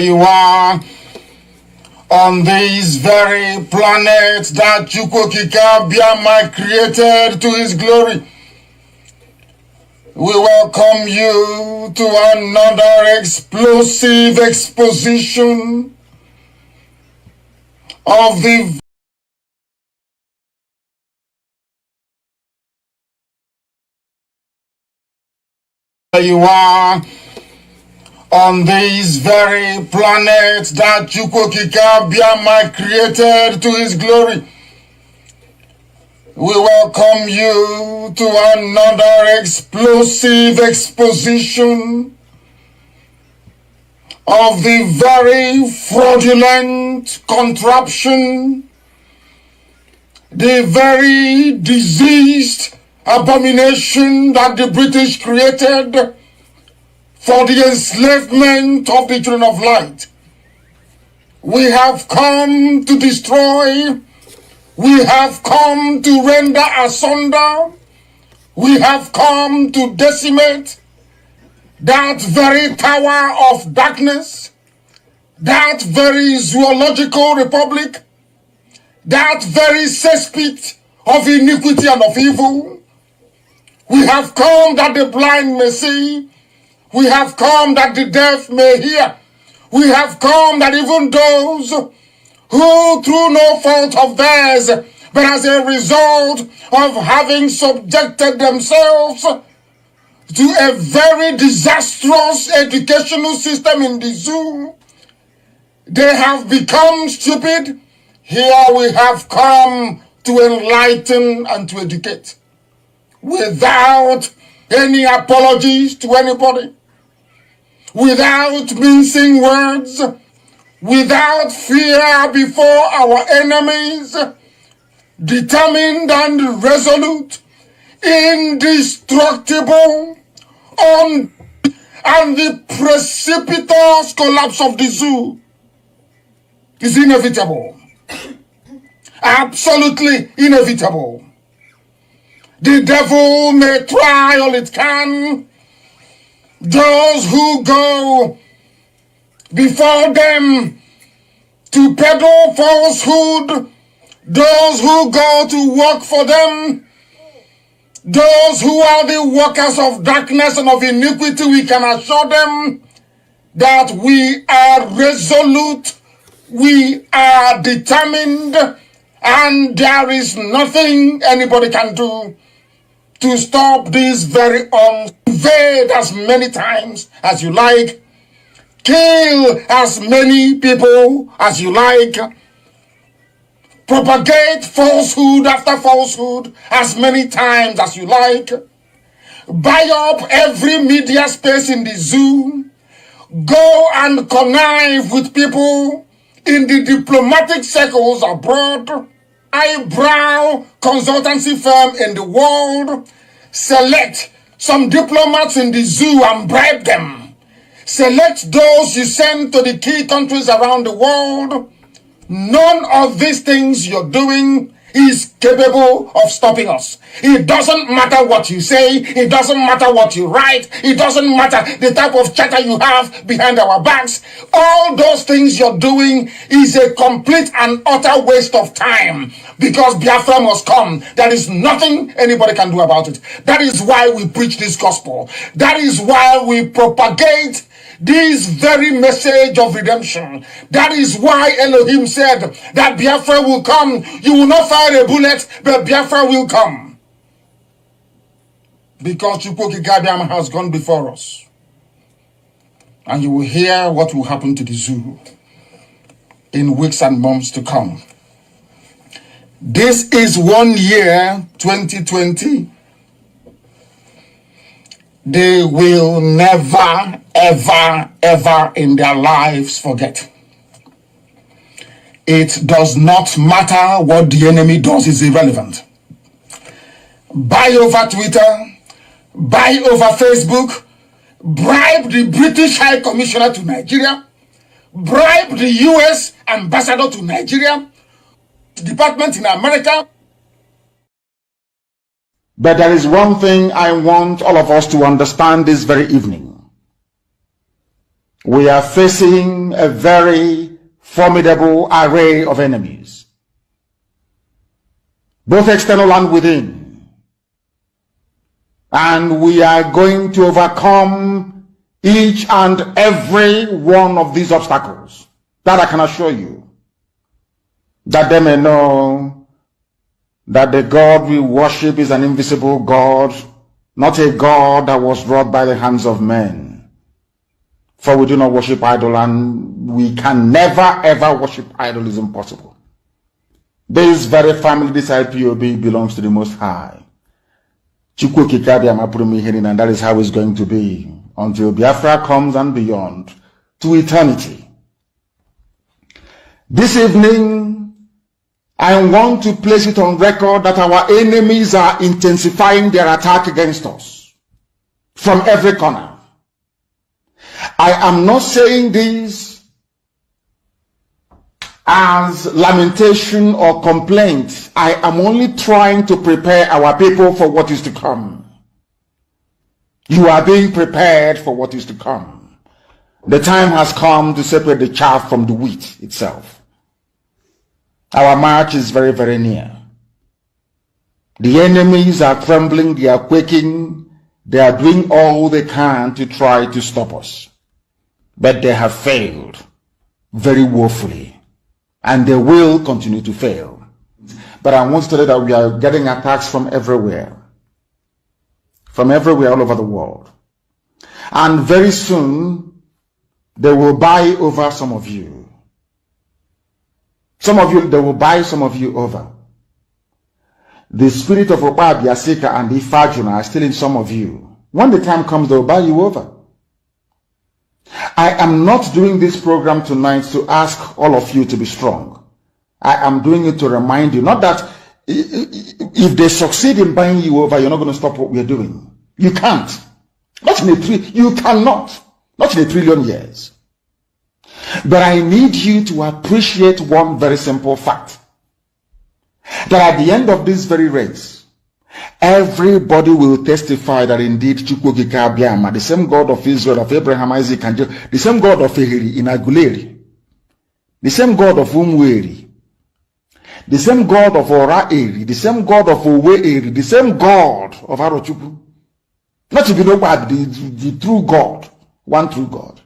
You are on this very planet that Chukwokika Biama created to his glory. We welcome you to another explosive exposition of the you are on this very planet that Chukwokika Biama created to his glory. We welcome you to another explosive exposition of the very fraudulent contraption, the very diseased abomination that the British created for the enslavement of the children of light. We have come to destroy. We have come to render asunder. We have come to decimate that very tower of darkness, that very zoological republic, that very cesspit of iniquity and of evil. We have come that the blind may see. We have come that the deaf may hear. We have come that even those who through no fault of theirs, but as a result of having subjected themselves to a very disastrous educational system in the zoo, they have become stupid. Here we have come to enlighten and to educate without any apologies to anybody, without mincing words, without fear before our enemies, determined and resolute, indestructible, and the precipitous collapse of the zoo is inevitable. Absolutely inevitable. The devil may try all it can. Those who go before them to peddle falsehood, those who go to work for them, those who are the workers of darkness and of iniquity, we can assure them that we are resolute, we are determined, and there is nothing anybody can do to stop this very invade as many times as you like, kill as many people as you like, propagate falsehood after falsehood as many times as you like, buy up every media space in the zoo, go and connive with people in the diplomatic circles abroad, eyebrow consultancy firm in the world, select some diplomats in the zoo and bribe them. Select those you send to the key countries around the world. None of these things you're doing is capable of stopping us. It doesn't matter what you say. It doesn't matter what you write. It doesn't matter the type of chatter you have behind our backs. All those things you're doing is a complete and utter waste of time, because Biafra must come. There is nothing anybody can do about it. That is why we preach this gospel. That is why we propagate this very message of redemption. That is why Elohim said that Biafra will come. You will not fire a bullet, but Biafra will come. Because Chukwokika Biama has gone before us. And you will hear what will happen to the zoo in weeks and months to come. This is 1 year, 2020. They will never, ever, ever in their lives forget. It does not matter what the enemy does, is irrelevant. Buy over Twitter, buy over Facebook, bribe the British High Commissioner to Nigeria, bribe the US Ambassador to Nigeria, department in America. But there is one thing I want all of us to understand this very evening. We are facing a very formidable array of enemies, both external and within. And we are going to overcome each and every one of these obstacles. That I can assure you. That they may know that the God we worship is an invisible God, not a God that was wrought by the hands of men. For we do not worship idol, and we can never ever worship idol. Is impossible. This very family, this IPOB, belongs to the Most High. And that is how it's going to be until Biafra comes and beyond, to eternity. This evening, I want to place it on record that our enemies are intensifying their attack against us from every corner. I am not saying this as lamentation or complaint. I am only trying to prepare our people for what is to come. You are being prepared for what is to come. The time has come to separate the chaff from the wheat itself. Our march is very, very near. The enemies are trembling, they are quaking, they are doing all they can to try to stop us. But they have failed very woefully, and they will continue to fail. But I want to tell you that we are getting attacks from everywhere all over the world. And very soon, they will buy over some of you. They will buy some of you over. The spirit of Oba Biasika and Ifajuna are still in some of you. When the time comes, they will buy you over. I am not doing this program tonight to ask all of you to be strong. I am doing it to remind you, not that if they succeed in buying you over, you're not going to stop what we are doing. You can't. You cannot. Not in 1 trillion years. But I need you to appreciate one very simple fact. That at the end of this very race, everybody will testify that indeed Chukwuokike Abiama, the same God of Israel, of Abraham, Isaac, and Jacob, the same God of Ehiri in Aguleri, the same God of Umweri, the same God of Ora Eri, the same God of Owe Eri, the same God of Arochukwu, not to be nobody, the true God, one true God.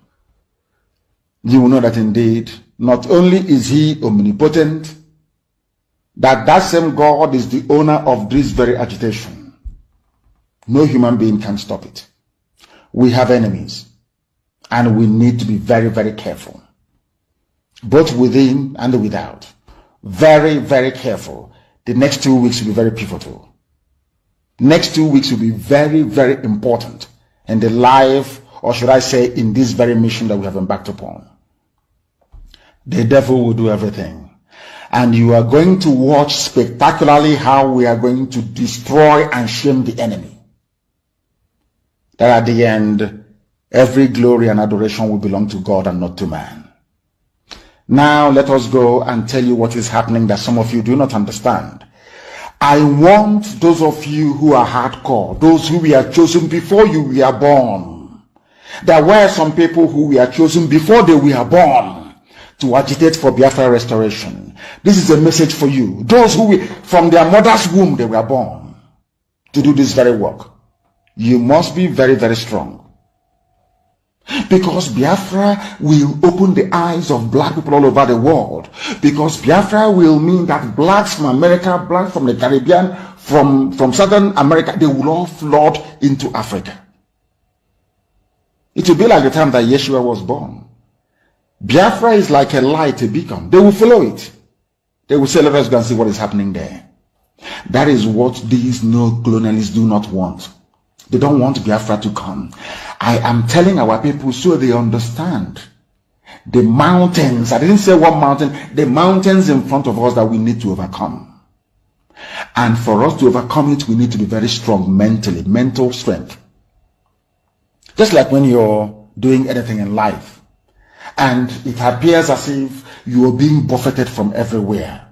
You will know that indeed, not only is he omnipotent, that same God is the owner of this very agitation. No human being can stop it. We have enemies, and we need to be very, very careful, both within and without. Very, very careful. The next 2 weeks will be very pivotal. Next 2 weeks will be very, very important in the life, or should I say, in this very mission that we have embarked upon. The devil will do everything. And you are going to watch spectacularly how we are going to destroy and shame the enemy. That at the end, every glory and adoration will belong to God and not to man. Now let us go and tell you what is happening that some of you do not understand. I want those of you who are hardcore, those who were chosen before you were born. There were some people who were chosen before they were born to agitate for Biafra restoration. This is a message for you. Those who from their mother's womb they were born to do this very work. You must be very, very strong. Because Biafra will open the eyes of black people all over the world. Because Biafra will mean that blacks from America, blacks from the Caribbean, from Southern America, they will all flood into Africa. It will be like the time that Yeshua was born. Biafra is like a light, a beacon. They will follow it. They will say, let us go and see what is happening there. That is what these neo-colonialists do not want. They don't want Biafra to come. I am telling our people so they understand. The mountains, I didn't say one mountain, the mountains in front of us that we need to overcome. And for us to overcome it, we need to be very strong mentally, mental strength. Just like when you're doing anything in life, and it appears as if you are being buffeted from everywhere.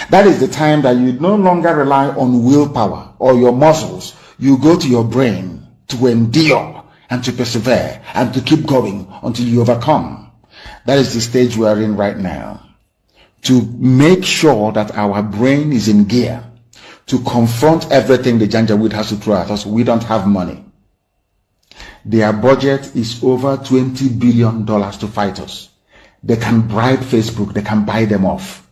That is the time that you no longer rely on willpower or your muscles. You go to your brain to endure and to persevere and to keep going until you overcome. That is the stage we are in right now. To make sure that our brain is in gear to confront everything the Janjaweed has to throw at us. We don't have money. Their budget is over $20 billion to fight us. They can bribe Facebook. They can buy them off.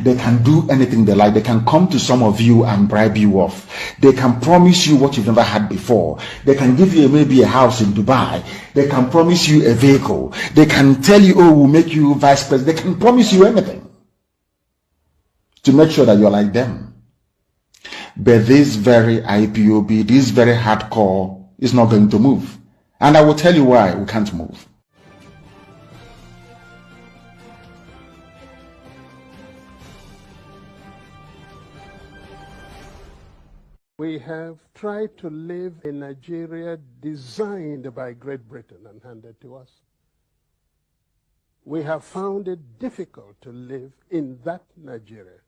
They can do anything they like. They can come to some of you and bribe you off. They can promise you what you've never had before. They can give you maybe a house in Dubai. They can promise you a vehicle. They can tell you, oh, we'll make you vice president. They can promise you anything to make sure that you're like them. But this very IPOB, this very hardcore is not going to move. And I will tell you why we can't move. We have tried to live in Nigeria designed by Great Britain and handed to us. We have found it difficult to live in that Nigeria.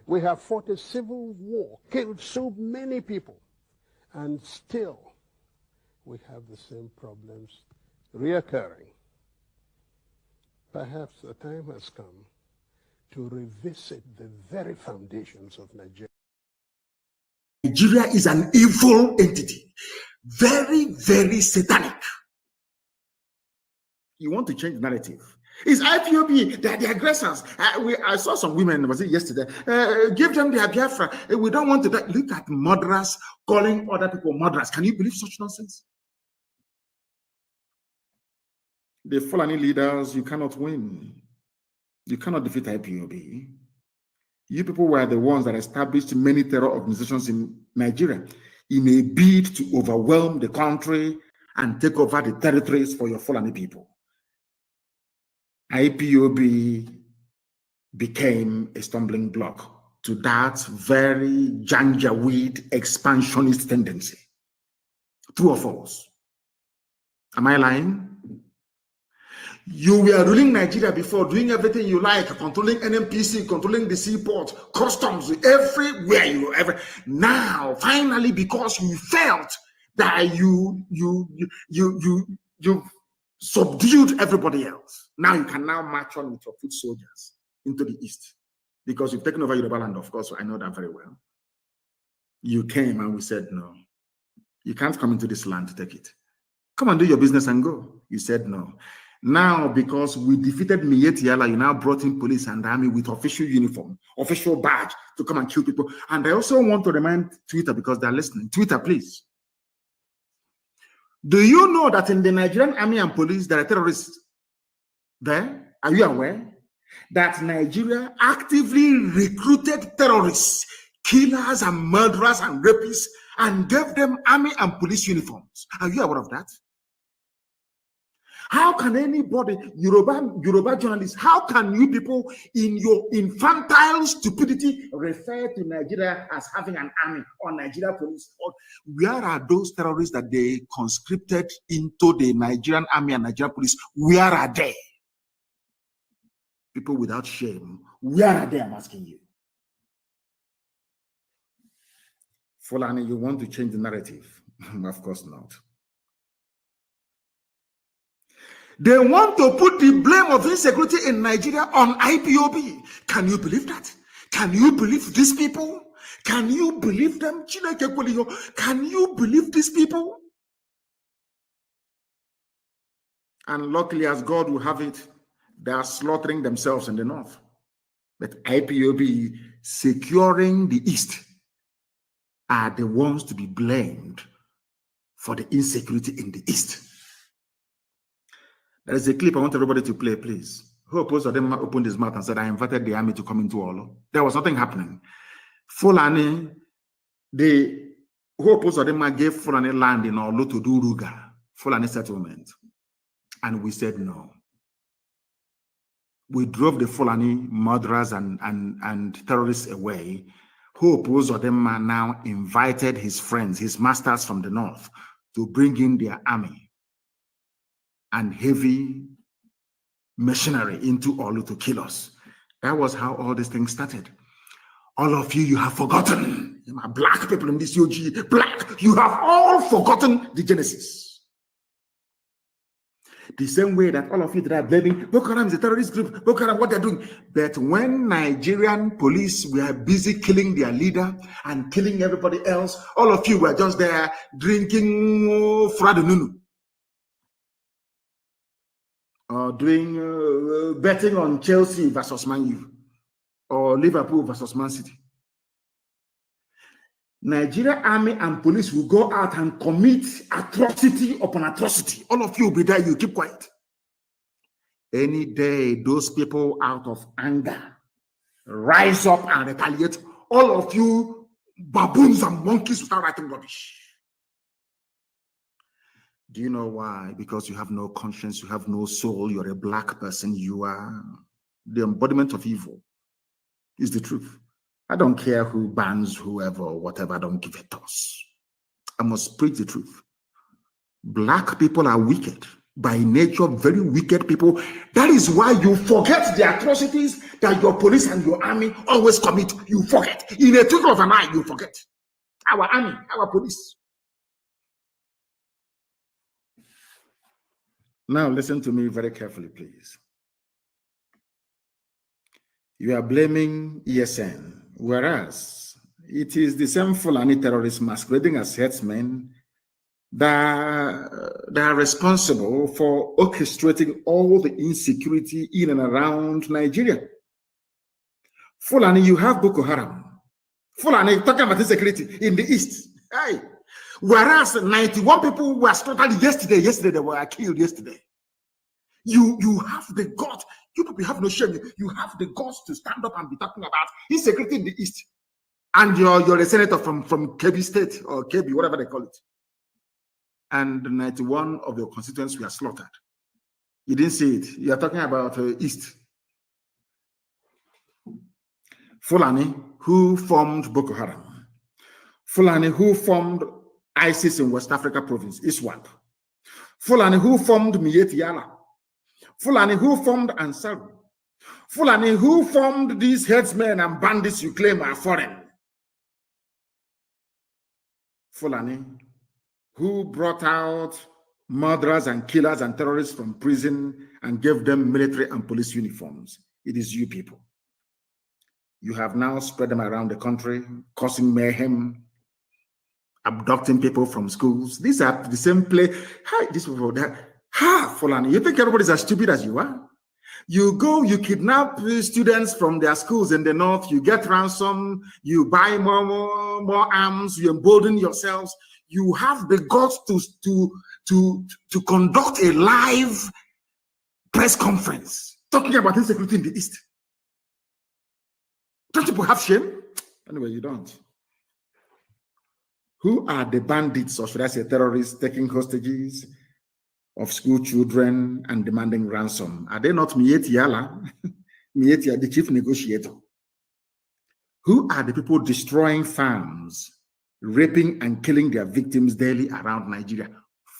We have fought a civil war, killed so many people, and still we have the same problems reoccurring. Perhaps the time has come to revisit the very foundations of Nigeria. Nigeria is an evil entity, very, very satanic. You want to change the narrative. It's IPOB, they're the aggressors. I saw some women, was it yesterday? Give them their Biafra. We don't want to die. Look at murderers calling other people murderers. Can you believe such nonsense? The Fulani leaders, you cannot win. You cannot defeat IPOB. You people were the ones that established many terror organizations in Nigeria in a bid to overwhelm the country and take over the territories for your Fulani people. IPOB became a stumbling block to that very Janjaweed expansionist tendency. True or false? Am I lying? You were ruling Nigeria before, doing everything you like, controlling NMPC, controlling the seaport, customs, everywhere you ever. Now, finally, because you felt that you subdued everybody else. Now you can now march on with your foot soldiers into the east because you've taken over Yoruba land. Of course, I know that very well. You came and we said, no, you can't come into this land to take it. Come and do your business and go. You said no. Now, because we defeated Miyetti Allah, you now brought in police and army with official uniform, official badge to come and kill people. And I also want to remind Twitter, because they're listening. Twitter, please. Do you know that in the Nigerian army and police, there are terrorists there? Are you aware that Nigeria actively recruited terrorists, killers and murderers and rapists, and gave them army and police uniforms? Are you aware of that? How can anybody, Yoruba journalists, how can you people in your infantile stupidity refer to Nigeria as having an army or Nigeria police? Or where are those terrorists that they conscripted into the Nigerian army and Nigeria police? Where are they? People without shame, where are they? I'm asking you. Fulani, you want to change the narrative? Of course not. They want to put the blame of insecurity in Nigeria on IPOB. Can you believe that? Can you believe these people? Can you believe them? Can you believe these people? And luckily, as God will have it, they are slaughtering themselves in the north. But IPOB securing the east are the ones to be blamed for the insecurity in the east. There is a clip I want everybody to play, please. Hope most of them opened his mouth and said, I invited the army to come into Olo. There was nothing happening. Fulani, the Hope most of them gave Fulani land in Olo to do Ruga, Fulani settlement. And we said no. We drove the Fulani murderers and terrorists away. Hope most of them now invited his friends, his masters from the north, to bring in their army and heavy machinery into Olu to kill us. That was how all these things started. All of you have forgotten. Black people in this UG, black, you have all forgotten the genesis. The same way that all of you that are blaming Boko Haram is a terrorist group, Boko Haram, what they're doing. But when Nigerian police were busy killing their leader and killing everybody else, all of you were just there drinking Fradununu or doing betting on Chelsea versus Man U or Liverpool versus Man City. Nigeria army and police will go out and commit atrocity upon atrocity. All of you will be there, you keep quiet. Any day, those people out of anger rise up and retaliate. All of you baboons and monkeys without writing rubbish. Do you know why? Because you have no conscience, you have no soul, you're a black person, you are the embodiment of evil. Is the truth. I don't care who bans whoever or whatever, I don't give a toss. I must preach the truth. Black people are wicked. By nature, very wicked people. That is why you forget the atrocities that your police and your army always commit. You forget. In a twinkle of an eye, you forget. Our army, our police. Now listen to me very carefully, please. You are blaming ESN. Whereas it is the same Fulani terrorists masquerading as headsmen that are responsible for orchestrating all the insecurity in and around Nigeria. Fulani, you have Boko Haram. Fulani, talking about insecurity in the east. Hey. Whereas 91 people were slaughtered yesterday. Yesterday, they were killed yesterday. You have the guts. You people have no shame. You have the guts to stand up and be talking about insecurity in the east. And you're a senator from Kebbi State or Kebbi, whatever they call it. And 91 of your constituents were slaughtered. You didn't see it. You are talking about east. Fulani, who formed Boko Haram. Fulani, who formed ISIS in West Africa province, ISWAP. Fulani, who formed Miyetti Yala. Fulani, who formed Ansaru. Fulani, who formed these headsmen and bandits you claim are foreign. Fulani, who brought out murderers and killers and terrorists from prison and gave them military and police uniforms. It is you people. You have now spread them around the country, causing mayhem, abducting people from schools. These are the same place. Hi, these people that. Fulani, you think everybody's as stupid as you are? You go, you kidnap students from their schools in the north, you get ransom, you buy more arms, you embolden yourselves. You have the guts to conduct a live press conference talking about insecurity in the east. Don't people have shame? Anyway, you don't. Who are the bandits, or should I say terrorists, taking hostages of school children and demanding ransom? Are they not Miyetti Yala, Miyetti, the chief negotiator? Who are the people destroying farms, raping and killing their victims daily around Nigeria?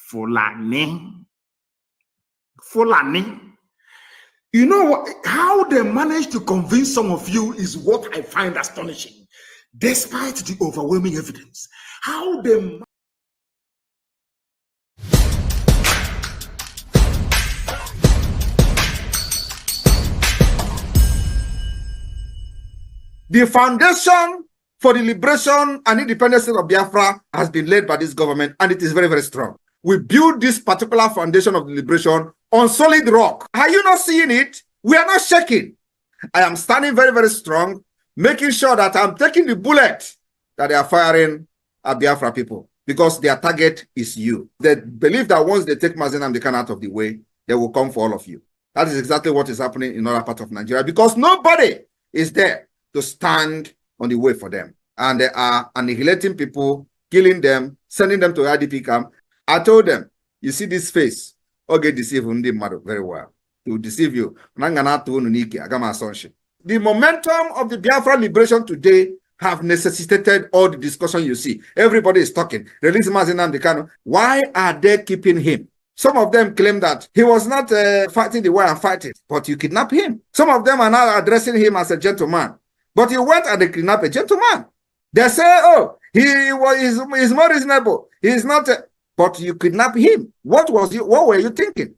Fulani. Fulani. You know what? How they managed to convince some of you is what I find astonishing, despite the overwhelming evidence. How they The foundation for the liberation and independence of Biafra has been laid by this government, and it is very, very strong. We build this particular foundation of the liberation on solid rock. Are you not seeing it? We are not shaking. I am standing very, very strong, making sure that I'm taking the bullet that they are firing at Biafra people, because their target is you. They believe that once they take Mazen Amdekan out of the way, they will come for all of you. That is exactly what is happening in other parts of Nigeria, because nobody is there to stand on the way for them. And they are annihilating people, killing them, sending them to IDP camp. I told them, you see this face, okay, deceive very well. To deceive you. The momentum of the Biafra liberation today have necessitated all the discussion you see. Everybody is talking. Release Mazen Amdekan. Why are they keeping him? Some of them claim that he was not fighting the way I'm fighting, but you kidnap him. Some of them are now addressing him as a gentleman. But you went and kidnapped a gentleman. They say, oh, he's more reasonable. He's not, but you kidnapped him. What were you thinking?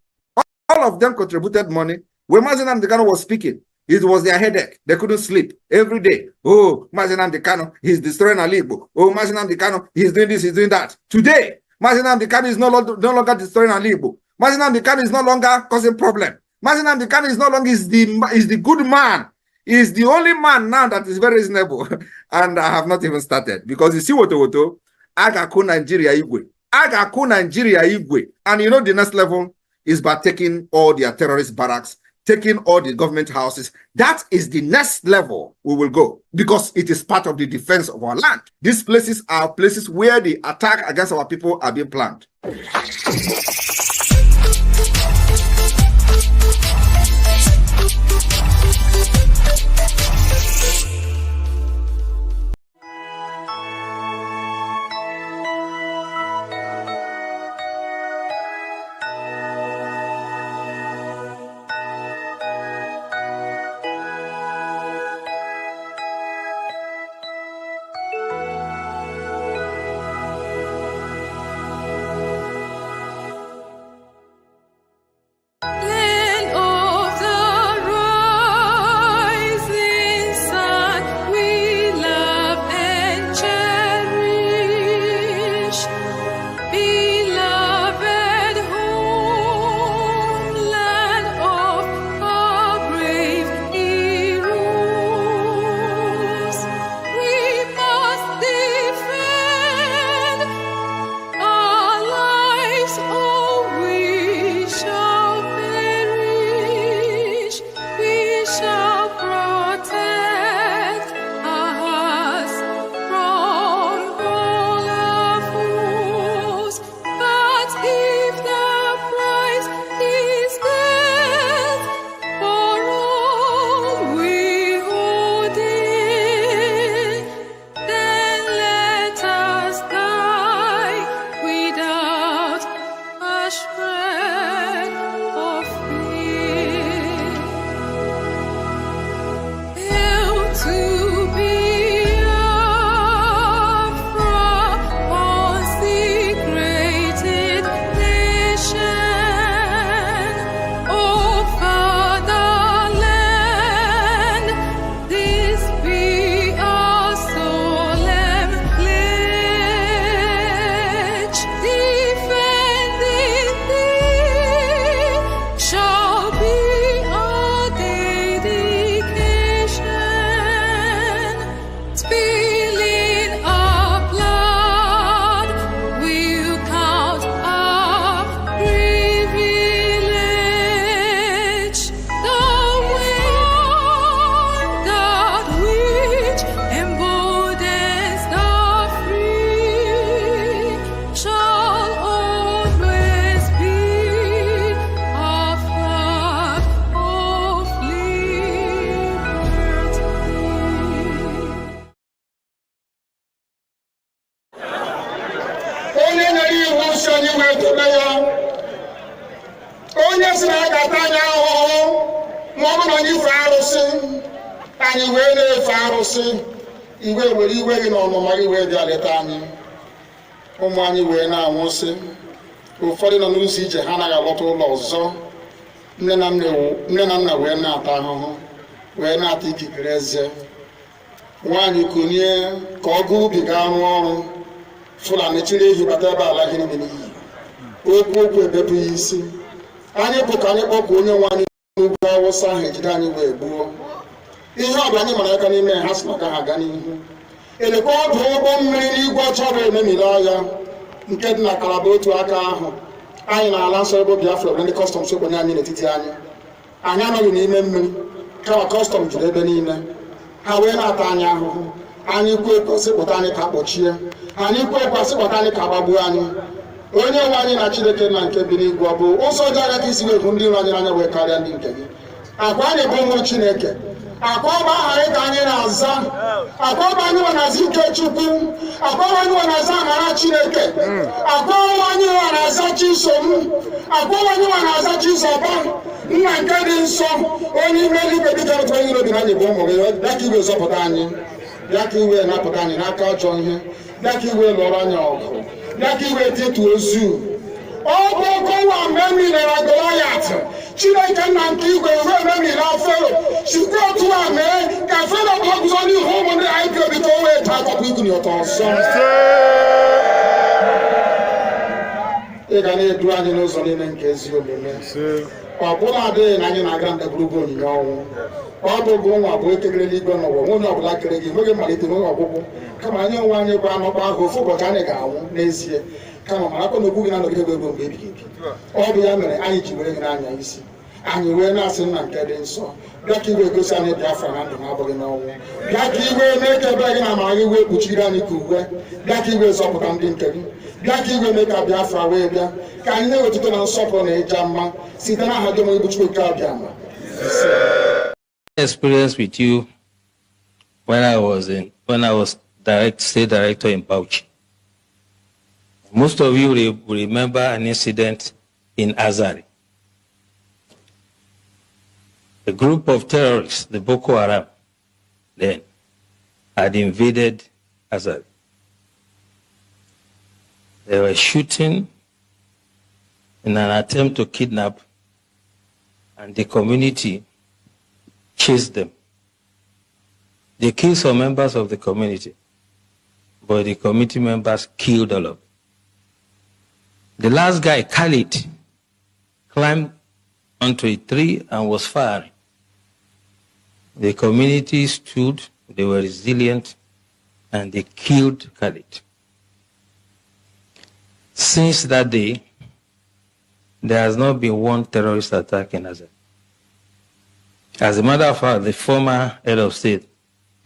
all of them contributed money. When Mazi Nnamdi Kanu was speaking, it was their headache. They couldn't sleep every day. Oh, Mazi Nnamdi Kanu, he's destroying Ali Igbo. Oh, Mazi Nnamdi Kanu, he's doing this, he's doing that. Today, Mazi Nnamdi Kanu is no longer destroying Ali Igbo. Mazi Nnamdi Kanu is no longer causing problem. Mazi Nnamdi Kanu is no longer is the good man. Is the only man now that is very reasonable. And I have not even started. Because you see what Agaku Nigeria Igwe. Agaku Nigeria Igwe. And you know the next level is by taking all their terrorist barracks, taking all the government houses. That is the next level we will go, because it is part of the defense of our land. These places are places where the attack against our people are being planned. ụfọdụ nọ n'ụzọ ije ha anaghị alọta ụlọ ọzọ. Nne na nna wee na-ata ahụhụ, wee na-ata ikikere eze. Nwaanyị kunye ka ọ gaa ubi gaa rụọ ọrụ, Fulani chiri ehi bata ebe ala gị n'ime n'iyi. Okwu ebepụ ya isi. Anyị bụ ka anyị kpọkwa onye nwe anyị n'ugwu Awụsa ahụ ejide anyị wee gbuo. Ihe ọ bụ anyị mara aka n'ime ha si maka ha aga n'ihu. Elekwa ọdụ ụgbọ mmiri n'igwe ọcha bụ ememiri ọya nke dị na Kalaba otu aka ahụ. Anyị na-ala nsọ ebe Biafra bụ ndị kọstọm sokwenye anyị n'etiti anyị. Anyị anọghị n'ime mmiri kama kọstọm juru ebe niile. Ha wee na-ata anyị ahụhụ. Anyị kwuo kwesịpụta anyị ka kpọchie. Anyị kwuo kwesịpụta anyị ka gbagbuo anyị. Onye nwe anyị na Chineke na nke bi n'igwe ọ bụ ụzọ dị anya ka isi wee hụ ndị iro anyị n'anya wee karịa ndị nke gị. Akwa anyị bụ ụmụ Chineke. Akwa ọba aha anyị ka anyị na-aza. Akwa ọba anyị nwe na-aza ike Chukwu. Akwa ọba anyị nwe na-aza amara Chineke. Akwa ọba anyị nwe na-aza Chisom. Akwa ọba anyị nwe na-aza Chizoba. Nna nke dị nsọ, onye ime eluigwe dịka otu onye iro dị na anyị bụ ụmụ gị. Bịa ka iwe zọpụta anyị. Bịa ka iwe napụta anyị n'aka ajọ ihe. Bịa ka iwe lụọrọ anyị ọgụ. Bịa ka iwe tetu ozu. Ọ bụ ọkụ nwa mgbe mmiri na Goliath. Chineke na nke igwe wee memi na fero. Shikwa otu a mee ka fero blọgụzọ n'ihu ụmụ ndị IPOB ka o wee taa akọkọ ikwu n'ọtọ ọsọ. Ị ga na-edu anyị n'ụzọ niile nke ezi omume. Ọ bụla adịghị na anyị na-aga ndagwurugwu onyinye ọnwụ. Ọ bụ gụ nwa bụ ekekere n'igwe n'ụwa onye ọbụla kere gị nweghị mmalite nweghị ọgwụgwụ kama anyị onwe anyị bụ anọkpa ahụ ofu ụbọchị anyị ga-anwụ n'ezie kama marakwa na okwu gị na-anọgide gị mgbe ebighị ebi. Ọ bụ ya mere anyị ji were gị n'anya isi anyị wee na-asị nna nke dị nsọ bịa ka iwe gosi anyị Biafra na ndụ na-abụghị n'ọnwụ. Bịa ka iwe mee ka ebe gị na amara gị wee kpuchiri anyị ka uwe. Bịa ka iwe zọpụta ndị nke gị. Bịa ka iwe mee ka Biafra wee bịa ka anyị na-ewetụta na nsọpụrụ na ịja mma site n'aha gị onye bụ Chukwu nke abịa ma. Experience with you when I was state director in Bauchi. Most of you will remember an incident in Azari. A group of terrorists, the Boko Haram, then had invaded Azari. They were shooting in an attempt to kidnap, and the community chased them. They killed some members of the community, but the community members killed all of them. The last guy, Khalid, climbed onto a tree and was firing. The community stood, they were resilient, and they killed Khalid. Since that day, there has not been one terrorist attack in Azari. As a matter of fact, the former head of state,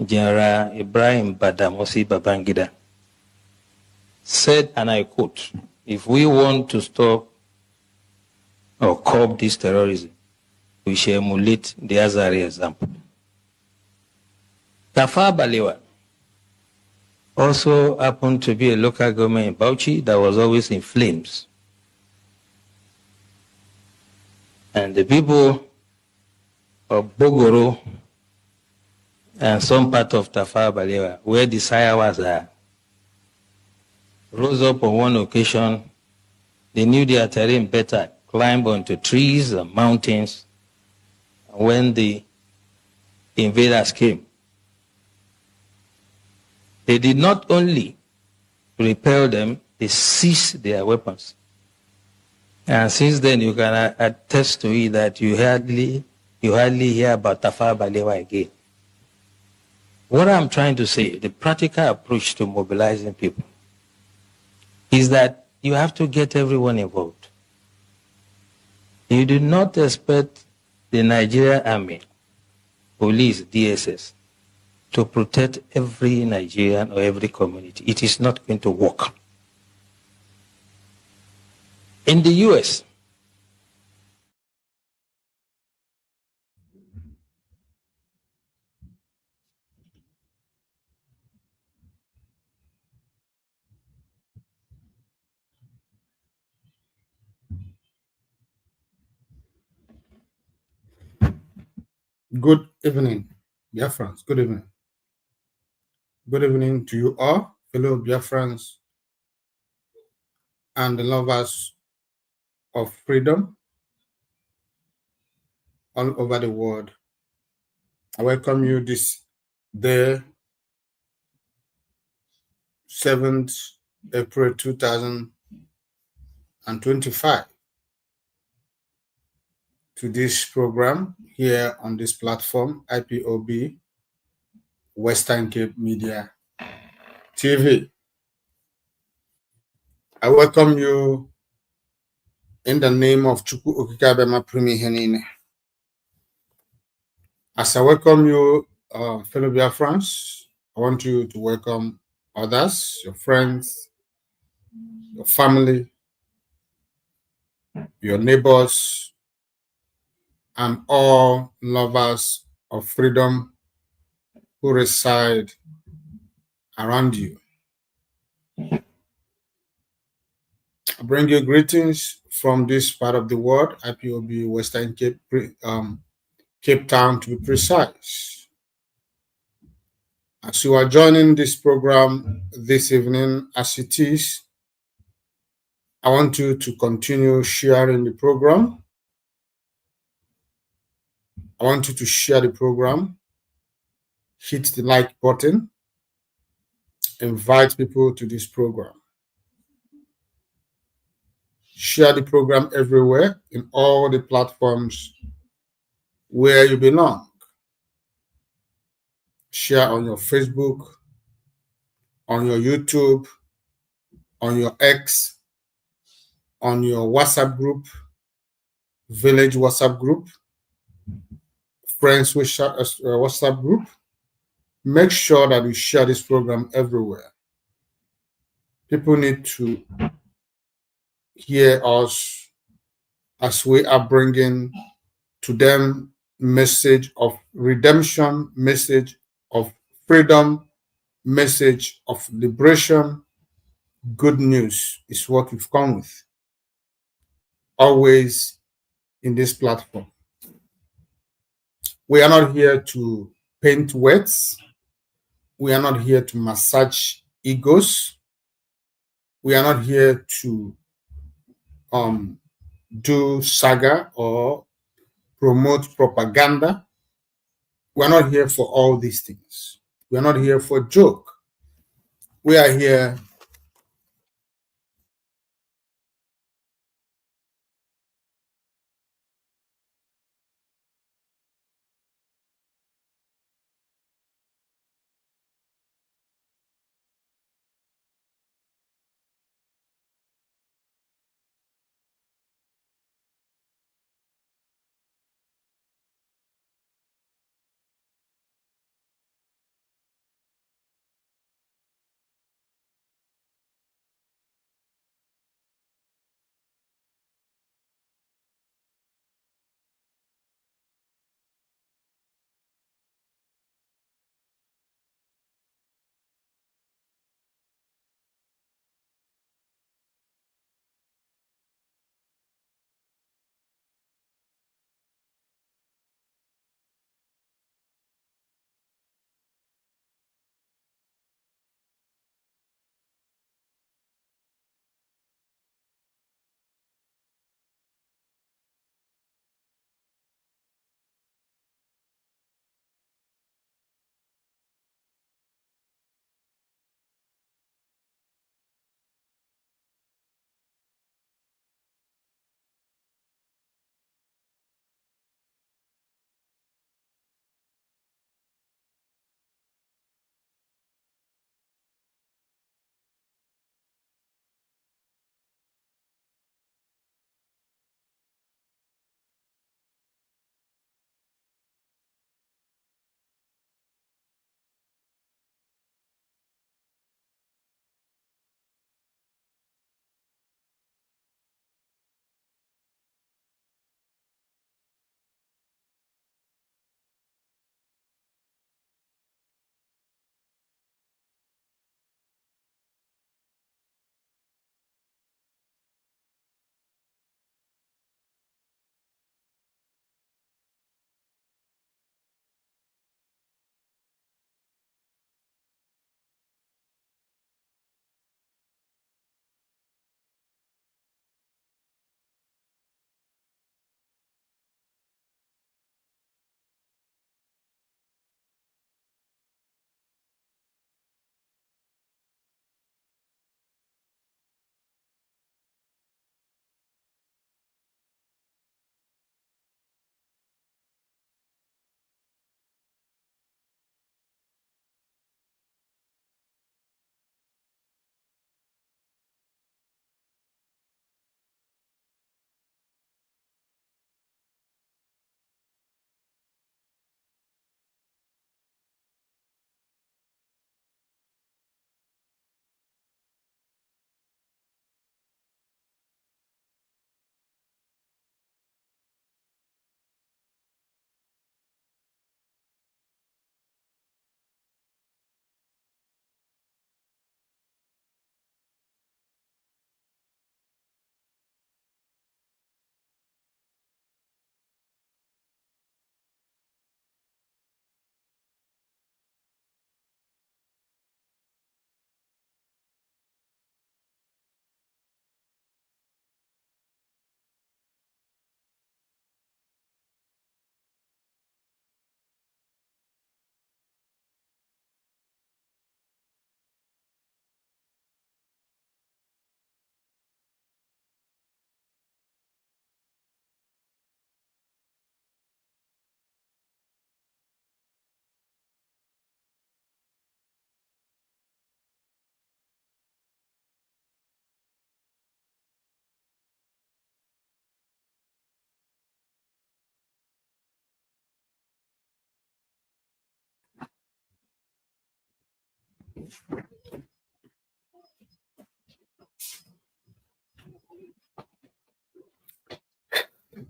General Ibrahim Badamosi Babangida, said, and I quote, "If we want to stop or curb this terrorism, we shall emulate the Azari example." Tafa Balewa also happened to be a local government in Bauchi that was always in flames. And the people of Bogoro and some part of Tafa Balewa, where the Sayawas are, rose up on one occasion. They knew their terrain better, climbed onto trees and mountains. And when the invaders came, they did not only repel them, they seized their weapons. And since then, you can attest to it that you hardly hear about Tafa Balewa again. What I'm trying to say, the practical approach to mobilizing people, is that you have to get everyone involved. You do not expect the Nigerian Army, police, DSS, to protect every Nigerian or every community. It is not going to work. In the US, Good evening, Biafrans. Good evening. Good evening to you all, fellow Biafrans and the lovers of freedom all over the world. I welcome you this day, 7th April 2025, to this program here on this platform, IPOB Western Cape Media TV. I welcome you in the name of Chukwu Okikabema Primi Henine. As I welcome you, fellow Biafrans, I want you to welcome others, your friends, your family, your neighbors, and all lovers of freedom who reside around you. I bring you greetings from this part of the world, IPOB Western Cape, Cape Town to be precise. As you are joining this program this evening, as it is, I want you to continue sharing the program. I want you to share the program, hit the like button, invite people to this program. Share the program everywhere in all the platforms where you belong. Share on your Facebook, on your YouTube, on your X, on your WhatsApp group, village WhatsApp group, friends WhatsApp group. Make sure that you share this program everywhere. People need to hear us as we are bringing to them message of redemption, message of freedom, message of liberation. Good news is what we've come with, always in this platform. We are not here to paint words. We are not here to massage egos. We are not here to do saga or promote propaganda. We are not here for all these things. We are not here for joke. We are here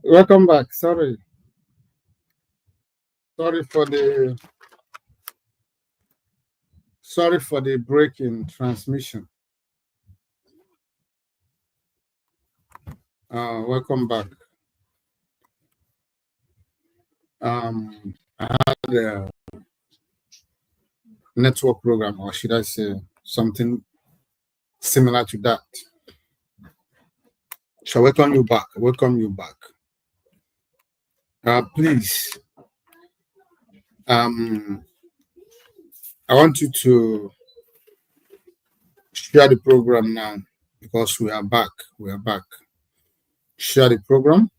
Welcome back. Sorry for the break in transmission. Welcome back. I had a network program, or should I say something similar to that. So welcome you back. Please, I want you to share the program now, because we are back. Share the program.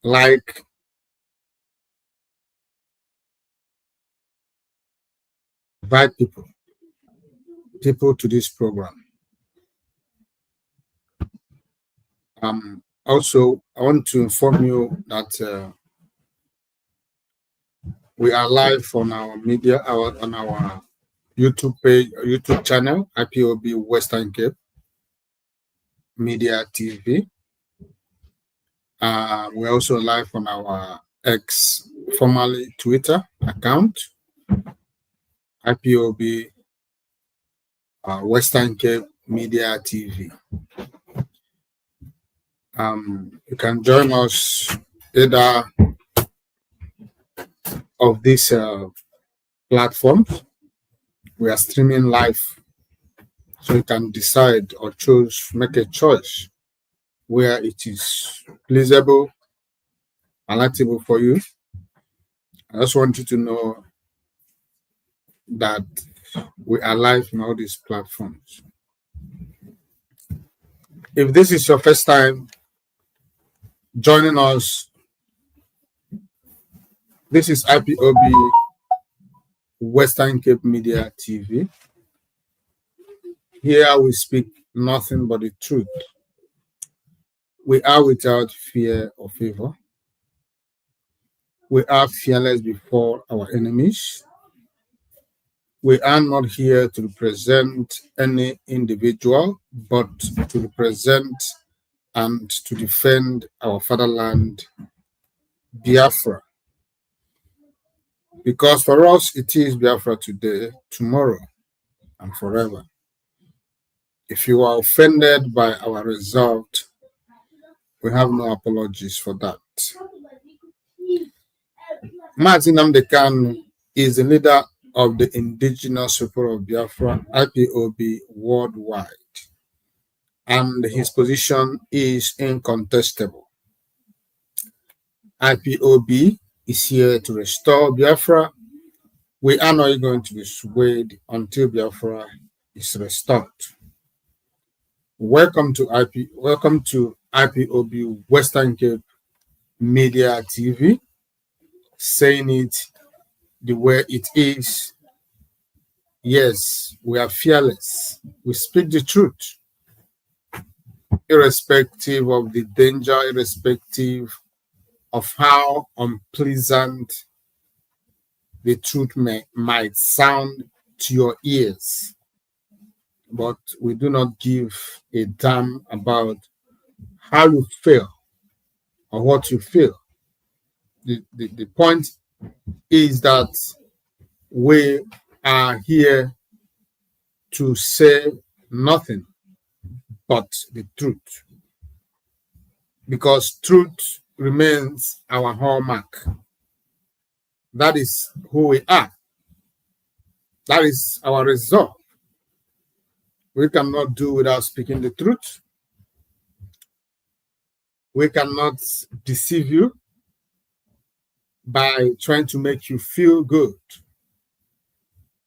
Like, invite people to this program. Also, I want to inform you that we are live on our media, on our YouTube page, YouTube channel, IPOB Western Cape Media TV. We're also live on our X, formerly Twitter account, IPOB Western Cape Media TV. You can join us either of these platforms. We are streaming live, so you can decide or choose, make a choice where it is pleasable, palatable for you. I just want you to know that we are live on all these platforms. If this is your first time joining us, this is IPOB Western Cape Media TV. Here we speak nothing but the truth. We are without fear or favor. We are fearless before our enemies. We are not here to represent any individual, but to represent and to defend our fatherland, Biafra. Because for us, it is Biafra today, tomorrow, and forever. If you are offended by our result, we have no apologies for that. Martin Amdekan is the leader of the indigenous people of Biafra, IPOB, worldwide, and his position is incontestable. IPOB is here to restore Biafra. We are not going to be swayed until Biafra is restored. Welcome to IPOB Western Cape Media TV, saying it the way it is. Yes, we are fearless. We speak the truth, irrespective of the danger, irrespective of how unpleasant the truth might sound to your ears. But we do not give a damn about how you feel or what you feel. The point is that we are here to say nothing but the truth, because truth remains our hallmark. That is who we are. That is our resolve. We cannot do without speaking the truth. We cannot deceive you by trying to make you feel good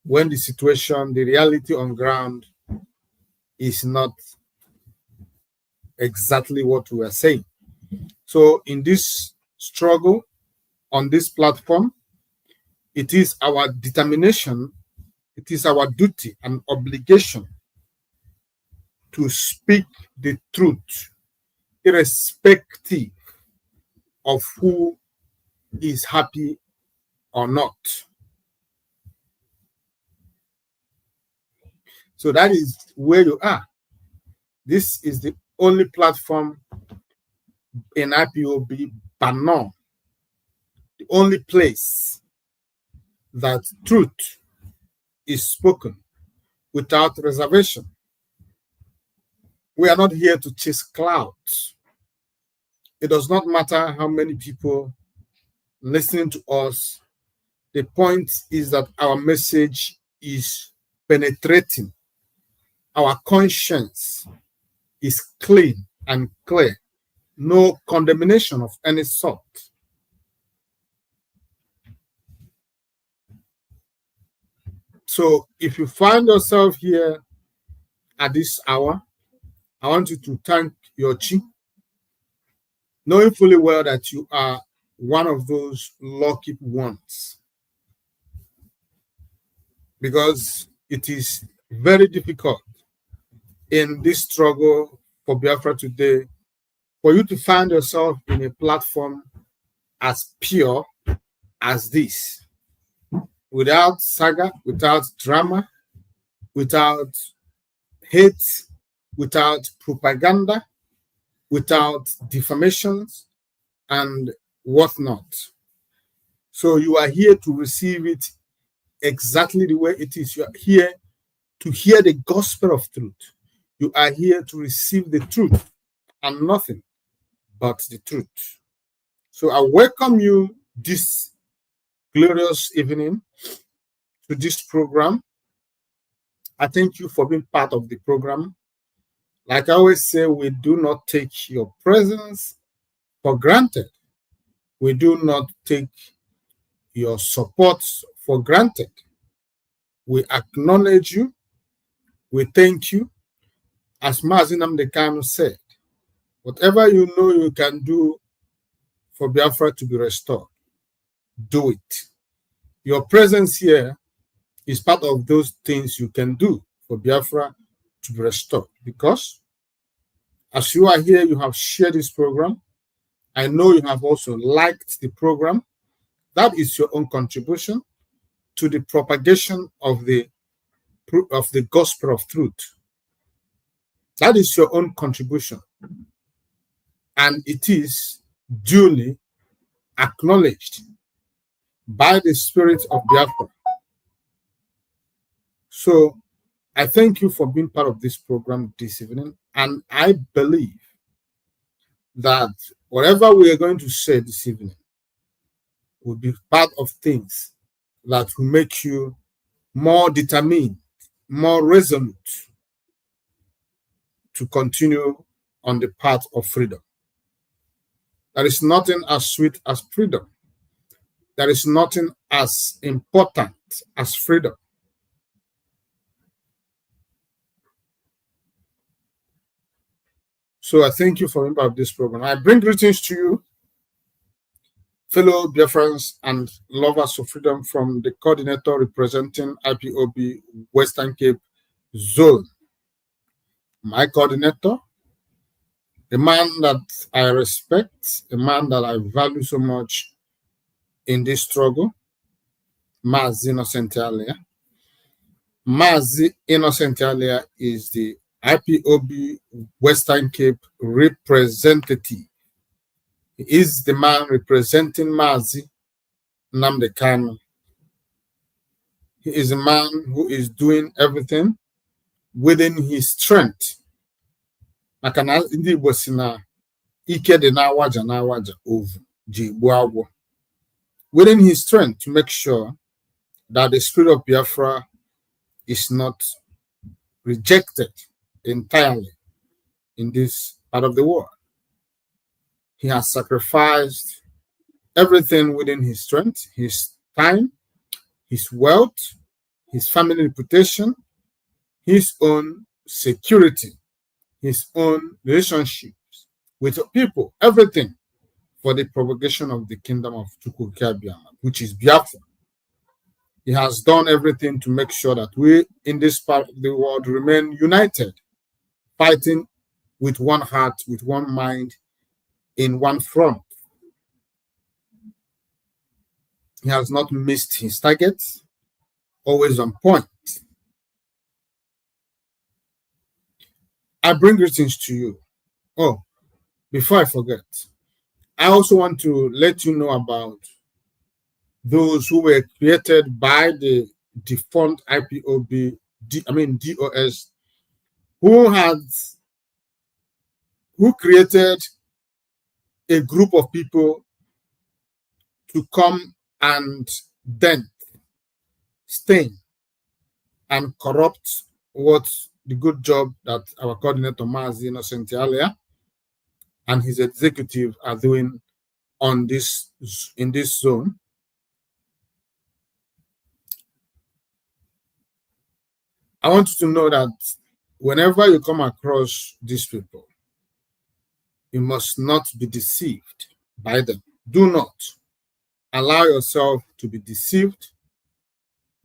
when the situation, the reality on ground is not exactly what we are saying. So in this struggle on this platform, it is our determination, it is our duty and obligation to speak the truth, irrespective of who is happy or not. So that is where you are. This is the only platform in IPOB, but no, the only place that truth is spoken without reservation. We are not here to chase clouds. It does not matter how many people listening to us. The point is that our message is penetrating. Our conscience is clean and clear. No condemnation of any sort. So if you find yourself here at this hour, I want you to thank your chi, knowing fully well that you are one of those lucky ones. Because it is very difficult in this struggle for Biafra today for you to find yourself in a platform as pure as this, without saga, without drama, without hate, without propaganda, without defamations and whatnot. So you are here to receive it exactly the way it is. You are here to hear the gospel of truth. You are here to receive the truth and nothing but the truth. So I welcome you this glorious evening to this program. I thank you for being part of the program. Like I always say, we do not take your presence for granted. We do not take your support for granted. We acknowledge you. We thank you. As Mazi Nnamdi Kanu said, whatever you know you can do for Biafra to be restored, do it. Your presence here is part of those things you can do for Biafra to be restored. Because as you are here, you have shared this program. I know you have also liked the program. That is your own contribution to the propagation of the gospel of truth. That is your own contribution. And it is duly acknowledged by the Spirit of Biafra. So I thank you for being part of this program this evening. And I believe that whatever we are going to say this evening will be part of things that will make you more determined, more resolute to continue on the path of freedom. There is nothing as sweet as freedom. There is nothing as important as freedom. So I thank you for being part of this program. I bring greetings to you, fellow Biafrans and lovers of freedom, from the coordinator representing IPOB Western Cape Zone. My coordinator, a man that I respect, a man that I value so much in this struggle, Mazi Innocent. Mazi Innocent is the IPOB Western Cape representative. He is the man representing Mazi Nnamdi Kanu. He is a man who is doing everything within his strength. Within his strength to make sure that the spirit of Biafra is not rejected entirely in this part of the world. He has sacrificed everything within his strength, his time, his wealth, his family reputation, his own security, his own relationships with people, everything for the propagation of the kingdom of Chukwukabiama, which is Biafra. He has done everything to make sure that we in this part of the world remain united, fighting with one heart, with one mind, in one front. He has not missed his targets, always on point. I bring greetings to you. Oh, before I forget, I also want to let you know about those who were created by the defunct IPOB, DOS, who created a group of people to come and dent, stain, and corrupt what the good job that our coordinator Mazi Innocent earlier and his executive are doing in this zone. I want you to know that whenever you come across these people, you must not be deceived by them. Do not allow yourself to be deceived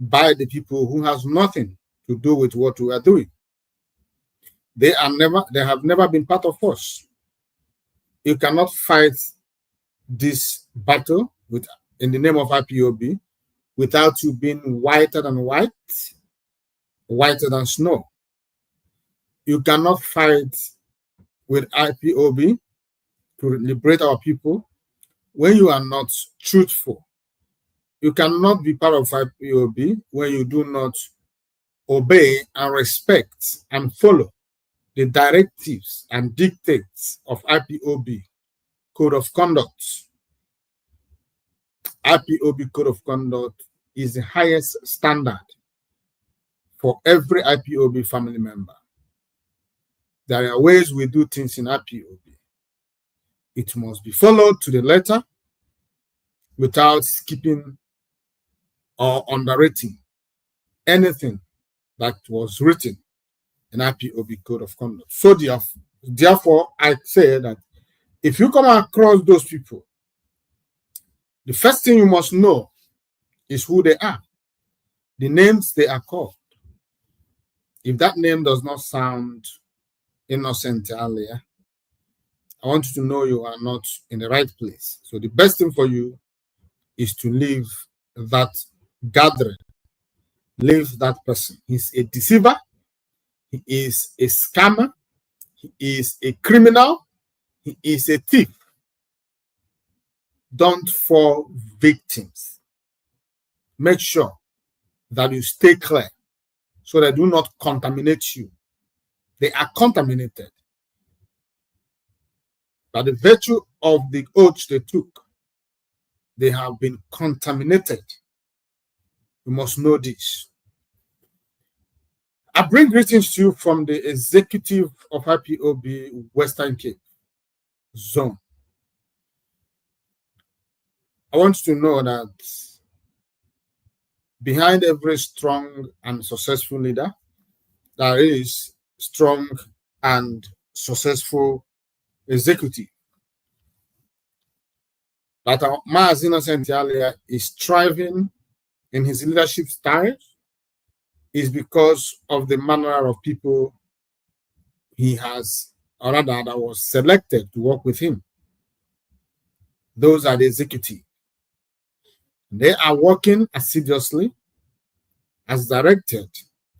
by the people who has nothing to do with what we are doing. They have never been part of us. You cannot fight this battle in the name of IPOB without you being whiter than white, whiter than snow. You cannot fight with IPOB to liberate our people when you are not truthful. You cannot be part of IPOB when you do not obey and respect and follow the directives and dictates of IPOB Code of Conduct. IPOB Code of Conduct is the highest standard for every IPOB family member. There are ways we do things in IPOB. It must be followed to the letter without skipping or underrating anything that was written in IPOB Code of Conduct. So therefore, I say that if you come across those people, the first thing you must know is who they are, the names they are called. If that name does not sound innocent earlier, I want you to know you are not in the right place. So the best thing for you is to leave that gathering, leave that person. He's a deceiver, he is a scammer, he is a criminal, he is a thief. Don't fall victims. Make sure that you stay clear so they do not contaminate you. They are contaminated by the virtue of the oath they took. They have been contaminated. You must know this. I bring greetings to you from the executive of IPOB Western Cape Zone. I want you to know that behind every strong and successful leader, there is strong and successful executive. That our Mazi Innocent earlier is thriving in his leadership style is because of the manner of people he has, or rather that was selected to work with him. Those are the executive. They are working assiduously as directed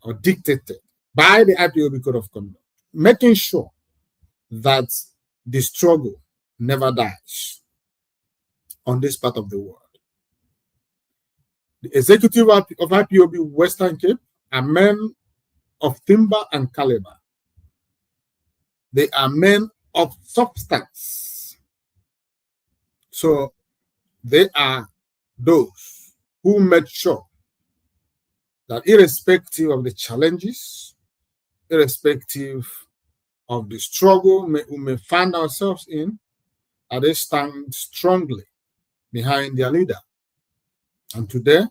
or dictated by the IPOB Code of Conduct, making sure that the struggle never dies on this part of the world. The executive of IPOB Western Cape are men of timber and caliber. They are men of substance. So they are those who make sure that irrespective of the challenges, irrespective of the struggle we may find ourselves in, that they stand strongly behind their leader. And today,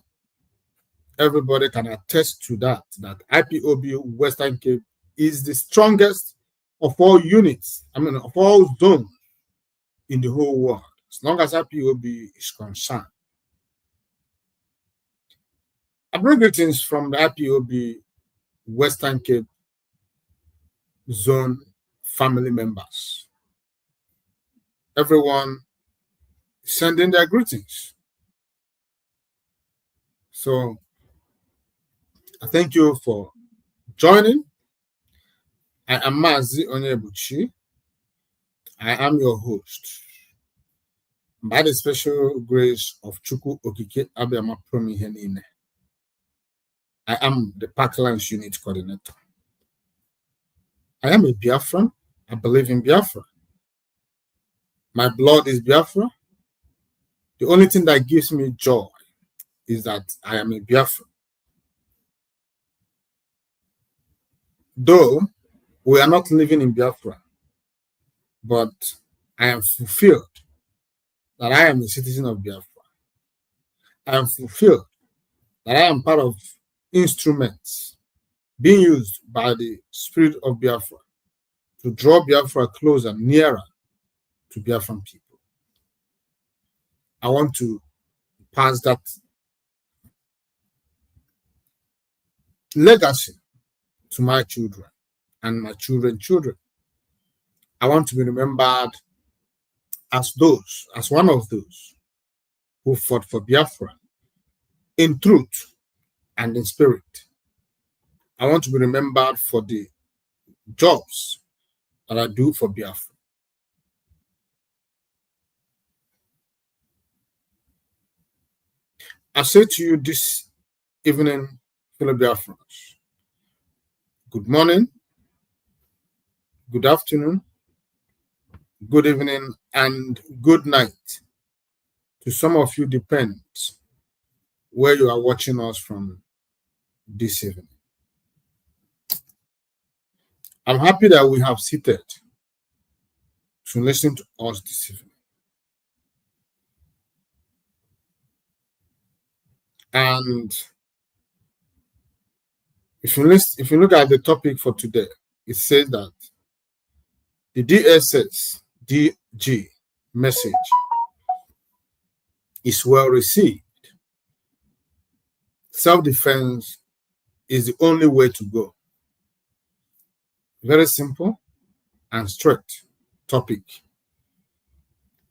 everybody can attest to that IPOB Western Cape is the strongest of all units, of all zones in the whole world, as long as IPOB is concerned. I bring greetings from the IPOB Western Cape Zone family members. Everyone sending their greetings. So I thank you for joining. I am Mazi Onyebuchi. I am your host. By the special grace of Chukwu Okike Abiyama Promihenine, I am the Parklands Unit Coordinator. I am a Biafran. I believe in Biafra. My blood is Biafra. The only thing that gives me joy is that I am a Biafran. Though we are not living in Biafra, but I am fulfilled that I am a citizen of Biafra. I am fulfilled that I am part of instruments being used by the spirit of Biafra to draw Biafra closer, nearer to Biafran people. I want to pass that legacy to my children and my children's children. I want to be remembered as one of those who fought for Biafra in truth and in spirit. I want to be remembered for the jobs that I do for Biafra. I say to you this evening, fellow Biafrans, good morning, good afternoon, good evening, and good night. To some of you, depends where you are watching us from this evening. I'm happy that we have seated to listen to us this evening. And if you look at the topic for today, it says that the DSS DG message is well received. Self-defense is the only way to go. Very simple and straight topic.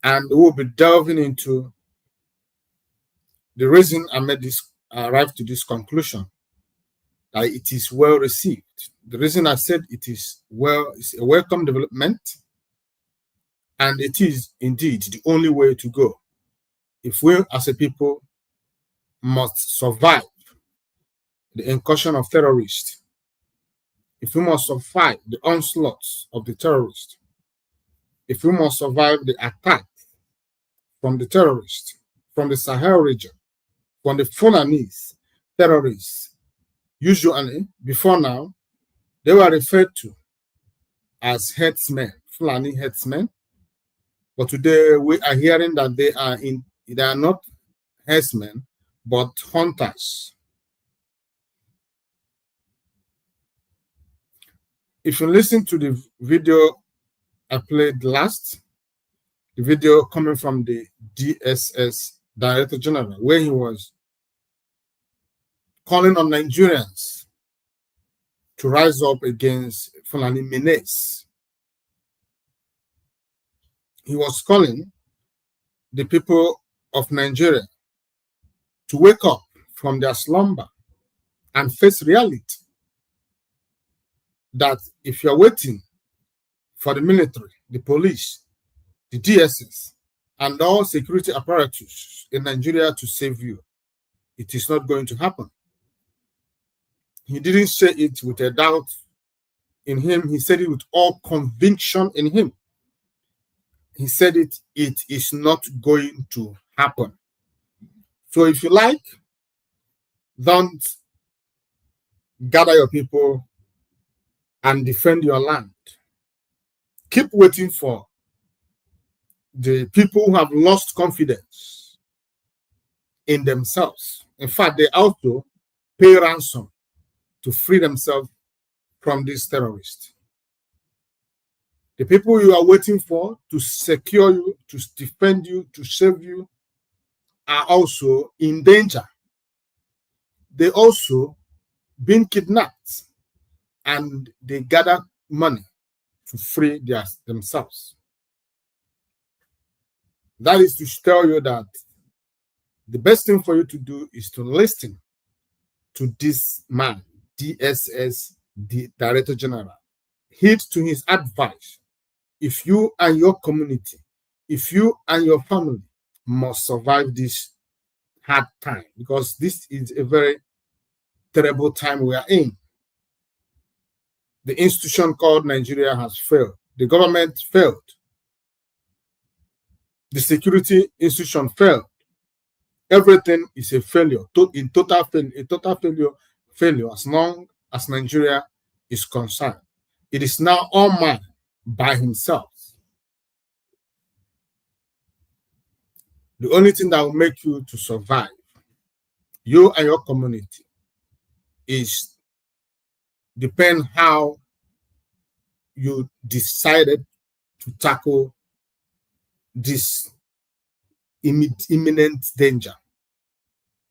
And we'll be delving into the reason I arrived to this conclusion that it is well received. The reason I said it's a welcome development, and it is indeed the only way to go. If we as a people must survive the incursion of terrorists, if we must survive the onslaughts of the terrorists, if we must survive the attack from the terrorists, from the Sahel region, from the Fulanese terrorists, usually, before now, they were referred to as headsmen, Fulani headsmen. But today we are hearing that they are not headsmen, but hunters. If you listen to the video I played last, the video coming from the DSS Director General, where he was calling on Nigerians to rise up against Fulani menace. He was calling the people of Nigeria to wake up from their slumber and face reality. That if you're waiting for the military, the police, the DSS, and all security apparatus in Nigeria to save you, it is not going to happen. He didn't say it with a doubt in him. He said it with all conviction in him. He said it is not going to happen. So if you like, don't gather your people and defend your land. Keep waiting for the people who have lost confidence in themselves. In fact, they also pay ransom to free themselves from these terrorists. The people you are waiting for to secure you, to defend you, to save you, are also in danger. They also been kidnapped, and they gather money to free themselves. That is to tell you that the best thing for you to do is to listen to this man, DSS, the Director General, heed to his advice if you and your community, if you and your family must survive this hard time, because this is a very terrible time we are in. The institution called Nigeria has failed. The government failed. The security institution failed. Everything is a failure, a total failure as long as Nigeria is concerned. It is now all man by himself. The only thing that will make you to survive, you and your community, is depend how you decided to tackle this imminent danger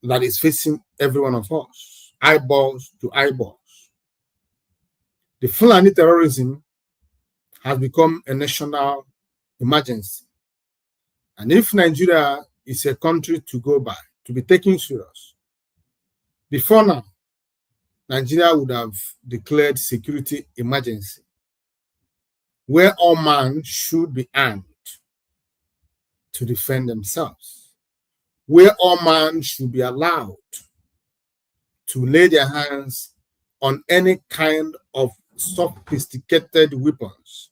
that is facing every one of us, eyeballs to eyeballs. The Fulani terrorism has become a national emergency. And if Nigeria is a country to go by, to be taken serious, before now, Nigeria would have declared security emergency, where all men should be armed to defend themselves, where all men should be allowed to lay their hands on any kind of sophisticated weapons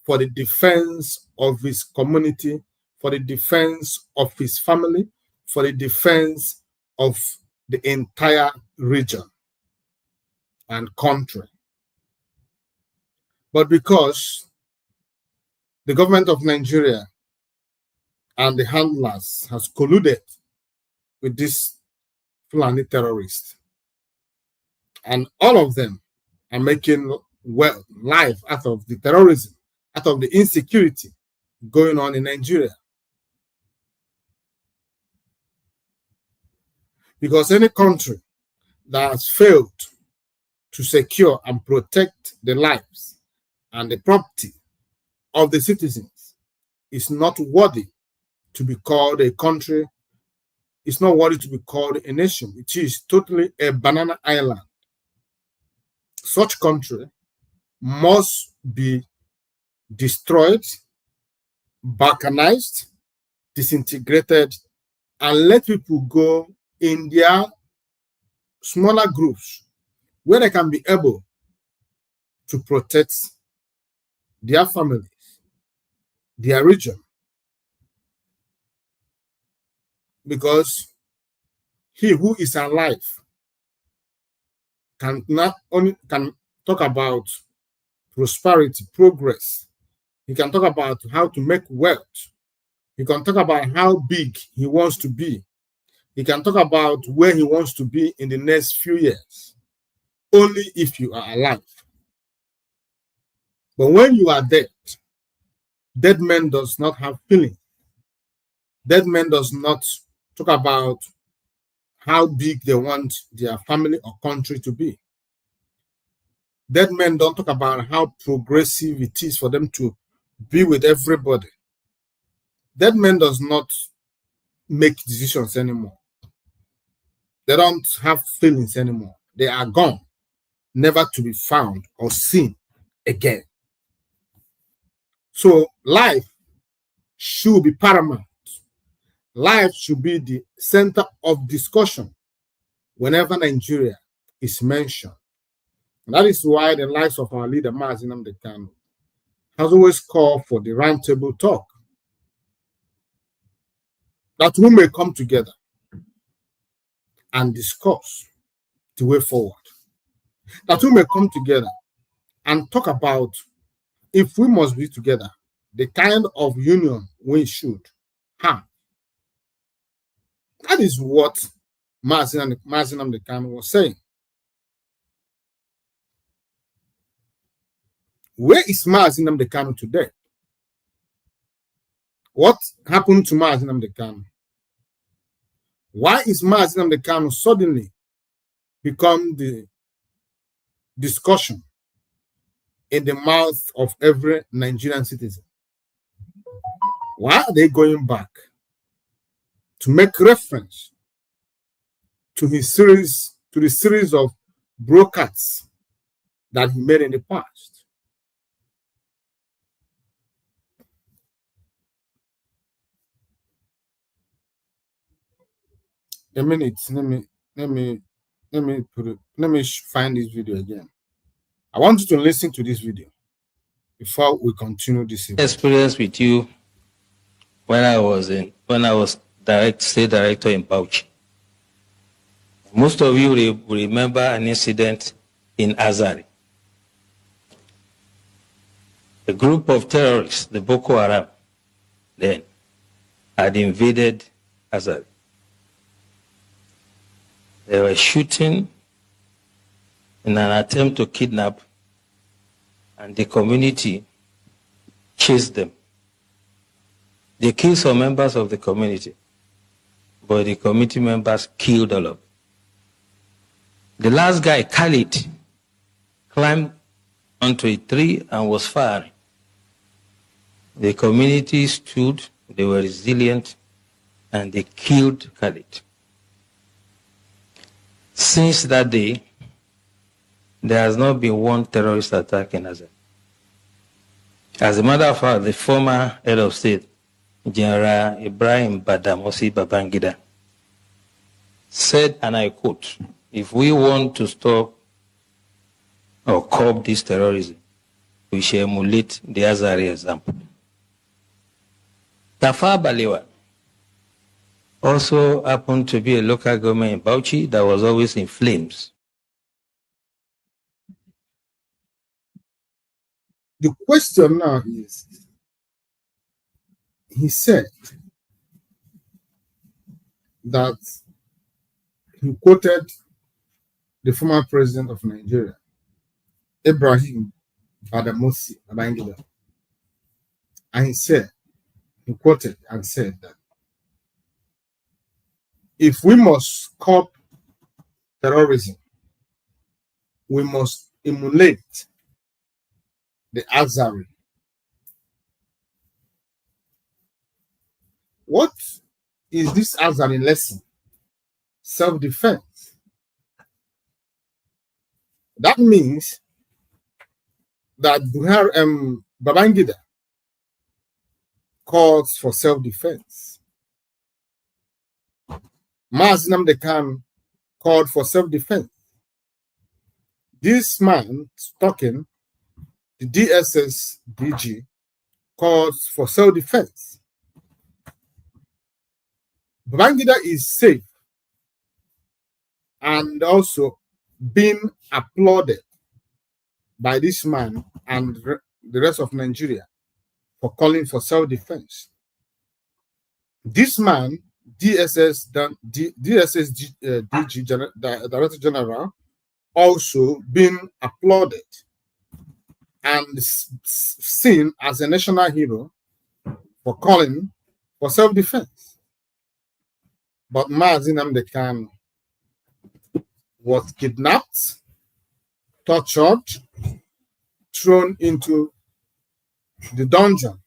for the defense of his community, for the defense of his family, for the defense of the entire region and country. But because the government of Nigeria and the handlers has colluded with this Fulani terrorists, and all of them are making life out of the terrorism, out of the insecurity going on in Nigeria. Because any country that has failed to secure and protect the lives and the property of the citizens is not worthy to be called a country. It's not worthy to be called a nation. It is totally a banana island. Such country must be destroyed, balkanized, disintegrated, and let people go in their smaller groups where they can be able to protect their families, their region. Because he who is alive can not only can talk about prosperity, progress. He can talk about how to make wealth. He can talk about how big he wants to be. He can talk about where he wants to be in the next few years, only if you are alive. But when you are dead man does not have feeling. Dead man does not talk about how big they want their family or country to be. Dead men don't talk about how progressive it is for them to be with everybody. Dead men does not make decisions anymore. They don't have feelings anymore. They are gone, never to be found or seen again. So life should be paramount. Life should be the center of discussion whenever Nigeria is mentioned. And that is why the lives of our leader, Mazi Nnamdi Kanu, has always called for the roundtable talk, that we may come together and discuss the way forward. That we may come together and talk about, if we must be together, the kind of union we should have. That is what Mazi Nnamdi Kanu was saying. Where is Mazi Nnamdi Kanu today? What happened to Mazi Nnamdi Kanu? Why is Mazi Nnamdi Kanu suddenly become the discussion in the mouth of every Nigerian citizen? Why are they going back to make reference to the series of broadcasts that he made in the past? a minute. Let me find this video again. I want you to listen to this video before we continue this event. Experience with you when I was state director in Bauchi. Most of you will remember an incident in Azari. A group of terrorists, the Boko Haram, then had invaded Azari. They were shooting in an attempt to kidnap, and the community chased them. They killed some members of the community, but the community members killed all of them. The last guy, Khalid, climbed onto a tree and was firing. The community stood, they were resilient, and they killed Khalid. Since that day, there has not been one terrorist attack in Azari. As a matter of fact, the former head of state, General Ibrahim Badamosi Babangida, said, and I quote, "If we want to stop or curb this terrorism, we shall emulate the Azari example." Tafa Balewa also happened to be a local government in Bauchi that was always in flames. The question now is, he said that he quoted the former president of Nigeria, Ibrahim Badamosi Babangida, and he quoted and said that if we must curb terrorism, we must emulate the Azari. What is this Azari lesson? Self-defense. That means that Babangida calls for self-defense. Mazi Nnamdi Kanu called for self-defense. This man talking, the DSS DG, calls for self-defense. Babangida is safe and also being applauded by this man and the rest of Nigeria for calling for self-defense. This man, DSS DG Director General, also been applauded and seen as a national hero for calling for self-defense. But Mazi Nnamdi Kanu was kidnapped, tortured, thrown into the dungeon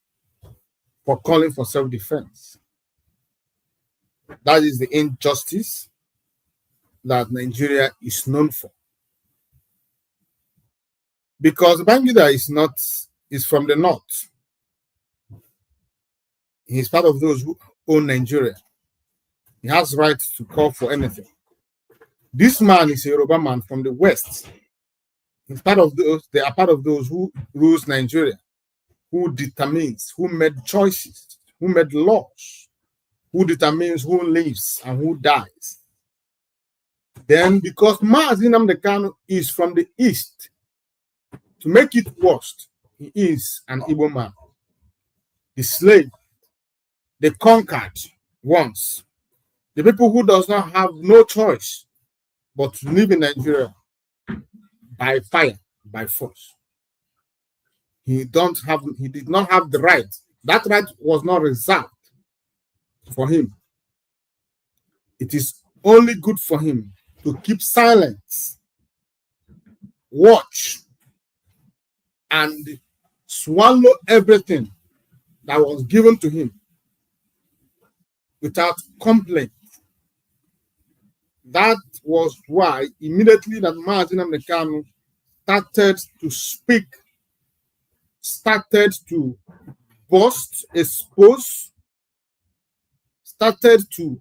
for calling for self-defense. That is the injustice that Nigeria is known for. Because Babangida is from the north. He's part of those who own Nigeria. He has right to call for anything. This man is a Yoruba man from the west. He's part of those, they are part of those who rules Nigeria, who determines, who made choices, who made laws, who determines who lives and who dies. Then, because Mazi Nnamdi Kanu is from the east, to make it worse, he is an Igbo man. The slave, they conquered once. The people who does not have no choice but to live in Nigeria by fire, by force. He did not have the right. That right was not reserved for him. It is only good for him to keep silence, watch, and swallow everything that was given to him without complaint. That was why immediately that Mazi Nnamdi Kanu started to speak, started to burst, expose, started to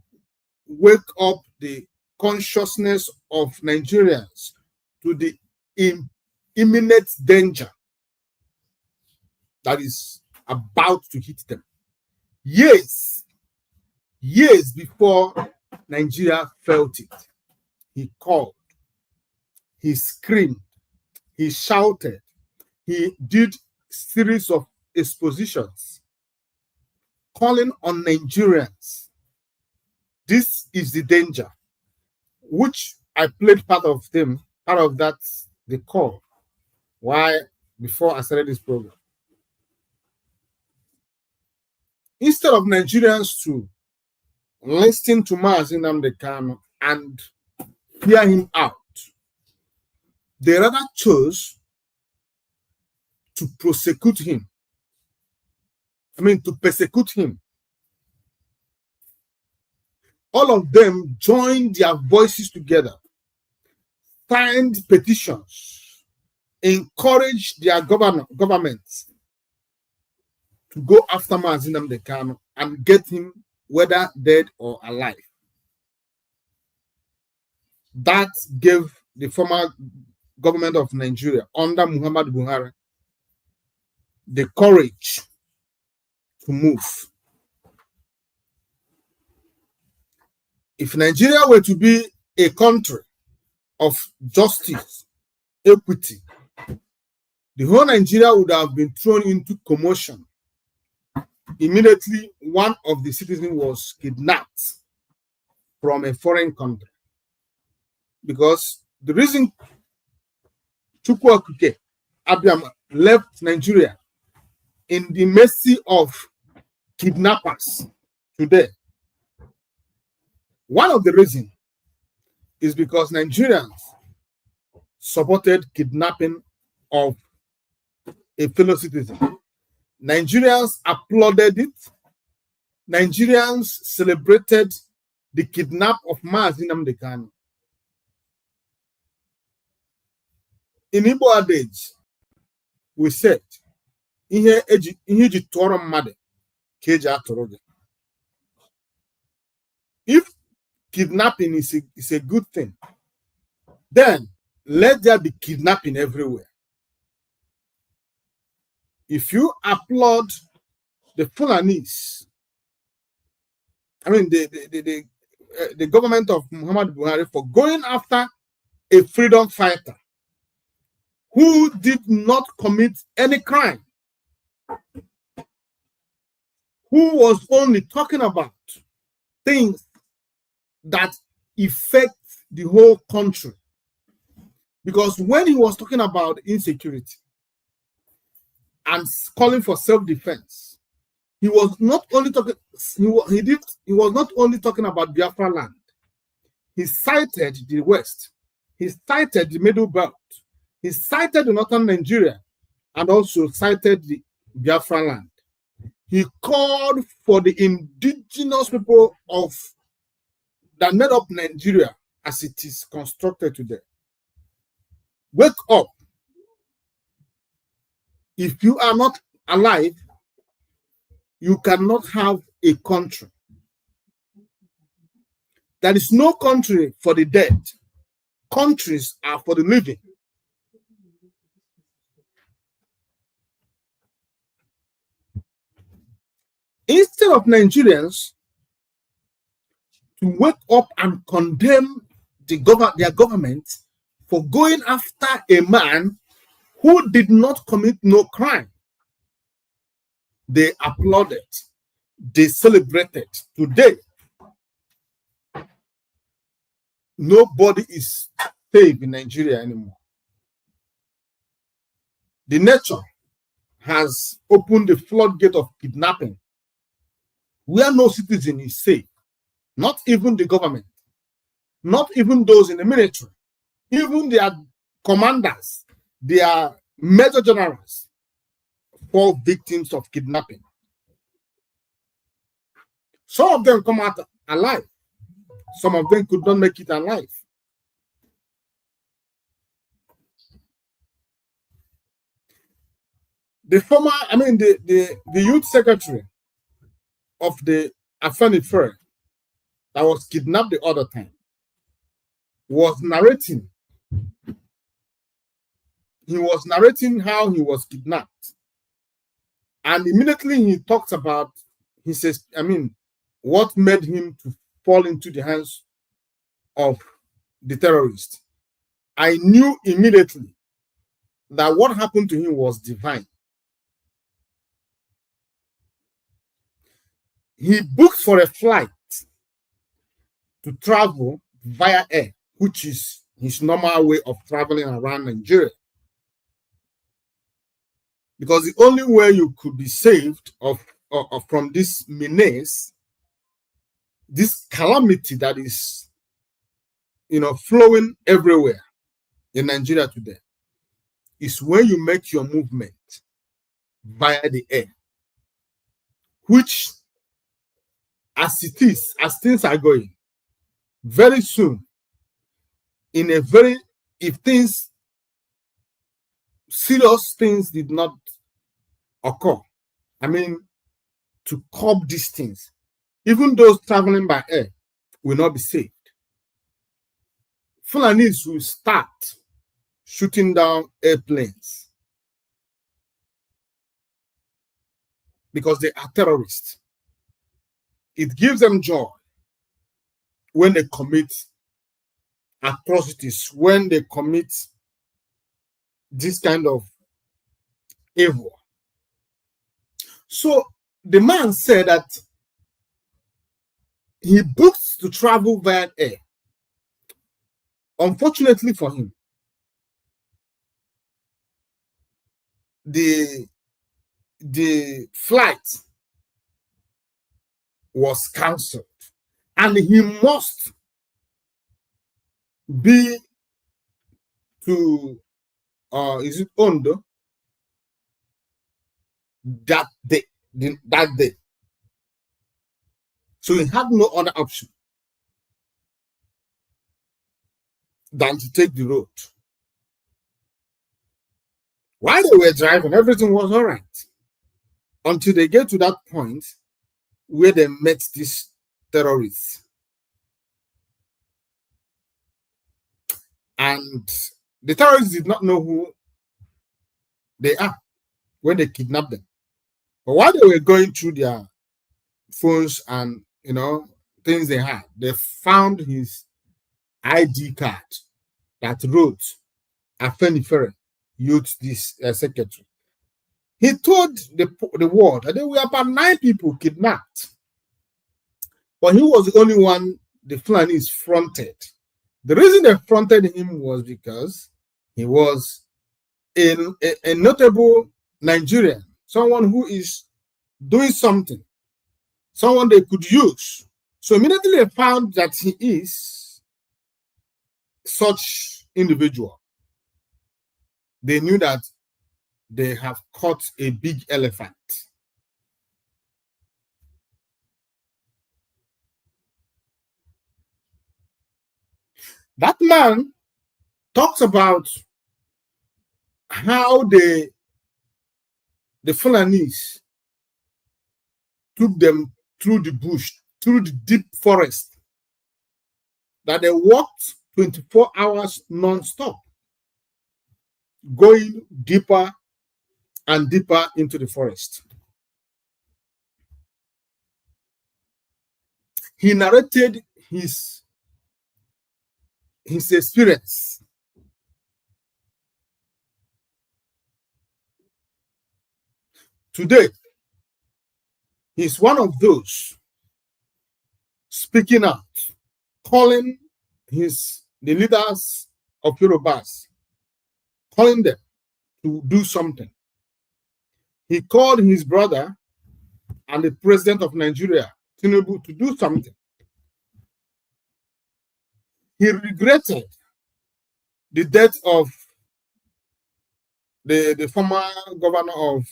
wake up the consciousness of Nigerians to the imminent danger that is about to hit them. Years before Nigeria felt it, he called, he screamed, he shouted, he did series of expositions calling on Nigerians. This is the danger, which I played part of that, the call, why before I started this program. Instead of Nigerians to listen to Mazi Nnamdi Kanu and hear him out, they rather chose to persecute him. All of them joined their voices together, signed petitions, encouraged their governments to go after Mazi Nnamdi Kanu and get him whether dead or alive. That gave the former government of Nigeria under Muhammadu Buhari the courage to move. If Nigeria were to be a country of justice, equity, the whole Nigeria would have been thrown into commotion. Immediately, one of the citizens was kidnapped from a foreign country. Because the reason Chukwu Okuke Abiyama left Nigeria in the mercy of kidnappers today, one of the reasons is because Nigerians supported kidnapping of a fellow citizen. Nigerians applauded it. Nigerians celebrated the kidnap of Mazi Nnamdi Kanu. In Igbo adage, we said, ihe ji tụọrọ mmadụ ka eji atụrụ gị. If kidnapping is a good thing, then let there be kidnapping everywhere. If you applaud the Fulanis, the government of Muhammadu Buhari for going after a freedom fighter who did not commit any crime, who was only talking about things that affect the whole country. Because when he was talking about insecurity and calling for self-defense, he was not only talking. He was not only talking about Biafra land. He cited the West. He cited the Middle Belt. He cited the northern Nigeria, and also cited the Biafra land. He called for the indigenous people that made up Nigeria as it is constructed today. Wake up. If you are not alive, you cannot have a country. There is no country for the dead. Countries are for the living. Instead of Nigerians to wake up and condemn their government for going after a man who did not commit no crime, they applauded, they celebrated. Today, nobody is safe in Nigeria anymore. The nature has opened the floodgate of kidnapping, where no citizen is safe, not even the government, not even those in the military, even their commanders, their major generals fall victims of kidnapping. Some of them come out alive. Some of them could not make it alive. The youth secretary of the Afeni Fair that was kidnapped the other time, was narrating. He was narrating how he was kidnapped. And immediately he talks about, he says, what made him to fall into the hands of the terrorists. I knew immediately that what happened to him was divine. He booked for a flight to travel via air, which is his normal way of traveling around Nigeria. Because the only way you could be saved from this menace, this calamity that is, flowing everywhere in Nigeria today, is when you make your movement via the air, which, as things are going, very soon, if serious things did not occur, to curb these things, even those traveling by air will not be saved. Fulanis will start shooting down airplanes because they are terrorists. It gives them joy when they commit atrocities, when they commit this kind of evil. So the man said that he booked to travel via air. Unfortunately for him, the flight was cancelled, and he must be to is it Ondo that day. So he had no other option than to take the road. While they were driving, everything was all right, until they get to that point where they met these terrorists. And the terrorists did not know who they are when they kidnapped them. But while they were going through their phones and things they had, they found his ID card that wrote Afenifere Youth this secretary. He told the world that there were about 9 people kidnapped, but he was the only one the Fulanis fronted. The reason they fronted him was because he was a notable Nigerian, someone who is doing something, someone they could use. So immediately they found that he is such individual. They knew that they have caught a big elephant. That man talks about how the Fulanis took them through the bush, through the deep forest, that they walked 24 hours non-stop, going deeper and deeper into the forest. He narrated his experience. Today, he's one of those speaking out, calling the leaders of Yorubas, calling them to do something. He called his brother and the president of Nigeria, Tinubu, to do something. He regretted the death of the former governor of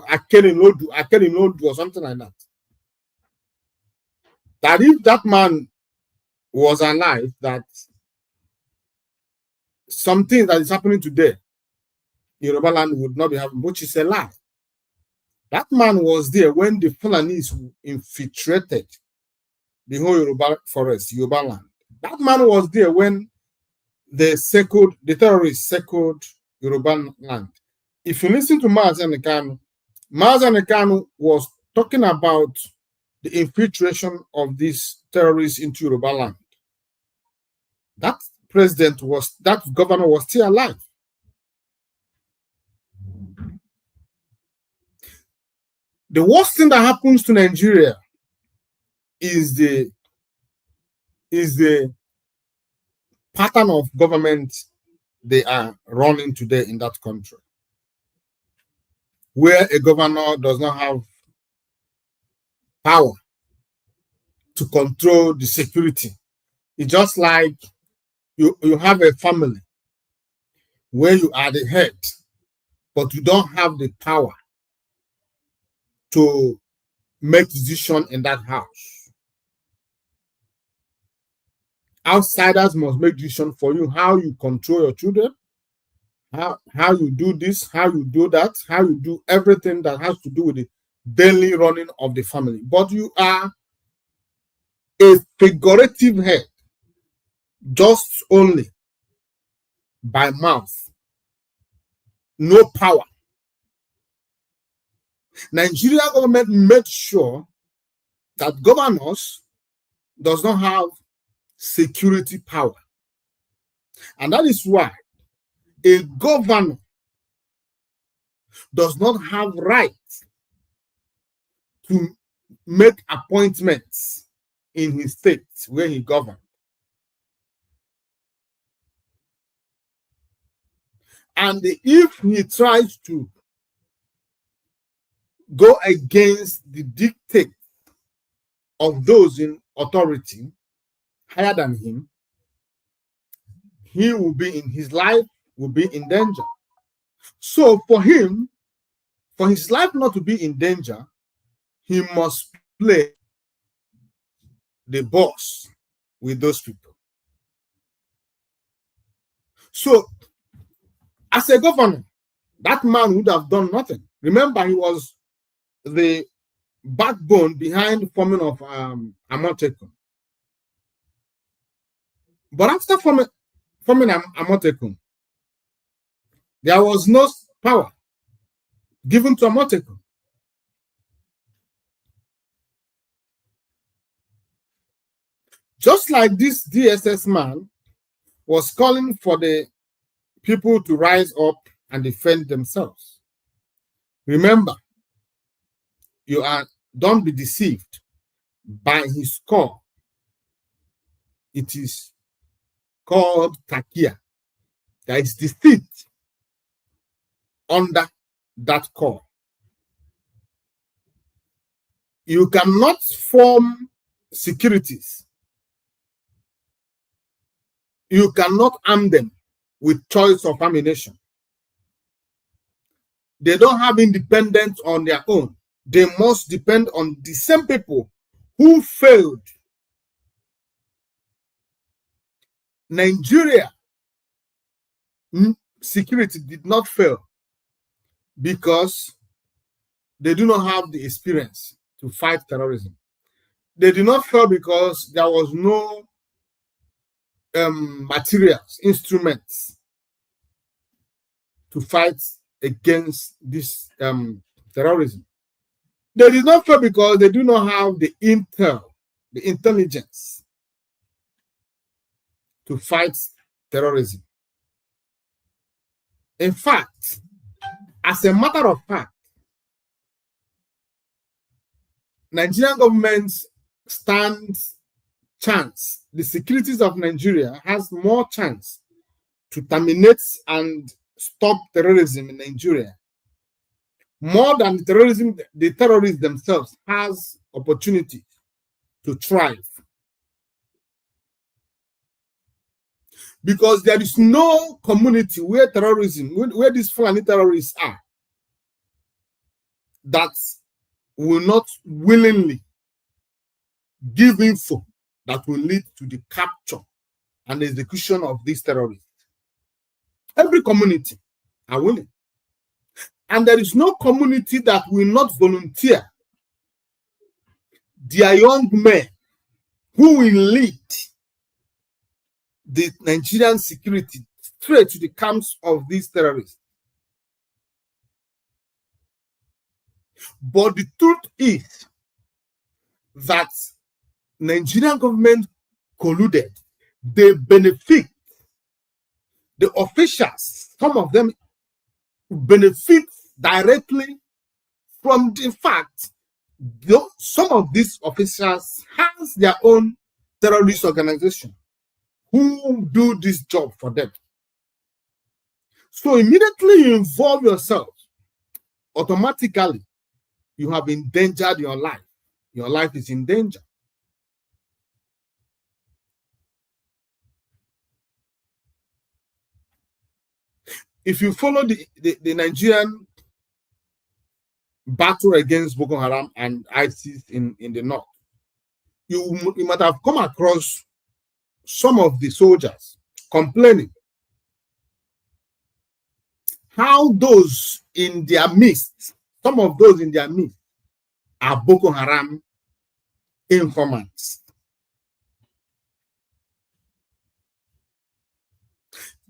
Akeri or something like that. That if that man was alive, that something that is happening today, Yoruba land would not be happening, which is a lie. That man was there when the Fulanis infiltrated the whole Yoruba forest, Yoruba land. That man was there when the terrorists circled Yoruba land. If you listen to Mazi Kanu was talking about the infiltration of these terrorists into Yoruba land. That governor was still alive. The worst thing that happens to Nigeria is the pattern of government they are running today in that country, where a governor does not have power to control the security. It's just like you have a family where you are the head, but you don't have the power to make decisions in that house. Outsiders must make decisions for you, how you control your children, how you do this, how you do that, how you do everything that has to do with the daily running of the family. But you are a figurative head, just only by mouth, no power. Nigeria government makes sure that governors does not have security power. And that is why a governor does not have right to make appointments in his state where he governs. And if he tries to go against the dictate of those in authority higher than him, he will be in his life will be in danger. So for him, for his life not to be in danger, he must play the boss with those people. So as a governor, that man would have done nothing. Remember, he was the backbone behind forming of Amotekun. But after forming Amotekun, there was no power given to Amotekun. Just like this DSS man was calling for the people to rise up and defend themselves. Remember, don't be deceived by his call. It is called Takia. There is deceit under that call. You cannot form securities. You cannot arm them with choice of ammunition. They don't have independence on their own. They must depend on the same people who failed. Nigeria security did not fail because they do not have the experience to fight terrorism. They did not fail because there was no materials, instruments to fight against this terrorism. They did not fail because they do not have the intel, the intelligence to fight terrorism. In fact, as a matter of fact, Nigerian government stands chance. The securities of Nigeria has more chance to terminate and stop terrorism in Nigeria more than the terrorists themselves has opportunity to thrive. Because there is no community where where these Fulani terrorists are, that will not willingly give info that will lead to the capture and execution of these terrorists. Every community are willing. And there is no community that will not volunteer their young men who will lead the Nigerian security straight to the camps of these terrorists. But the truth is that Nigerian government colluded. They benefit. The officials, some of them benefit directly from the fact that some of these officials has their own terrorist organization who do this job for them. So immediately you involve yourself, automatically you have endangered your life. Your life is in danger. If you follow the Nigerian battle against Boko Haram and ISIS in the north, you might have come across some of the soldiers complaining how those in their midst, some of those in their midst are Boko Haram informants.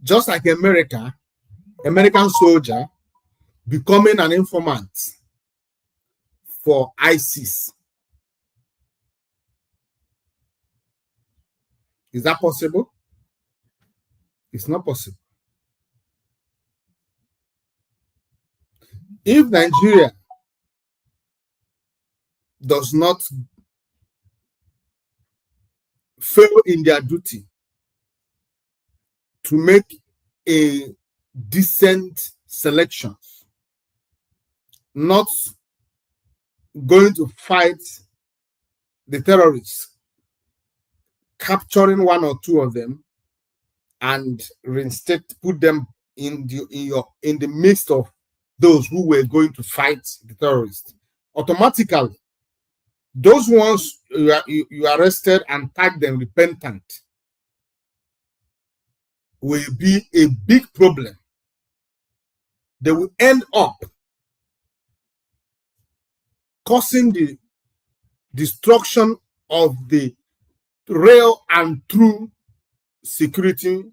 Just like American soldier becoming an informant for ISIS. Is that possible? It's not possible. If Nigeria does not fail in their duty to make a decent selection, not going to fight the terrorists, capturing one or two of them and put them in the midst of those who were going to fight the terrorists. Automatically, those ones you arrested and tagged them repentant will be a big problem. They will end up causing the destruction of the real and true security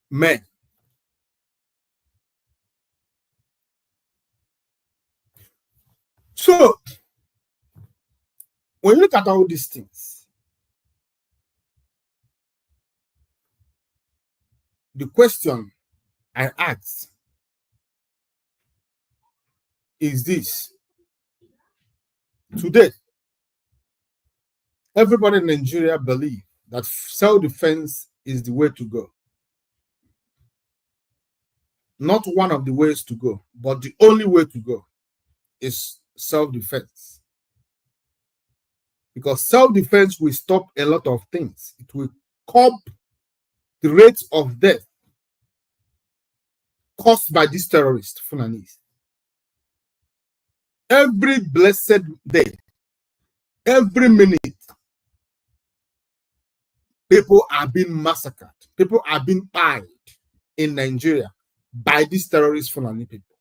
men. So, when you look at all these things, the question I ask is this. Today, everybody in Nigeria believes that self-defense is the way to go. Not one of the ways to go, but the only way to go is self-defense. Because self-defense will stop a lot of things. It will curb the rate of death caused by these terrorists, Fulanis. Every blessed day, every minute, people are being massacred. People are being died in Nigeria by these terrorist Fulani people.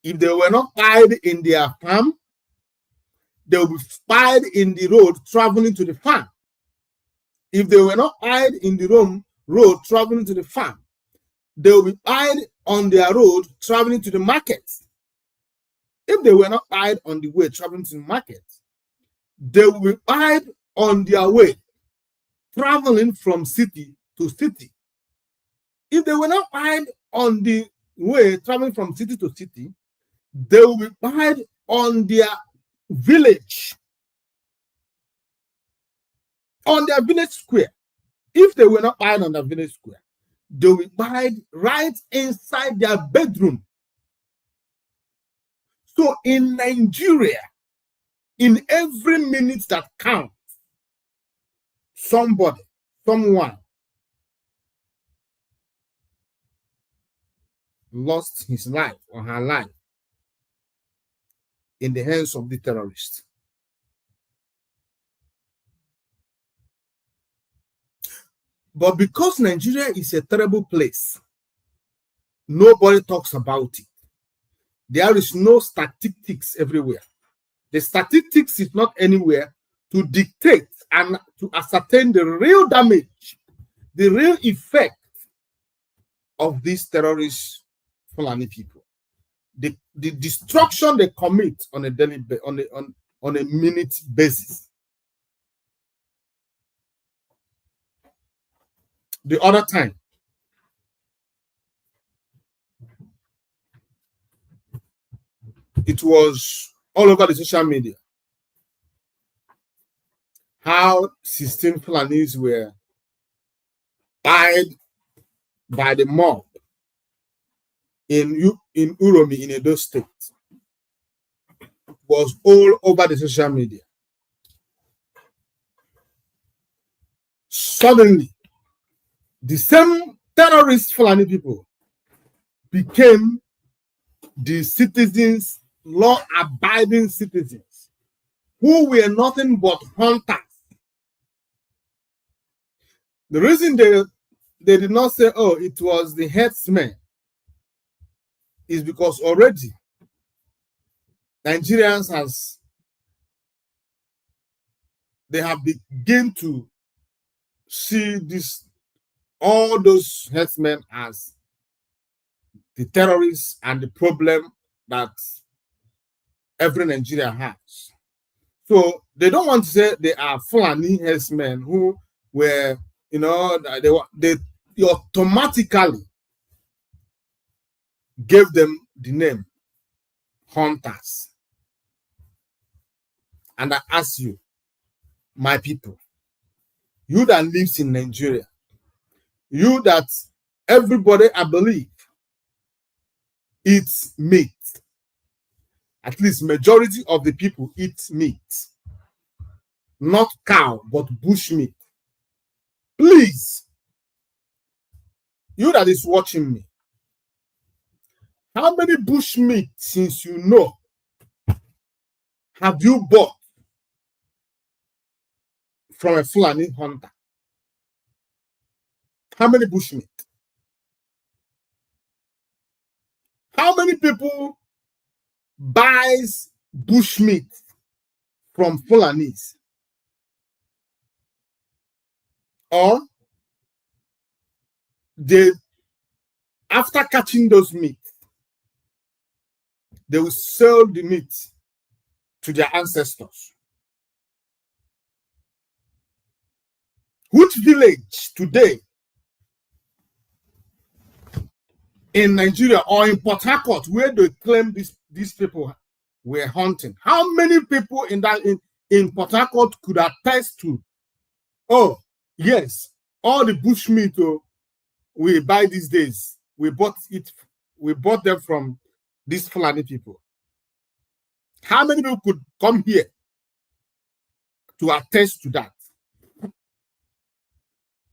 If they were not died in their farm, they will be spied in the road traveling to the farm. If they were not died in the road traveling to the farm, they will be died on their road traveling to the market. If they were not died on the way traveling to the market, they will be died on their way traveling from city to city. If they were not died on the way traveling from city to city, they will be died on their village, on their village square. If they were not died on the village square, they will be died right inside their bedroom. So in Nigeria, in every minute that counts, someone lost his life or her life in the hands of the terrorists. But because Nigeria is a terrible place, nobody talks about it. There is no statistics everywhere. The statistics is not anywhere to dictate to ascertain the real damage, the real effect of these terrorist Fulani people, the destruction they commit on a daily on a minute basis. The other time, it was all over the social media how 16 Fulanis were died by the mob in Uromi in Edo State. It was all over the social media. Suddenly, the same terrorist Fulani people became the citizens, law-abiding citizens, who were nothing but hunters. The reason they did not say, oh, it was the herdsmen, is because already Nigerians they have begun to see all those herdsmen as the terrorists and the problem that every Nigerian has. So they don't want to say they are Fulani herdsmen who were, they automatically gave them the name hunters. And I ask you, my people, you that lives in Nigeria, you that everybody, I believe, eats meat. At least majority of the people eat meat. Not cow, but bush meat. Please, you that is watching me, how many bush meat, since you know, have you bought from a Fulani hunter? How many bush meat? How many people buys bush meat from Fulanis? Or they, after catching those meat, they will sell the meat to their ancestors. Which village today in Nigeria or in Port Harcourt where they claim these people were hunting? How many people in Port Harcourt could attest to, oh, yes, all the bush meat we buy these days, we bought them from these Fulani people? How many people could come here to attest to that?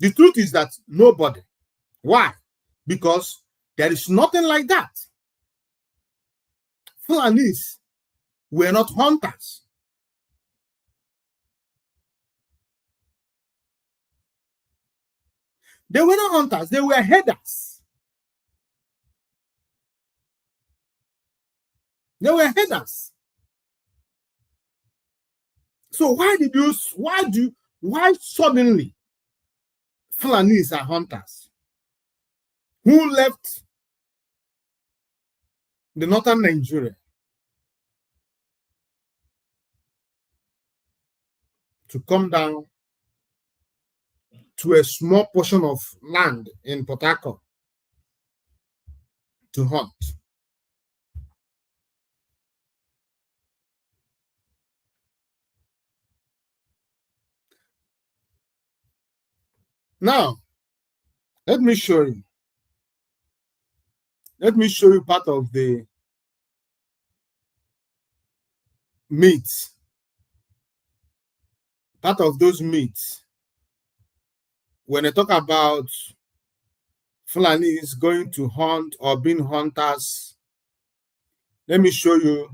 The truth is that nobody. Why? Because there is nothing like that. Fulanis were not hunters. They were not hunters, they were herders. They were herders. So why suddenly Fulanis are hunters who left the northern Nigeria to come down to a small portion of land in Port Harcourt to hunt? Now, let me show you. Let me show you part of the meat. Part of those meats. When I talk about Fulanis going to hunt or being hunters, let me show you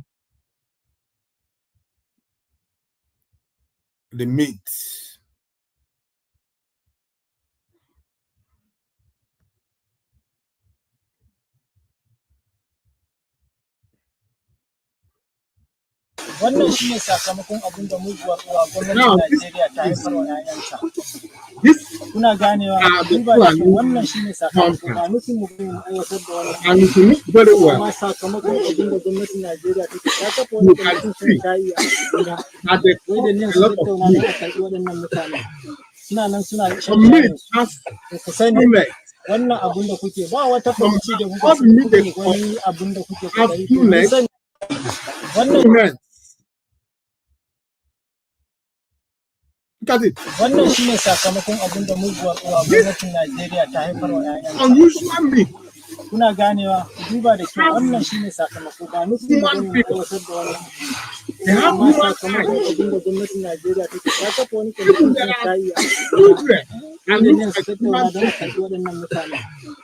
the meat. Wannan shi ne sakamakon abin da muguwar uwa gwamnatin Najeriya ta haifar wa 'ya'yanta. Kuna ganewa, duba da kyau, wannan shi ne sakamakon ba nufin mu mu aiwatar da wannan. Amma sakamakon abin da gwamnatin Najeriya take ta kafa wani kwamitin shan shayi a Kaduna. Wai da niyan su tattauna don a karɓi waɗannan mutane. Suna nan suna shan shayin su. Ku sani wannan abin da kuke ba wata kwamiti da kuke wani abin da kuke kokari. Ku sani wannan shi ne sakamakon abin da muguwar uwa gwamnatin Najeriya ta haifar wa 'ya'yanta. Kuna ganewa, duba da kyau, wannan shi ne sakamako ba nufin mu aiwatar da wannan. Amma sakamakon abin da gwamnatin Najeriya take ta kafa wani kwamitin shan shayi a Kaduna. Su tattauna don a karɓi waɗannan mutane.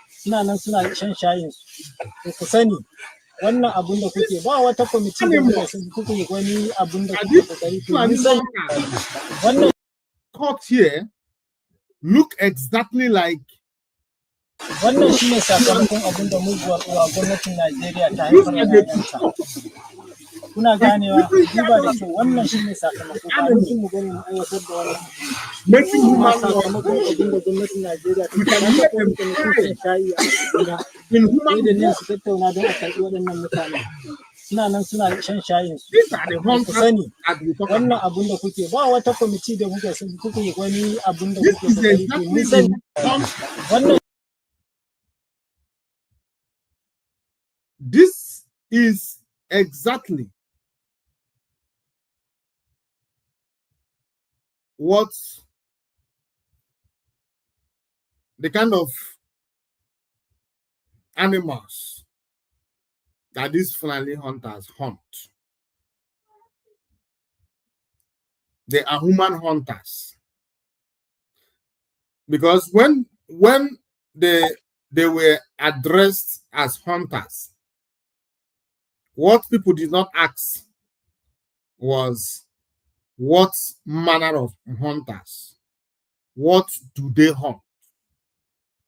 Suna nan suna shan shayin su. Ku sani wannan abun da kuke ba wata kwamiti da kuke wani abun da kuke kokari to mun sani wannan court here look exactly like wannan shine sakamakon abun da muguwar uwa gwamnatin Najeriya ta haifar da 'ya'yanta. Kuna ganewa, duba da kyau, wannan shine sakamako ba nufin mu gani mu aiwatar da wannan. Amma sakamakon abin da gwamnatin Najeriya ta kafa wani kwamitin shan shayi a Kaduna. Wai da niyan su tattauna don a karɓi waɗannan mutane. Suna nan suna shan shayin su. Ku sani wannan abun da kuke ba wata kwamiti da kuke wani abun da kuke kokari to mun sani wannan. This is exactly what the kind of animals that these Fulani hunters hunt. They are human hunters. Because when they were addressed as hunters, what people did not ask was what manner of hunters, what do they hunt?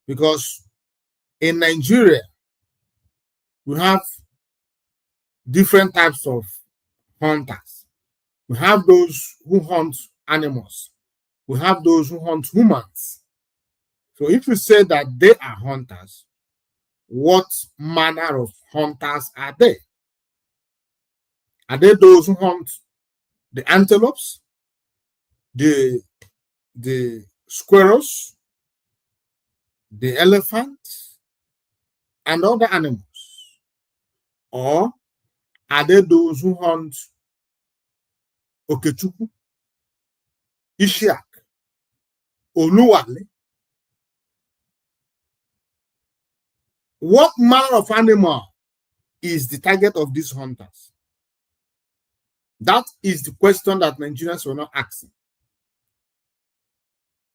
Because in Nigeria, we have different types of hunters. We have those who hunt animals. We have those who hunt humans. So if you say that they are hunters, what manner of hunters are they? Are they those who hunt the antelopes, the squirrels, the elephants, and other animals? Or are they those who hunt Okechukwu, Ishiak, Oluwale? What manner of animal is the target of these hunters? That is the question that Nigerians were not asking.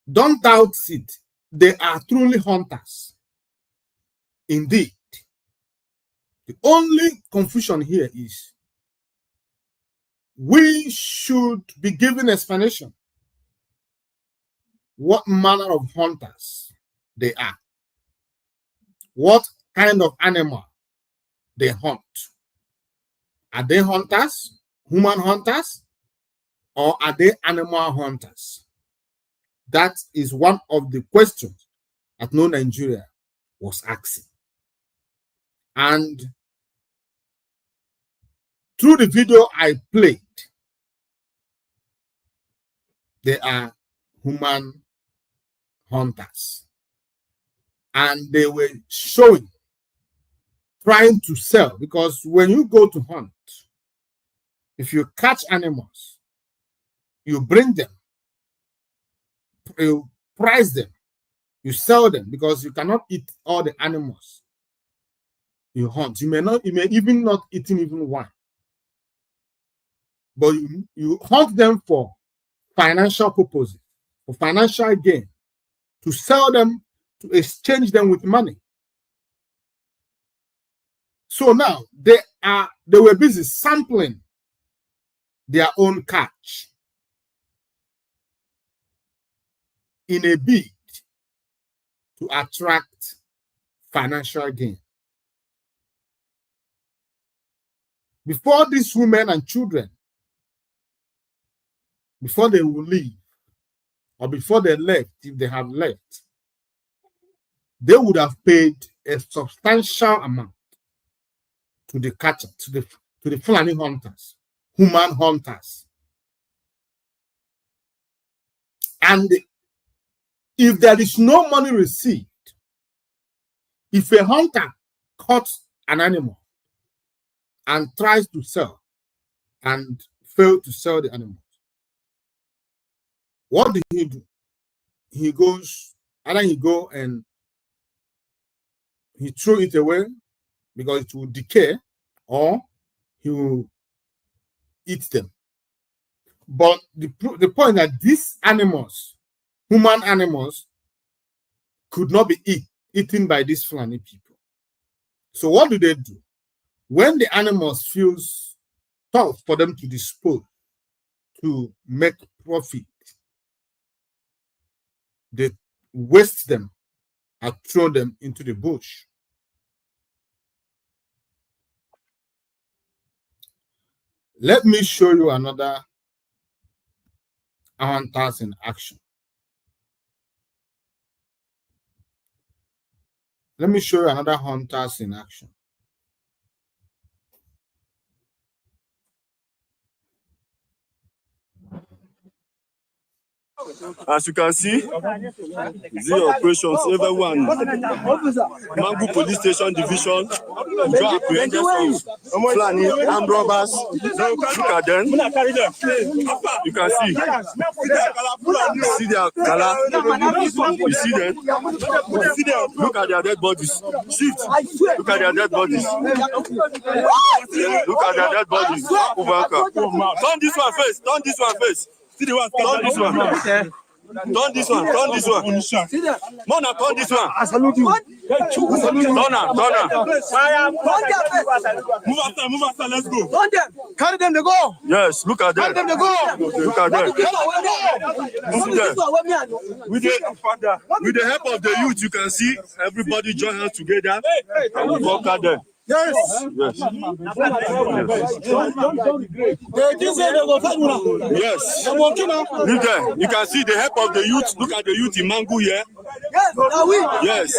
Don't doubt it. They are truly hunters. Indeed. The only confusion here is we should be given explanation what manner of hunters they are, what kind of animal they hunt. Are they hunters, human hunters, or are they animal hunters? That is one of the questions that no Nigeria was asking. And through the video I played, they are human hunters. And they were showing, trying to sell, because when you go to hunt, if you catch animals, you bring them, you price them, you sell them, because you cannot eat all the animals you hunt. You may even not eating even one. But you hunt them for financial purposes, for financial gain, to sell them, to exchange them with money. So now they were busy sampling their own catch in a bid to attract financial gain. Before these women and children before they will leave, or before they left, if they have left, they would have paid a substantial amount to the catcher, to the Fulani hunters, human hunters. And if there is no money received, if a hunter cuts an animal and tries to sell and fail to sell the animal, what did he do? He goes, either he go and he throw it away because it will decay, or he will eat them. But the point that these animals, human animals, could not be eaten by these Fulani people. So what do? When the animals feels tough for them to dispose, to make profit, they waste them and throw them into the bush. Let me show you another hunters in action. Let me show you another hunters in action. As you can see, the operations, everyone, Mangu Police Station Division, we got apprehended some Fulani armed robbers. Look at them. You can see. See their color. You see them. Look at their dead bodies. Shift. Look at their dead bodies. Look at their dead bodies. Turn this one face. Turn this one face. See the one. Turn this one. Turn this one. Turn this one. Mona, turn this one. I salute you. Turn her. Move after. Let's go. Carry them to go. Yes, look at them. Carry them to go. Look at them. With the help of the youth, you can see everybody join hands together and we work at them. Yes. Yes. Yes. Look there. You can see the help of the youth. Look at the youth in Mangu here. Yes.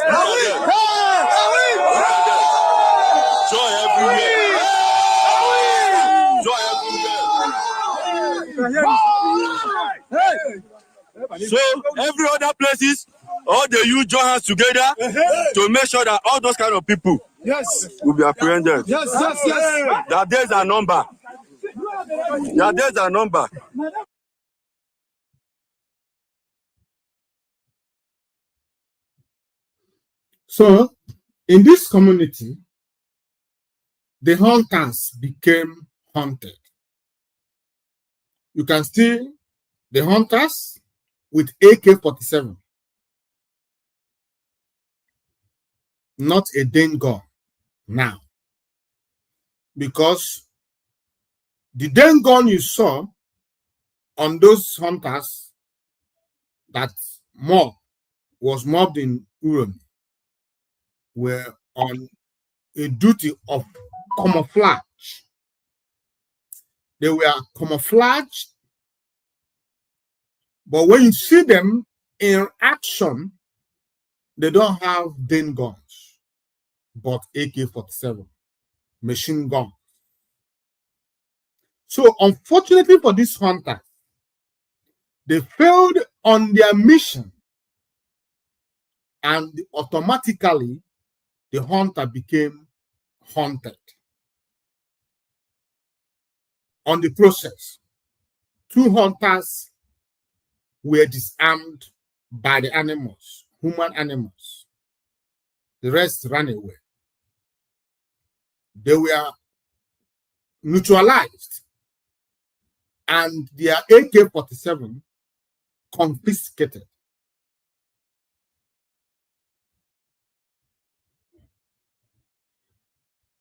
Joy everywhere. Joy everywhere. So every other places, all the youth join hands together to make sure that all those kind of people will be apprehended. Yes. Their days are numbered. Their days are numbered. So in this community, the hunters became hunted. You can see the hunters with AK-47, not a Dane gun now, because the Dane gun you saw on those hunters that was mobbed in Olny were on a duty of camouflage. They were camouflaged, but when you see them in action, they don't have Dane guns, but AK-47 machine gun. So unfortunately for these hunters, they failed on their mission, and automatically the hunter became hunted. On the process, 2 hunters were disarmed by the animals, human animals. The rest ran away. They were neutralized, and their AK-47 confiscated.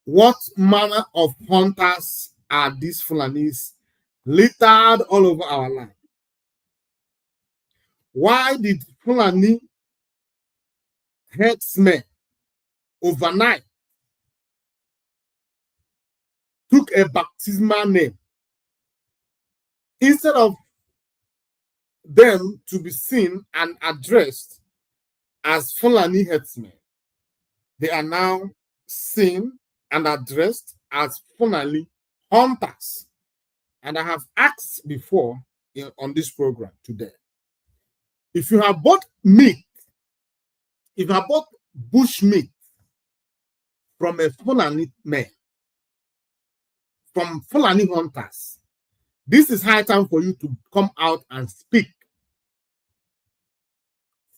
What manner of hunters are these Fulanis littered all over our land? Why did Fulani headsmen overnight took a baptismal name instead of them to be seen and addressed as Fulani herdsmen. They are now seen and addressed as Fulani hunters. And I have asked before on this program today, if you have bought meat, if you have bought bush meat from a Fulani man, from Fulani hunters, this is high time for you to come out and speak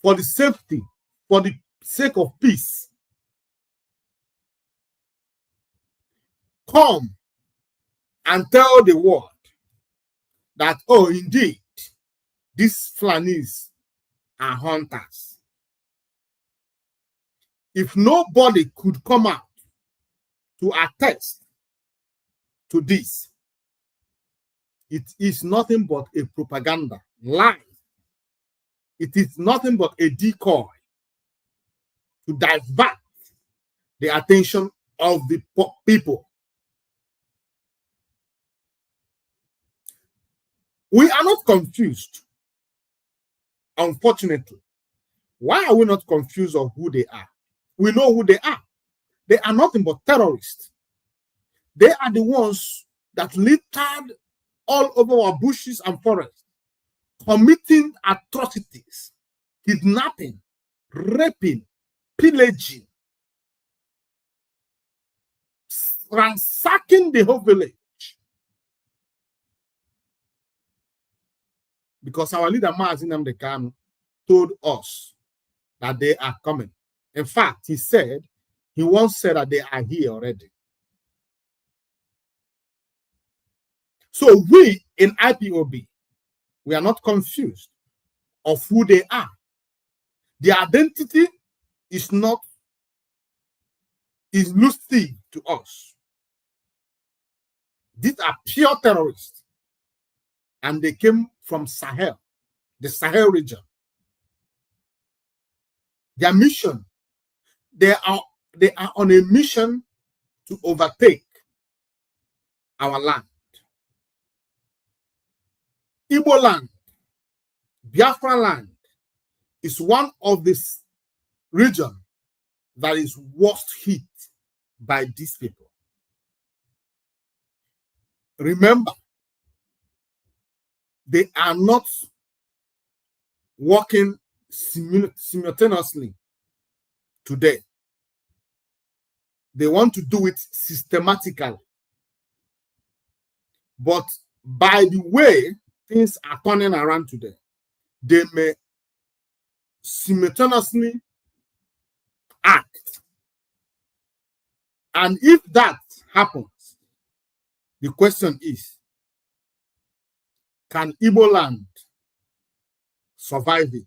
for the safety, for the sake of peace. Come and tell the world that, oh, indeed, these Fulanis are hunters. If nobody could come out to attest to this, it is nothing but a propaganda lie. It is nothing but a decoy to divert the attention of the people. We are not confused, unfortunately. Why are we not confused of who they are? We know who they are. They are nothing but terrorists. They are the ones that littered all over our bushes and forests, committing atrocities, kidnapping, raping, pillaging, ransacking the whole village. Because our leader, Mazi Nnamdi Kanu, told us that they are coming. In fact, he once said that they are here already. So we in IPOB, we are not confused of who they are. Their identity is elusive to us. These are pure terrorists. And they came from Sahel, the Sahel region. Their mission, they are on a mission to overtake our land. Igbo land, Biafra land, is one of this region that is worst hit by these people. Remember, they are not working simultaneously today. They want to do it systematically. But by the way things are turning around today, they may simultaneously act. And if that happens, the question is, can Igbo land survive it?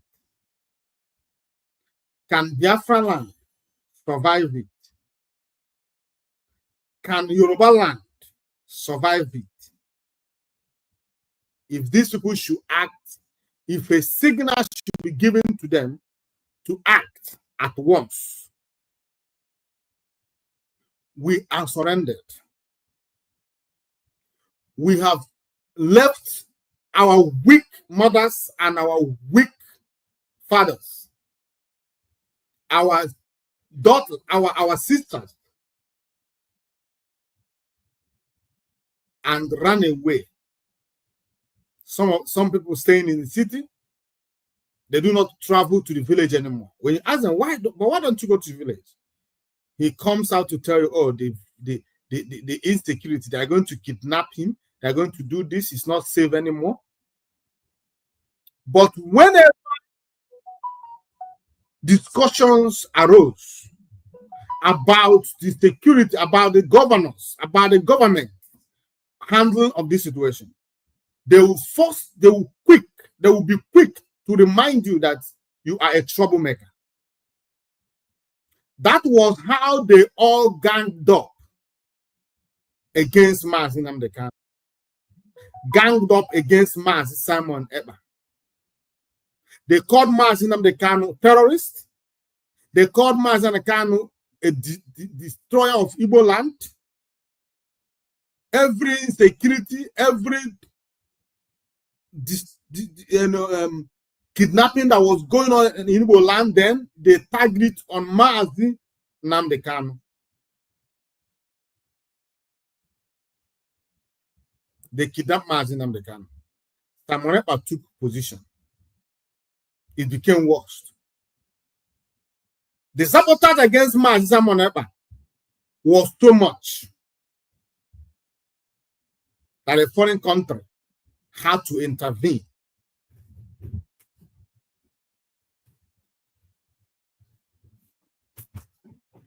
Can Biafra land survive it? Can Yoruba land survive it? If these people should act, if a signal should be given to them to act at once, we are surrendered. We have left our weak mothers and our weak fathers, our daughters, our sisters, and run away. Some people staying in the city, they do not travel to the village anymore. When you ask them, why don't you go to the village? He comes out to tell you, oh, the insecurity, they're going to kidnap him, they're going to do this, it's not safe anymore. But whenever discussions arose about the security, about the governors, about the government handling of this situation, they will be quick to remind you that you are a troublemaker. That was how they all ganged up against Mazi Nnamdi Kanu, ganged up against Mazi Simon Ekpa. They called Mazi Nnamdi Kanu terrorist. They called Mazi Nnamdi Kanu a destroyer of Igbo land. Every insecurity, every kidnapping that was going on in Igbo land then, they tagged it on Mazi Nnamdi Kanu. They kidnapped Mazi Nnamdi Kanu. Simon Ekpa took position. It became worse. The sabotage against Mazi Simon Ekpa was too much that a foreign country had to intervene.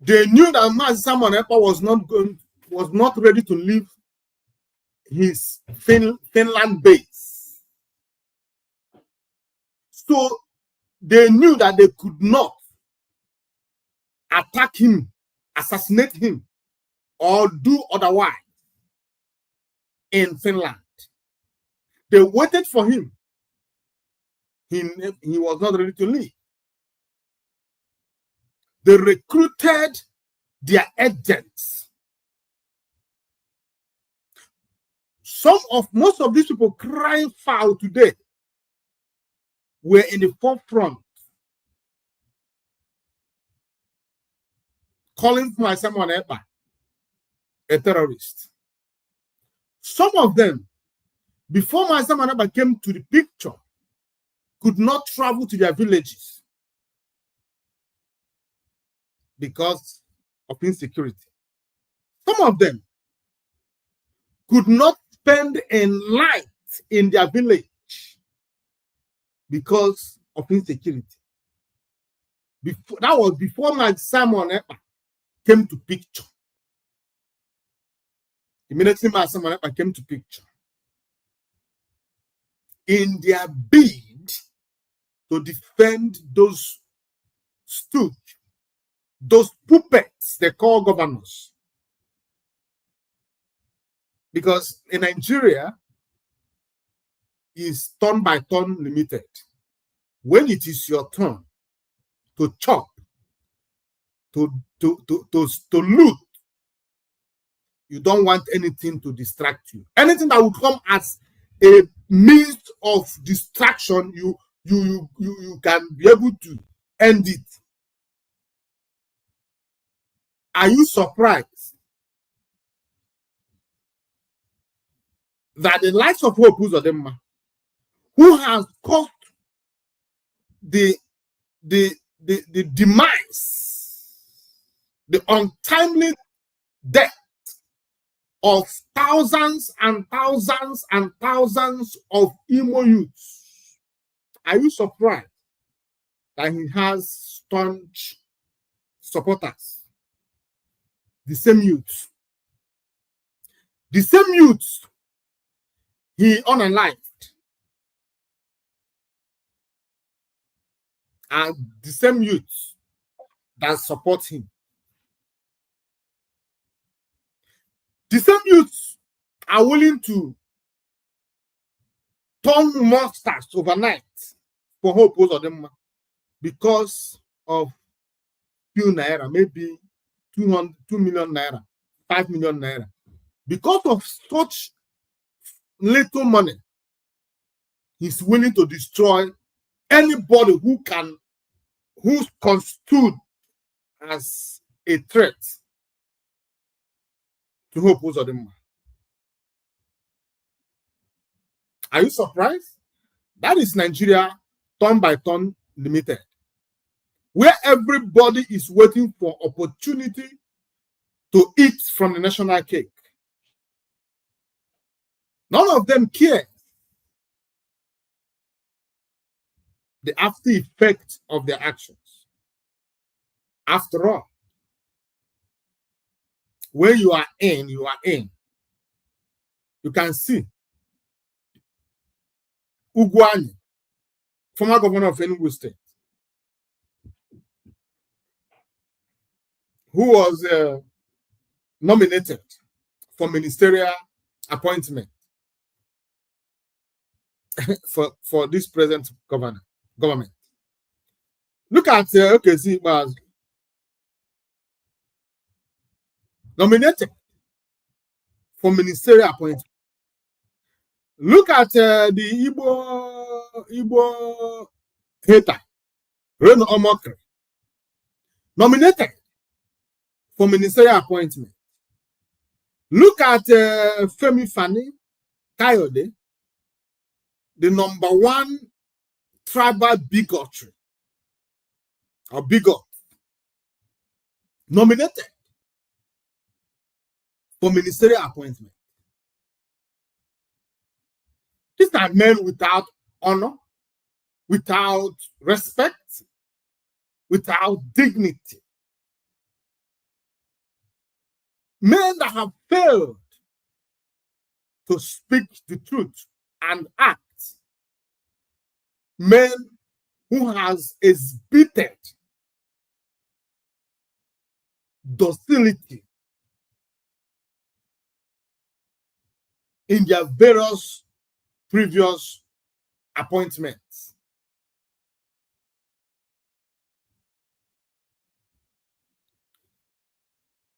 They knew that Mazi Simon Ekpa was not ready to leave his Finland base. So they knew that they could not attack him, assassinate him, or do otherwise in Finland. They waited for him. He was not ready to leave. They recruited their agents. Most of these people crying foul today were in the forefront, calling for Simon Ekpa a terrorist. Some of them, before Simon Ekpa came to the picture, could not travel to their villages because of insecurity. Some of them could not spend a night in their village because of insecurity. That was before Simon Ekpa came to picture. Immediately Simon Ekpa came to picture. In their bid to defend those stooges, those puppets they call governors. Because in Nigeria, is turn by turn limited. When it is your turn to chop, to loot, you don't want anything to distract you. Anything that will come as a means of distraction, you can be able to end it. Are you surprised that the likes of Hope Uzodinma, who has caused the demise, the untimely death of thousands and thousands and thousands of Imo youths, are you surprised that he has staunch supporters? The same youths. The same youths he unalived are the same youths that support him. The same youths are willing to turn monsters overnight for Hope Uzodinma because of few naira, maybe 2 million naira, 5 million naira. Because of such little money, he's willing to destroy anybody who constitute as a threat to Hope Uzodinma. Are you surprised? That is Nigeria turn by turn limited, where everybody is waiting for opportunity to eat from the national cake. None of them care the after effect of their actions. After all, where you are in, you are in. You can see Ugwuanyi, former governor of Enugu State, who was nominated for ministerial appointment for this present government. Look at OKC was nominated for ministerial appointment. Look at the Igbo Igbo hater, Reno Omokri, nominated for ministerial appointment. Look at Femi Fani Kayode, the #1 tribal bigotry or bigot, nominated for ministerial appointment. These are men without honor, without respect, without dignity. Men that have failed to speak the truth and act. Men who has exhibited docility in their various previous appointments.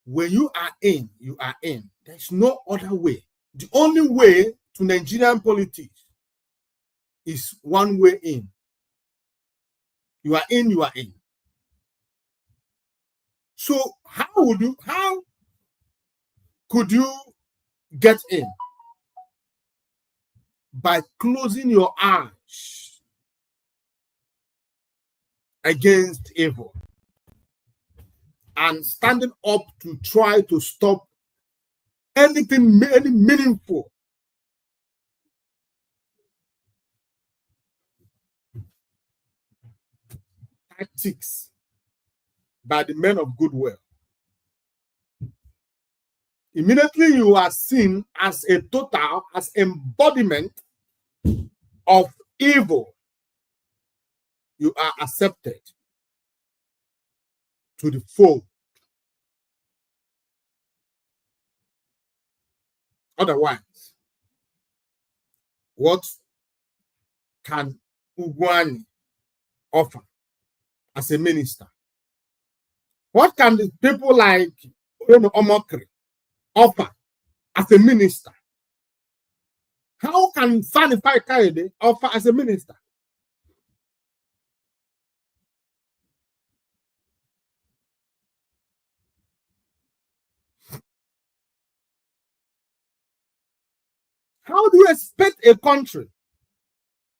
When you are in, you are in. There's no other way. The only way to Nigerian politics is one way in. You are in, you are in. So how could you get in? By closing your eyes against evil and standing up to try to stop anything, any meaningful tactics by the men of goodwill. Immediately you are seen as a total, as embodiment of evil. You are accepted to the fold. Otherwise, what can Ugwani offer as a minister? What can the people like Omokri offer as a minister? How can Fani Kayode offer as a minister? How do you expect a country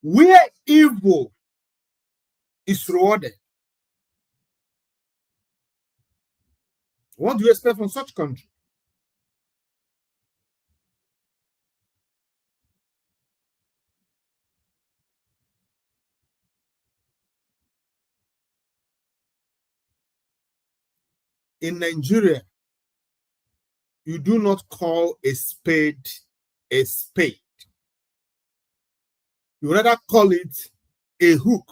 where evil is rewarded? What do you expect from such country? In Nigeria, you do not call a spade a spade. You rather call it a hook.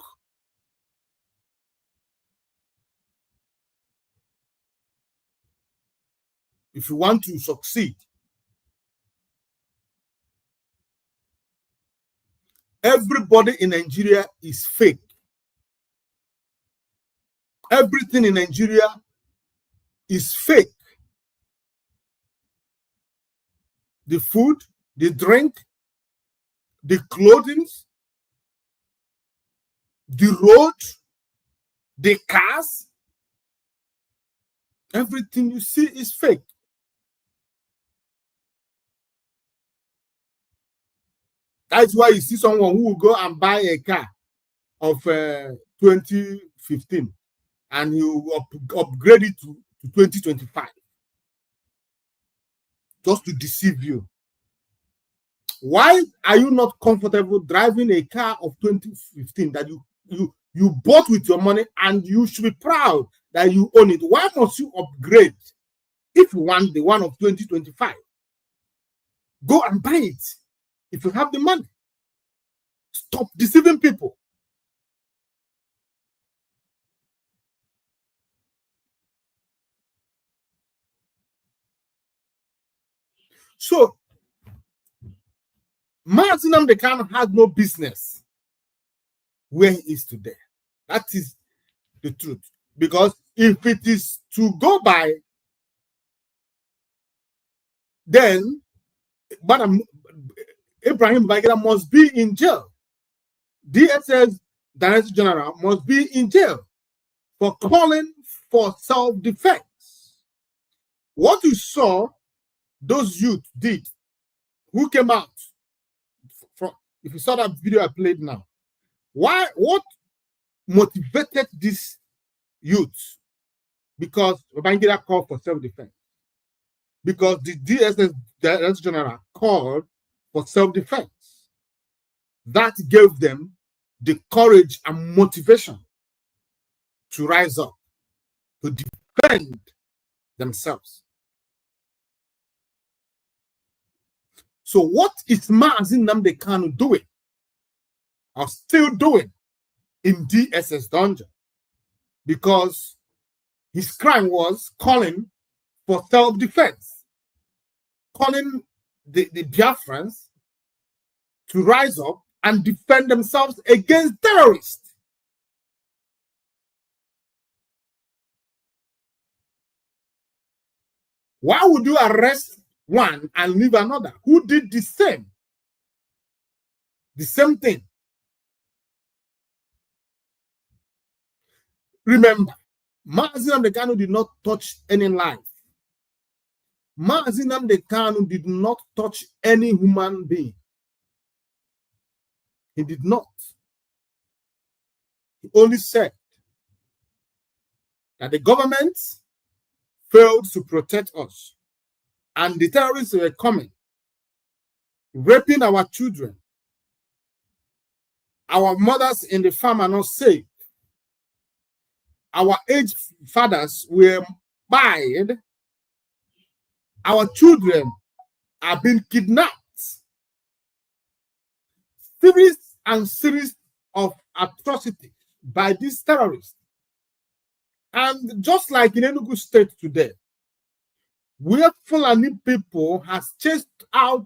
If you want to succeed, everybody in Nigeria is fake. Everything in Nigeria is fake. The food, the drink, the clothing, the road, the cars, everything you see is fake. That's why you see someone who will go and buy a car of 2015 and he will upgrade it to 2025 just to deceive you. Why are you not comfortable driving a car of 2015 that you bought with your money and you should be proud that you own it? Why must you upgrade if you want the one of 2025? Go and buy it if you have the money. Stop deceiving people. So, Mazi Nnamdi Kanu has no business where he is today. That is the truth. Because if it is to go by, then Ibrahim Babangida must be in jail. DSS Director General must be in jail for calling for self-defense. What you saw those youth did, who came out from, if you saw that video I played now, what motivated these youth? Because Babangida called for self-defense. Because the DSS Director General called for self-defense. That gave them the courage and motivation to rise up, to defend themselves. So what is Mazi Nnamdi Kanu doing, or still doing, in DSS dungeon? Because his crime was calling for self-defense, calling the Biafrans to rise up and defend themselves against terrorists. Why would you arrest one and leave another who did the same thing? Remember, Mazi Nnamdi Kanu did not touch any life. Mazi Nnamdi Kanu did not touch any human being. He did not. He only said that the government failed to protect us, and the terrorists were coming, raping our children. Our mothers in the farm are not safe. Our aged fathers were buried. Our children are being kidnapped. Series of atrocities by these terrorists. And just like in Enugu State today, where Fulani people has chased out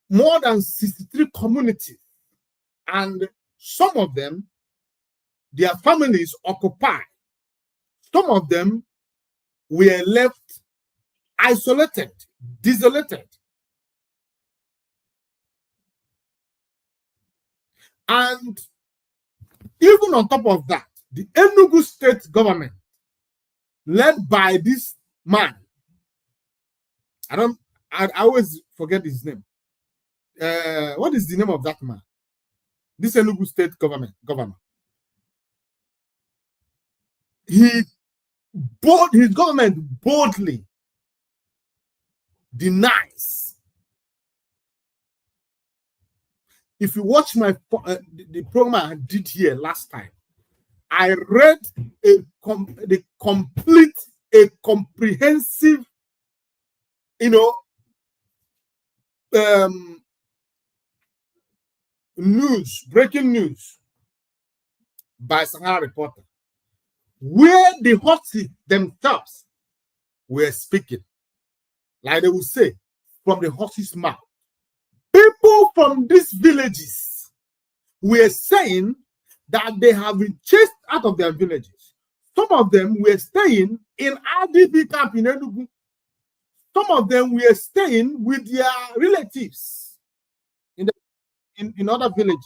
more than 63 communities, and some of them, their families occupied. Some of them were left isolated, desolated. And even on top of that, the Enugu state government, led by this man, I always forget his name. What is the name of that man? This Enugu state governor. His government boldly denies. If you watch the program I did here last time, I read a comprehensive, breaking news by Sahara Reporter, where the horses themselves were speaking, like they would say, from the horse's mouth. People from these villages were saying that they have been chased out of their villages. Some of them were staying in RDP camp in Enugu. Some of them were staying with their relatives in other villages.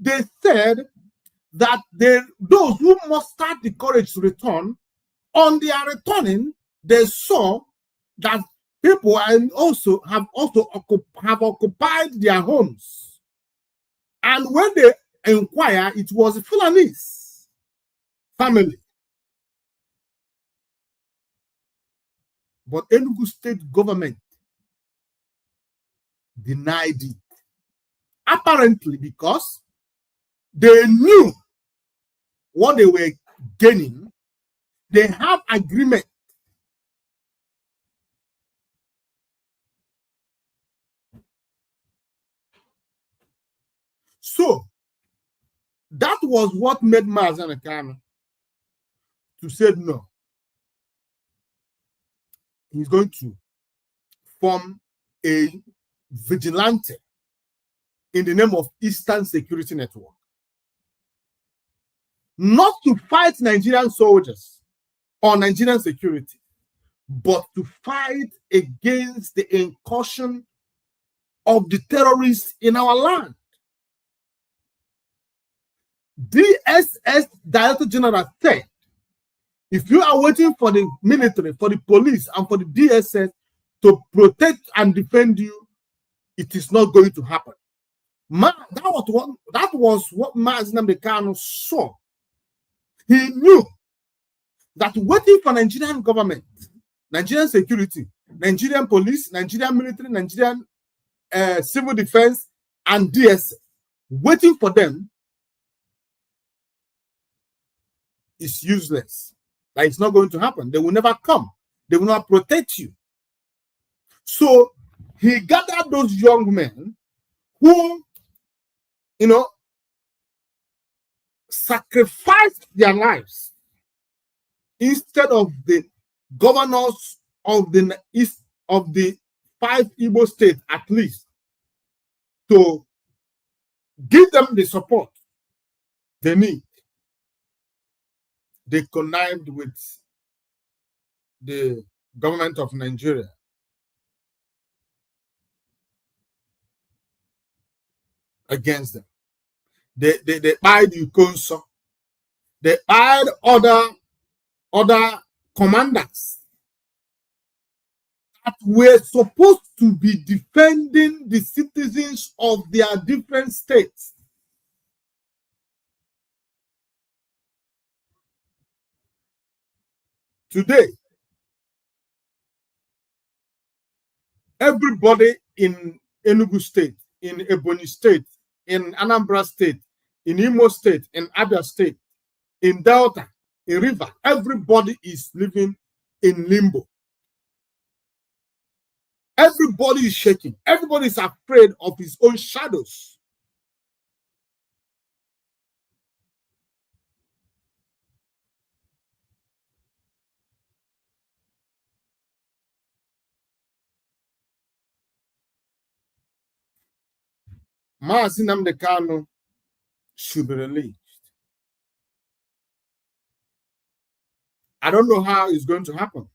They said that those who mustered the courage to return, on their returning, they saw that people have occupied their homes. And when they inquire, it was a Fulanese family. But Enugu state government denied it. Apparently because they knew what they were gaining. They have agreement. So that was what made Mazi Nnamdi Kanu to say no. He's going to form a vigilante in the name of Eastern Security Network. Not to fight Nigerian soldiers or Nigerian security, but to fight against the incursion of the terrorists in our land. DSS Director General said, if you are waiting for the military, for the police, and for the DSS to protect and defend you, it is not going to happen. That was what Mazi Nnamdi Kanu saw. He knew that waiting for Nigerian government, Nigerian security, Nigerian police, Nigerian military, Nigerian civil defense, and DSS, waiting for them is useless. That it's not going to happen. They will never come. They will not protect you. So he gathered those young men who, sacrificed their lives instead of the governors of the east of the 5 Igbo states, at least, to give them the support they need. They connived with the government of Nigeria. Against them. They eyed Ukonso. They eyed other commanders that were supposed to be defending the citizens of their different states. Today, everybody in Enugu State, in Ebonyi State, in Anambra State, in Imo State, in Abia State, in Delta, in River, everybody is living in limbo. Everybody is shaking. Everybody is afraid of his own shadows. Mazi Nnamdi Kanu should be released. I don't know how it's going to happen,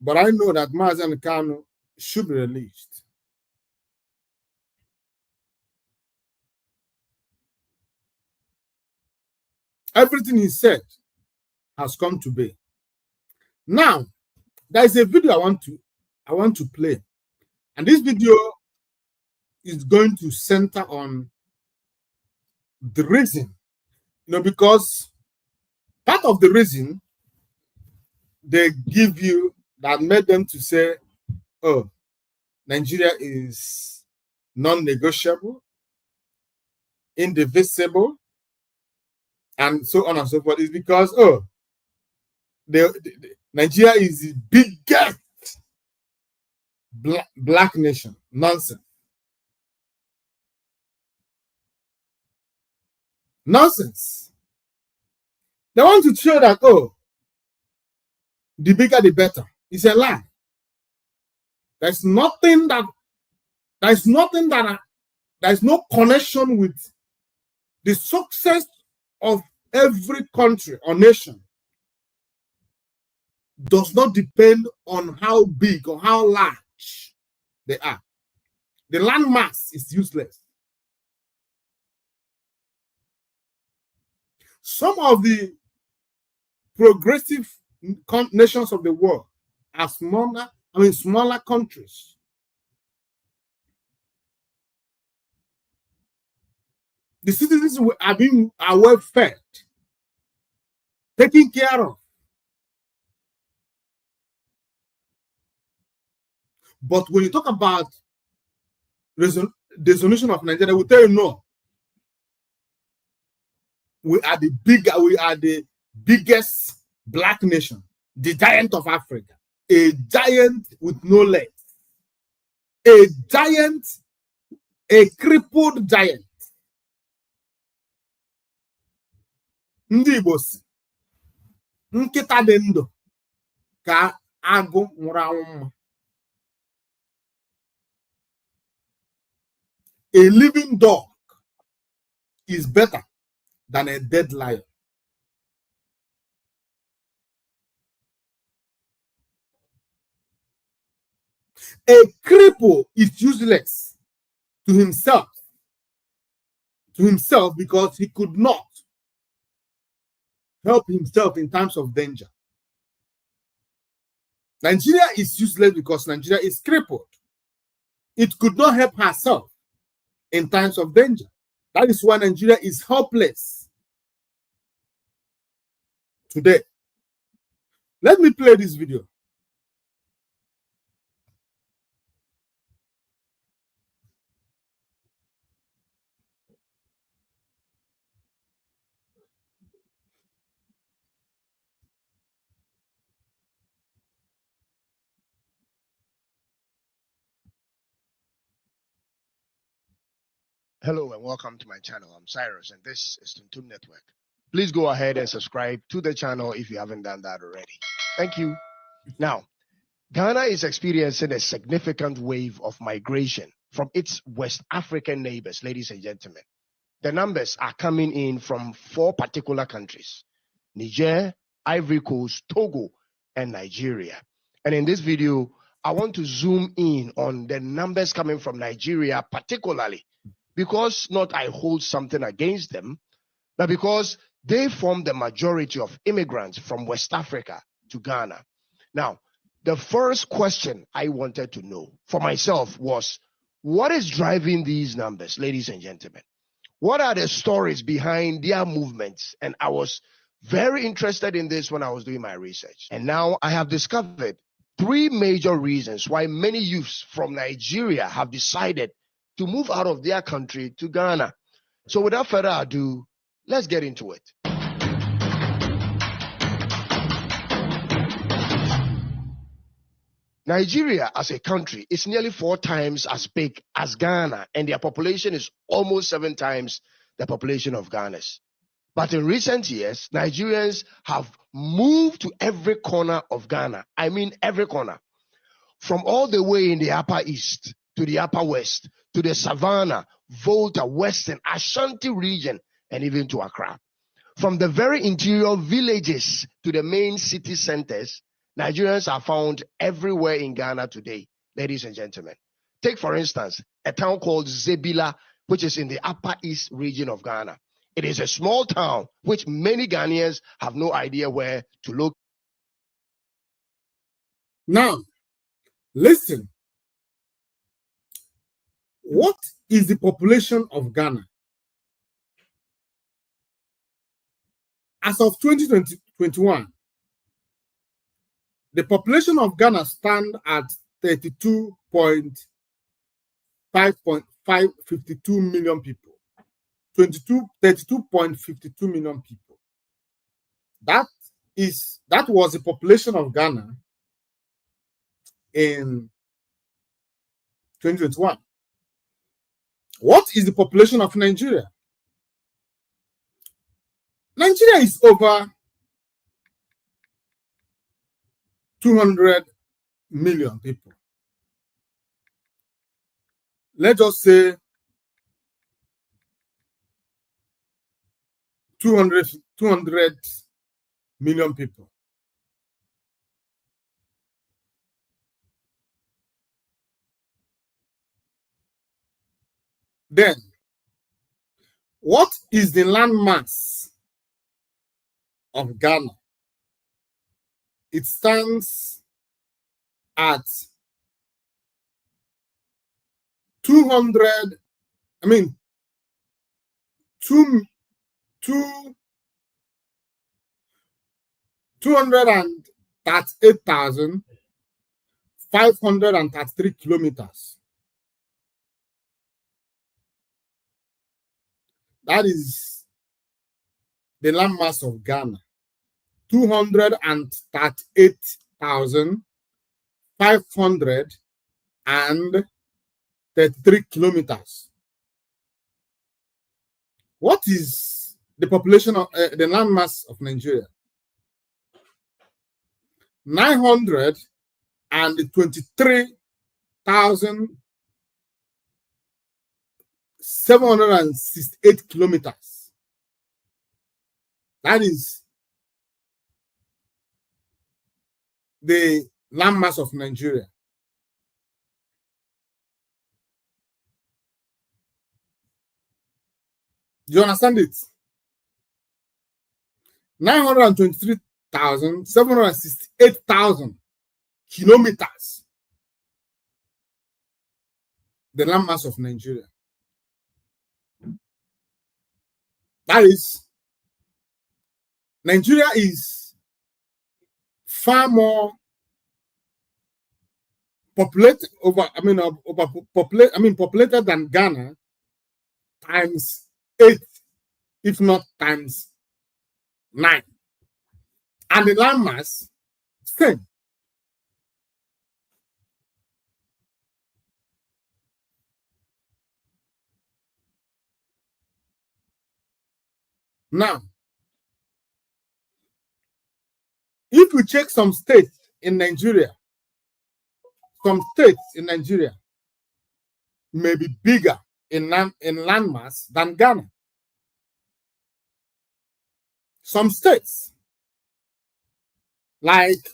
but I know that Mazi Nnamdi Kanu should be released. Everything he said has come to be. Now, there is a video I want to play, and this video is going to center on the reason, because part of the reason they give you that made them to say, oh, Nigeria is non-negotiable, indivisible, and so on and so forth, is because, Nigeria is the biggest black nation. Nonsense. Nonsense. They want to show that, the bigger the better. It's a lie. There's no connection with the success of every country or nation. Does not depend on how big or how large they are. The land mass is useless. Some of the progressive nations of the world are smaller countries. The citizens are well fed, taken care of. But when you talk about the solution of Nigeria, they will tell you no. We are the biggest black nation, the giant of Africa, a giant with no legs, a crippled giant. Ndị Igbo si, nkịta dị ndụ ka agụ nwụrụ anwụ mma. A living dog is better than a dead lion. A cripple is useless to himself, to himself because he could not help himself in times of danger. Nigeria is useless because Nigeria is crippled. It could not help herself in times of danger. That is why Nigeria is helpless today. Let me play this video. Hello and welcome to my channel. I'm Cyrus and this is Tuntum Network. Please go ahead and subscribe to the channel if you haven't done that already. Thank you. Now, Ghana is experiencing a significant wave of migration from its West African neighbors, ladies and gentlemen. The numbers are coming in from 4 particular countries: Niger, Ivory Coast, Togo, and Nigeria. And in this video, I want to zoom in on the numbers coming from Nigeria particularly, because not I hold something against them, but because they form the majority of immigrants from West Africa to Ghana. Now, the first question I wanted to know for myself was, what is driving these numbers, ladies and gentlemen? What are the stories behind their movements? And I was very interested in this when I was doing my research. And now I have discovered 3 major reasons why many youths from Nigeria have decided to move out of their country to Ghana. So without further ado, let's get into it. Nigeria as a country is nearly 4 times as big as Ghana, and their population is almost 7 times the population of Ghana's. But in recent years, Nigerians have moved to every corner of Ghana. I mean every corner. From all the way in the Upper East to the Upper West, to the Savannah, Volta, Western, Ashanti region, and even to Accra. From the very interior villages to the main city centers, Nigerians are found everywhere in Ghana today, ladies and gentlemen. Take, for instance, a town called Zebila, which is in the Upper East region of Ghana. It is a small town which many Ghanaians have no idea where to look. Now, listen. What is the population of Ghana? As of 2021, the population of Ghana stands at 32.52 million people. 32.52 million people. That was the population of Ghana in 2021. What is the population of Nigeria? Nigeria is over 200 million people. Let's just say 200 million people. Then, what is the landmass of Ghana? It stands at 238,533 kilometers. That is the landmass of Ghana. 238,533 kilometers. What is the population of the landmass of Nigeria? 923,768 kilometers. That is the landmass of Nigeria. Do you understand it? 923,768,000 kilometers. The landmass of Nigeria. That is, Nigeria is far more populated populated than Ghana times 8, if not times 9. And the landmass, same. Now, if we check some states in Nigeria, may be bigger in landmass than Ghana. Some states, like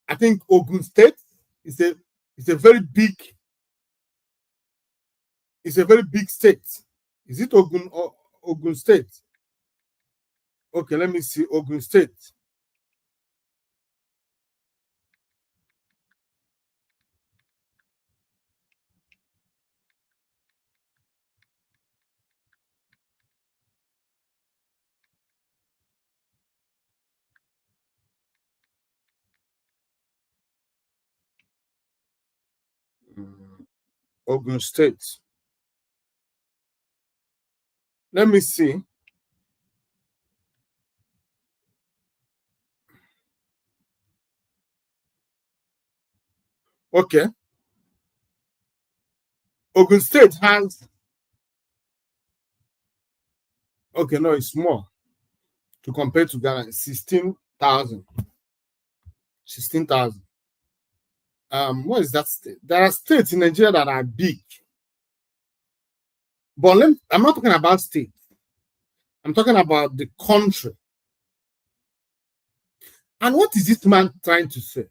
I think Ogun State is a very big state. Is it Ogun State? Okay, let me see Ogun State. Ogun State. Let me see. Okay. Ogun State has, okay, no, it's more to compare to Ghana. 16,000. 16,000. What is that state? There are states in Nigeria that are big. But I'm not talking about states. I'm talking about the country. And what is this man trying to say?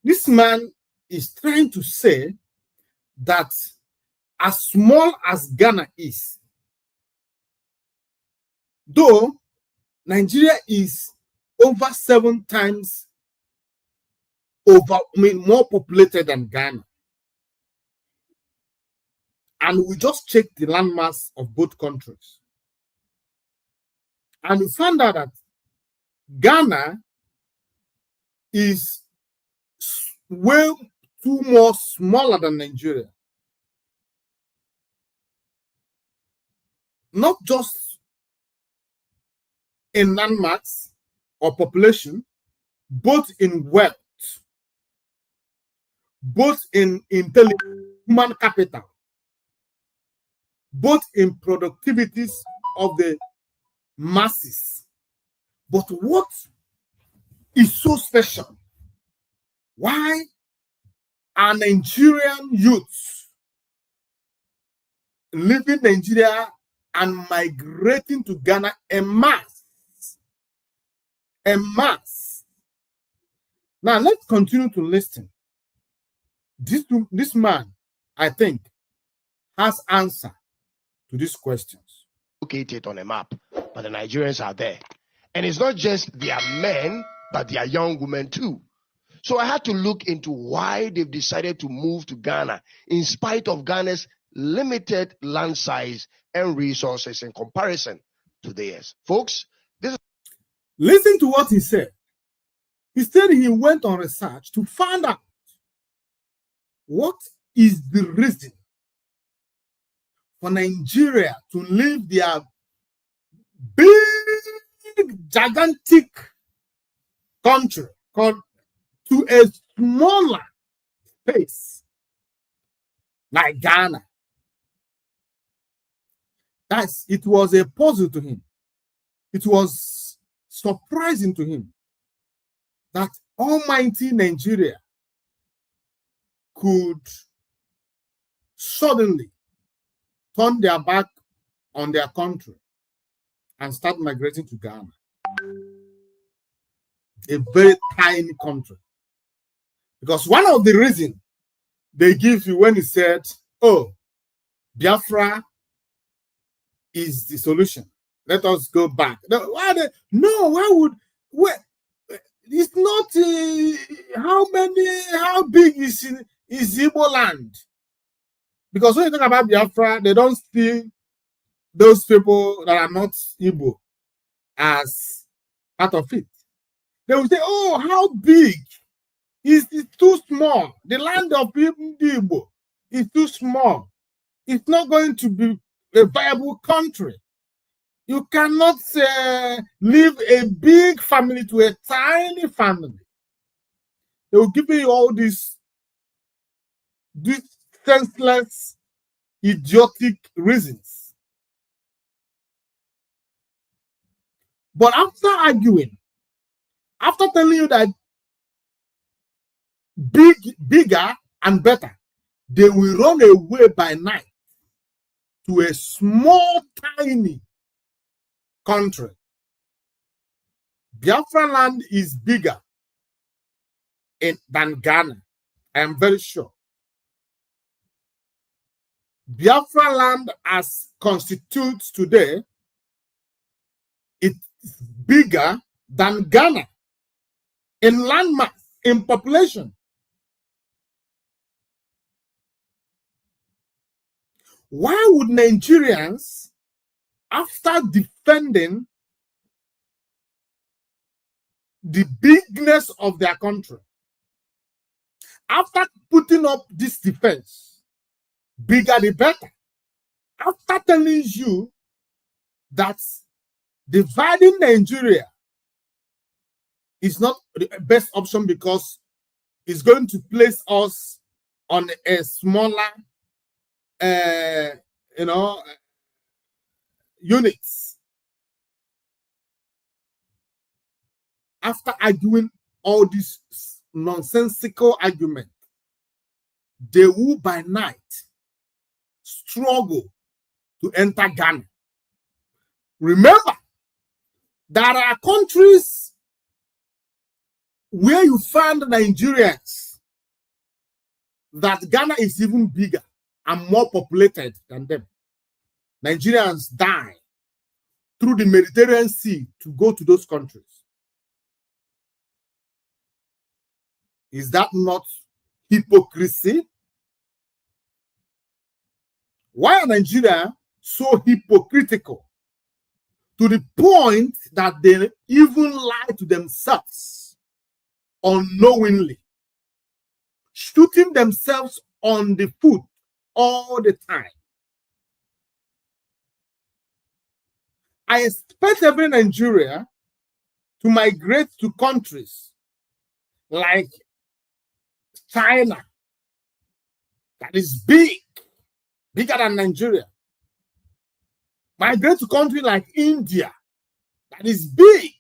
This man is trying to say that as small as Ghana is, though Nigeria is over 7 times more populated than Ghana. And we just checked the landmass of both countries. And we found out that Ghana is way too more smaller than Nigeria. Not just in landmass or population, both in wealth, both in intelligence, human capital, both in productivities of the masses. But what is so special? Why are Nigerian youths leaving Nigeria and migrating to Ghana en masse? En masse. Now let's continue to listen. This man, I think, has answer to these questions. Located on a map, but the Nigerians are there. And it's not just their men, but their young women too. So I had to look into why they've decided to move to Ghana in spite of Ghana's limited land size and resources in comparison to theirs. Folks, listen to what he said. He said he went on research to find out what is the reason for Nigeria to leave their big, gigantic country called to a smaller space like Ghana. It was a puzzle to him. It was surprising to him that almighty Nigeria could suddenly turn their back on their country and start migrating to Ghana, a very tiny country. Because one of the reasons they give you when he said, oh, Biafra is the solution. Let us go back. No, why would, it's not how big is Igbo land? Because when you talk about Biafra, they don't see those people that are not Igbo as part of it. They will say, oh, how big? It's too small. The land of Igbo is too small. It's not going to be a viable country. You cannot leave a big family to a tiny family. They will give you all these senseless, idiotic reasons. But after arguing, after telling you that bigger and better, they will run away by night to a small, tiny country. Biafra land is bigger than Ghana. I am very sure. Biafra land as constitutes today, it's bigger than Ghana in landmass, in population. Why would Nigerians, after defending the bigness of their country, after putting up this defense, bigger the better, after telling you that dividing Nigeria is not the best option because it's going to place us on a smaller units. After arguing all this nonsensical argument, they will by night struggle to enter Ghana. Remember, there are countries where you find Nigerians that Ghana is even bigger and more populated than them. Nigerians die through the Mediterranean Sea to go to those countries. Is that not hypocrisy? Why are Nigeria so hypocritical to the point that they even lie to themselves unknowingly, shooting themselves on the foot all the time? I expect every Nigeria to migrate to countries like China, that is bigger than Nigeria. Migrate to countries like India, that is big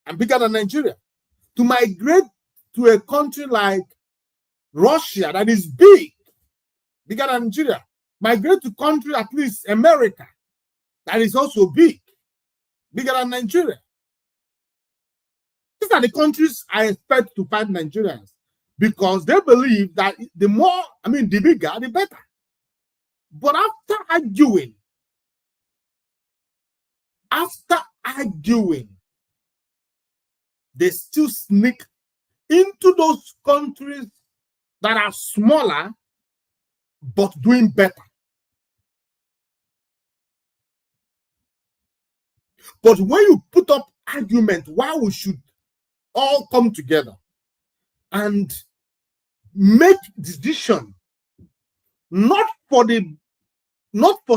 and bigger than Nigeria. To migrate to a country like Russia, that is bigger than Nigeria. Migrate to country, at least America, that is also bigger than Nigeria. These are the countries I expect to find Nigerians, because they believe that the bigger, the better. But after arguing, they still sneak into those countries that are smaller but doing better. But when you put up argument why we should all come together and make decision, not for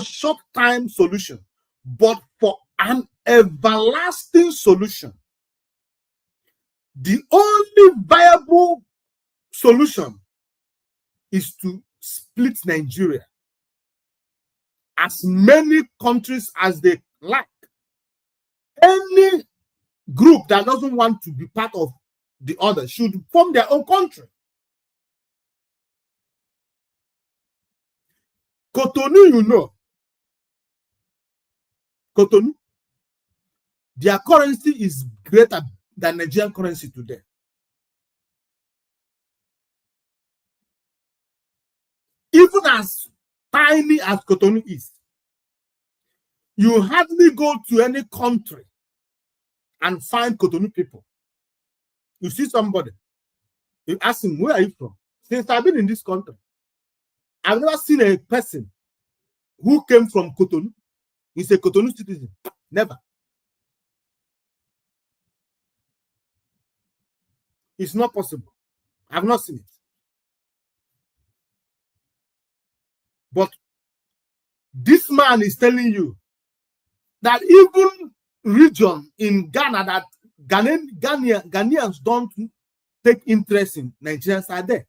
short-time solution, but for an everlasting solution, the only viable solution is to split Nigeria as many countries as they like. Any group that doesn't want to be part of the other should form their own country. Cotonou, Cotonou, their currency is greater than Nigerian currency today. Even as tiny as Cotonou is, You hardly go to any country and find Cotonou people. You see somebody, you ask him, where are you from? Since I've been in this country, I've never seen a person who came from Cotonou. He's a Cotonou citizen. Never. It's not possible. I've not seen it. But this man is telling you that even region in Ghana that Ghanaians don't take interest in, Nigerians are there.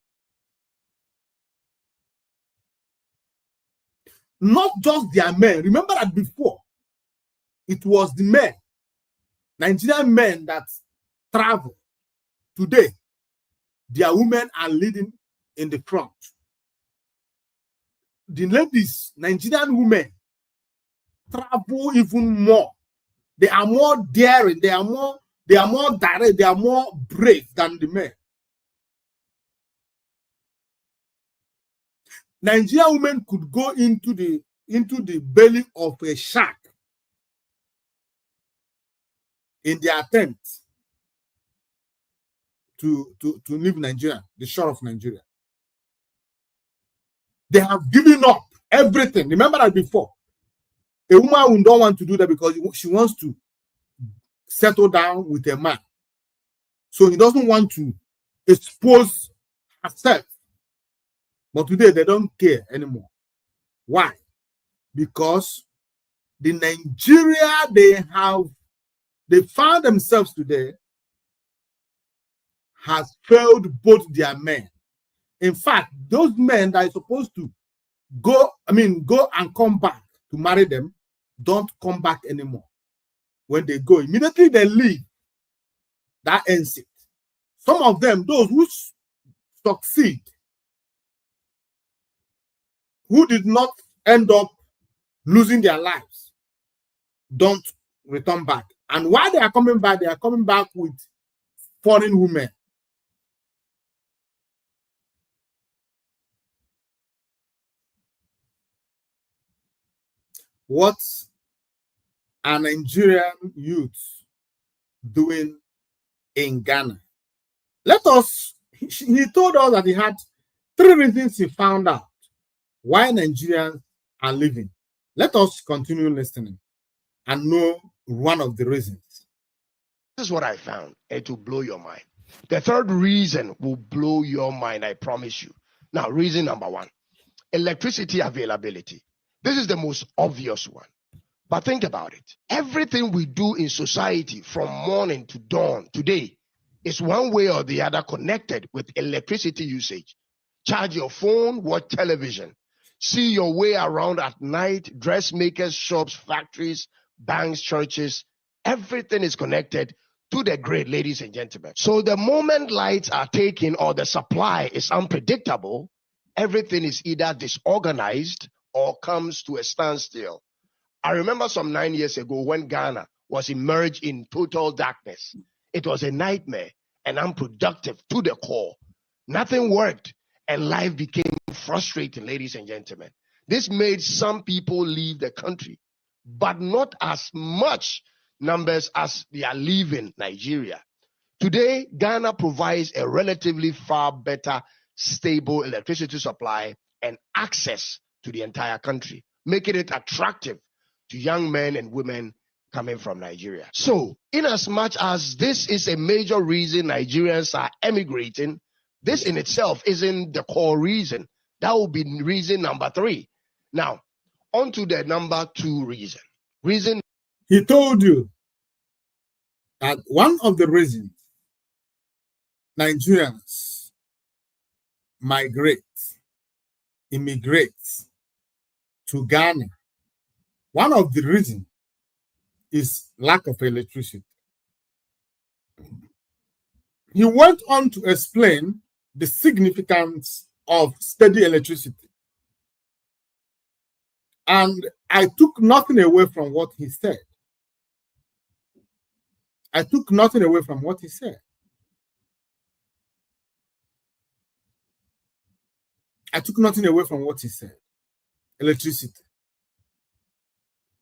Not just their men. Remember that before, it was the men, Nigerian men that travel. Today, their women are leading in the front. The ladies, Nigerian women, travel even more. They are more daring, they are more direct, they are more brave than the men. Nigerian women could go into the belly of a shark in their attempt to leave Nigeria, the shore of Nigeria. They have given up everything. Remember that before. A woman who don't want to do that because she wants to settle down with a man. So he doesn't want to expose herself. But today they don't care anymore. Why? Because the Nigeria they found themselves today has failed both their men. In fact, those men that are supposed to go and come back to marry them, don't come back anymore. When they go, immediately they leave. That ends it. Some of them, those who succeed, who did not end up losing their lives, don't return back. And while they are coming back with foreign women. What are Nigerian youths doing in Ghana? He told us that he had 3 reasons he found out why Nigerians are leaving. Let us continue listening and know one of the reasons. This is what I found. It will blow your mind. The third reason will blow your mind, I promise you. Now, reason number 1, electricity availability. This is the most obvious one. But think about it. Everything we do in society from morning to dawn today is one way or the other connected with electricity usage. Charge your phone, watch television, see your way around at night, dressmakers, shops, factories, banks, churches. Everything is connected to the grid, ladies and gentlemen. So the moment lights are taken or the supply is unpredictable, everything is either disorganized or comes to a standstill. I remember some 9 years ago when Ghana was immersed in total darkness. It was a nightmare and unproductive to the core. Nothing worked and life became frustrating, ladies and gentlemen. This made some people leave the country, but not as much numbers as they are leaving Nigeria. Today, Ghana provides a relatively far better, stable electricity supply and access to the entire country, making it attractive to young men and women coming from Nigeria. So, in as much as this is a major reason Nigerians are emigrating, this in itself isn't the core reason. That will be reason number 3. Now, on to the number 2 reason. He told you that one of the reasons Nigerians immigrate to Ghana, one of the reasons is lack of electricity. He went on to explain the significance of steady electricity. And I took nothing away from what he said. I took nothing away from what he said. Electricity.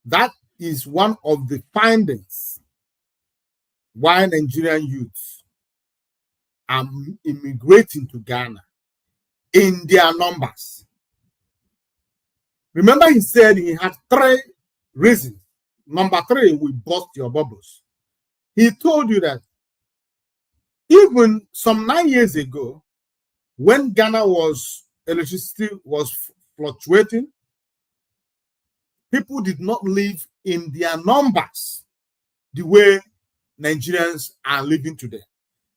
That is one of the findings why Nigerian youths are immigrating to Ghana in their numbers. Remember, he said he had 3 reasons. Number 3 will bust your bubbles. He told you that even some 9 years ago, when electricity was fluctuating, people did not live in their numbers the way Nigerians are living today.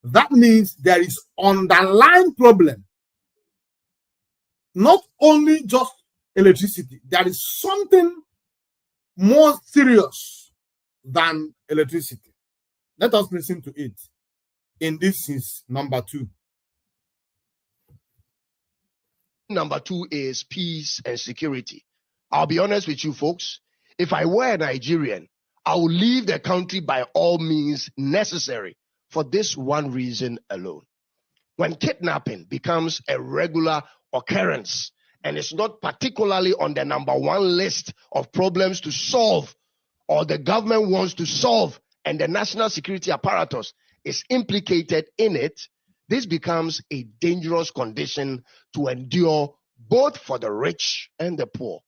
That means there is underlying problem. Not only just electricity, there is something more serious than electricity. Let us listen to it. In this is number 2. Number 2 is peace and security. I'll be honest with you folks. If I were a Nigerian, I would leave the country by all means necessary for this one reason alone. When kidnapping becomes a regular occurrence and it's not particularly on the number 1 list of problems to solve, or the government wants to solve and the national security apparatus is implicated in it, this becomes a dangerous condition to endure both for the rich and the poor.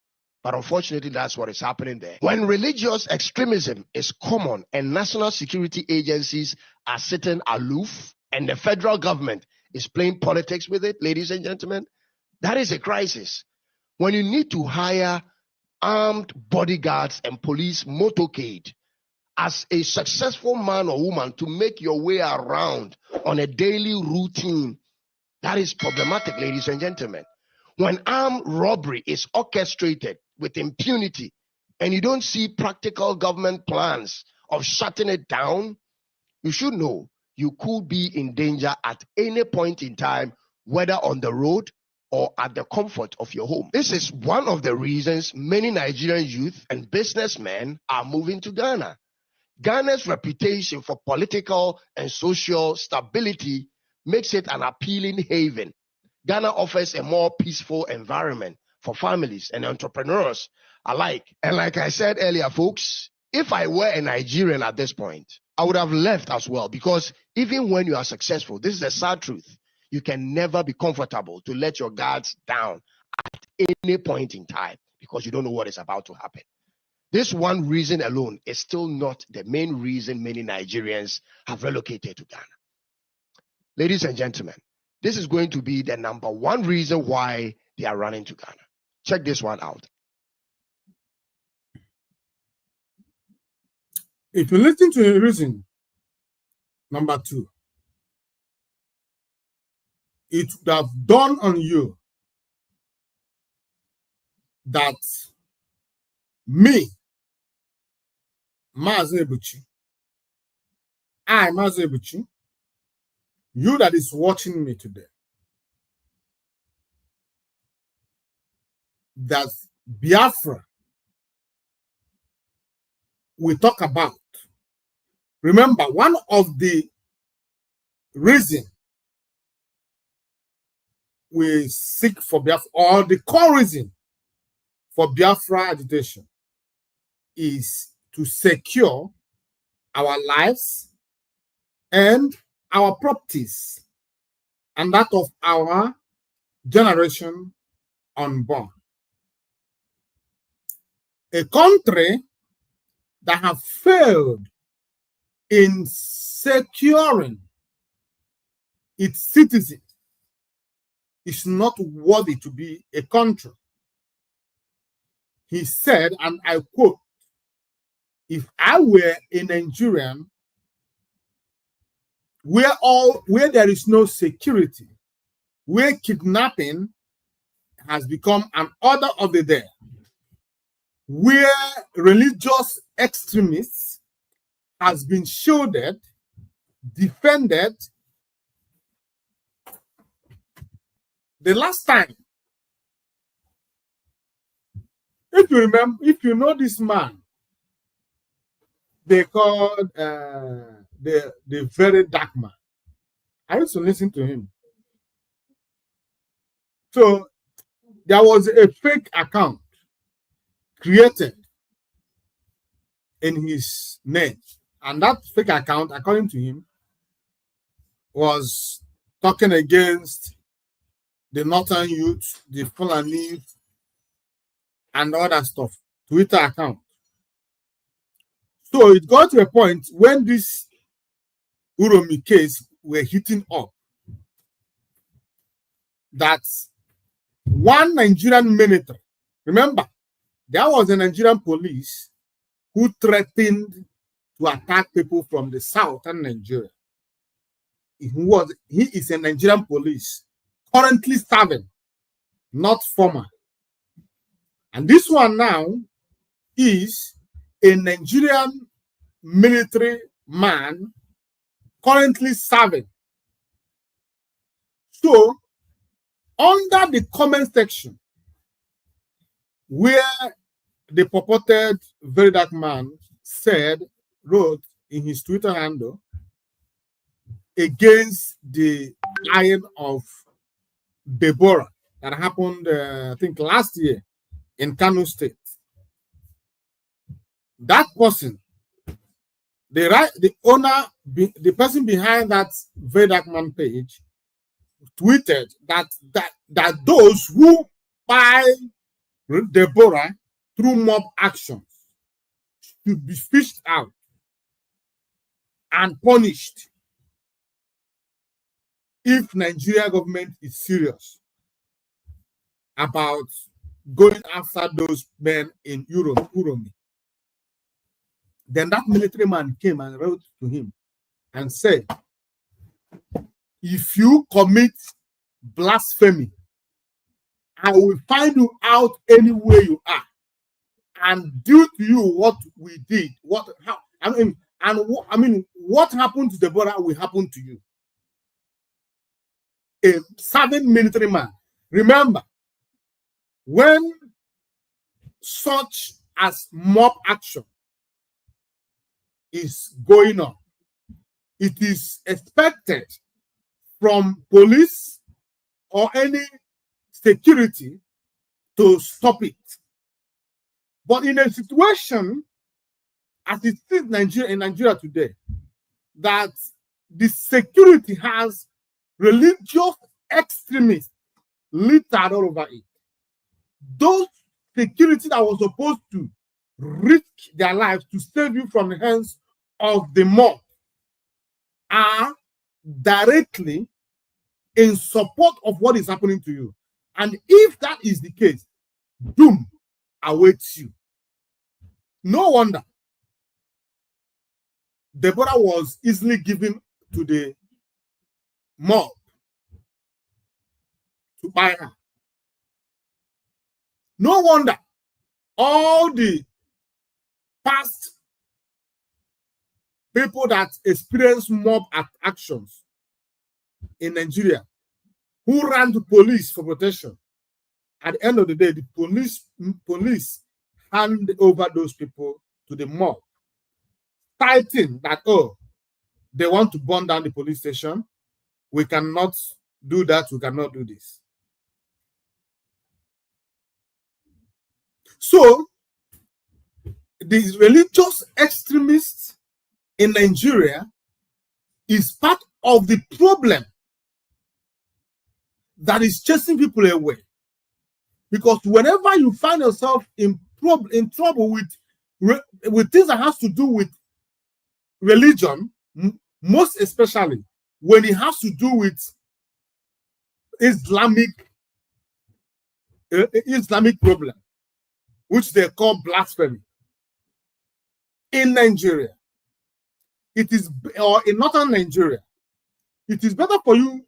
But unfortunately, that's what is happening there. When religious extremism is common and national security agencies are sitting aloof and the federal government is playing politics with it, ladies and gentlemen, that is a crisis. When you need to hire armed bodyguards and police motorcade as a successful man or woman to make your way around on a daily routine, that is problematic, ladies and gentlemen. When armed robbery is orchestrated with impunity and you don't see practical government plans of shutting it down, you should know you could be in danger at any point in time, whether on the road or at the comfort of your home. This is one of the reasons many Nigerian youth and businessmen are moving to Ghana. Ghana's reputation for political and social stability makes it an appealing haven. Ghana offers a more peaceful environment for families and entrepreneurs alike. And like I said earlier, folks, if I were a Nigerian at this point, I would have left as well, because even when you are successful, this is the sad truth, you can never be comfortable to let your guards down at any point in time because you don't know what is about to happen. This one reason alone is still not the main reason many Nigerians have relocated to Ghana. Ladies and gentlemen, this is going to be the number 1 reason why they are running to Ghana. Check this one out. If you listen to the reason, number 2, it would have dawned on you that me, Mazebuchi, Mazebuchi, you that is watching me today, that Biafra we talk about. Remember, one of the reasons we seek for Biafra, or the core reason for Biafra agitation, is to secure our lives and our properties and that of our generation unborn. A country that have failed in securing its citizens is not worthy to be a country. He said, and I quote, "If I were a Nigerian where there is no security, where kidnapping has become an order of the day, where religious extremists has been shielded, defended." The last time, if you remember, if you know this man, they called the very dark man. I used to listen to him. So there was a fake account created in his name. And that fake account, according to him, was talking against the Northern youth, the Fulani, and all that stuff. Twitter account. So it got to a point when this Uromi case were heating up that one Nigerian military, remember, there was a Nigerian police who threatened to attack people from the southern Nigeria. He is a Nigerian police currently serving, not former. And this one now is a Nigerian military man currently serving. So, under the comment section, where the purported very dark man wrote in his Twitter handle against the dying of Deborah that happened, I think, last year in Kano State. That person, the owner, the person behind that very dark man page, tweeted that those who buy Deborah through mob actions should be fished out and punished if Nigeria government is serious about going after those men in Uromi. Then that military man came and wrote to him and said, if you commit blasphemy, I will find you out anywhere you are and do to you what we did. What happened to Deborah will happen to you. A serving military man. Remember, when such as mob action is going on, it is expected from police or any security to stop it. But in a situation as it is in Nigeria today, that the security has religious extremists littered all over it. Those security that was supposed to risk their lives to save you from the hands of the mob are directly in support of what is happening to you. And if that is the case, doom awaits you. No wonder Deborah was easily given to the mob to buy her. No wonder all the past people that experience mob actions in Nigeria who ran to police for protection, at the end of the day, the police hand over those people to the mob, citing that, oh, they want to burn down the police station. We cannot do that. We cannot do this. So, the religious extremists in Nigeria is part of the problem that is chasing people away. Because whenever you find yourself in trouble with things that has to do with religion, most especially when it has to do with Islamic problem, which they call blasphemy, in Nigeria, or in northern Nigeria, it is better for you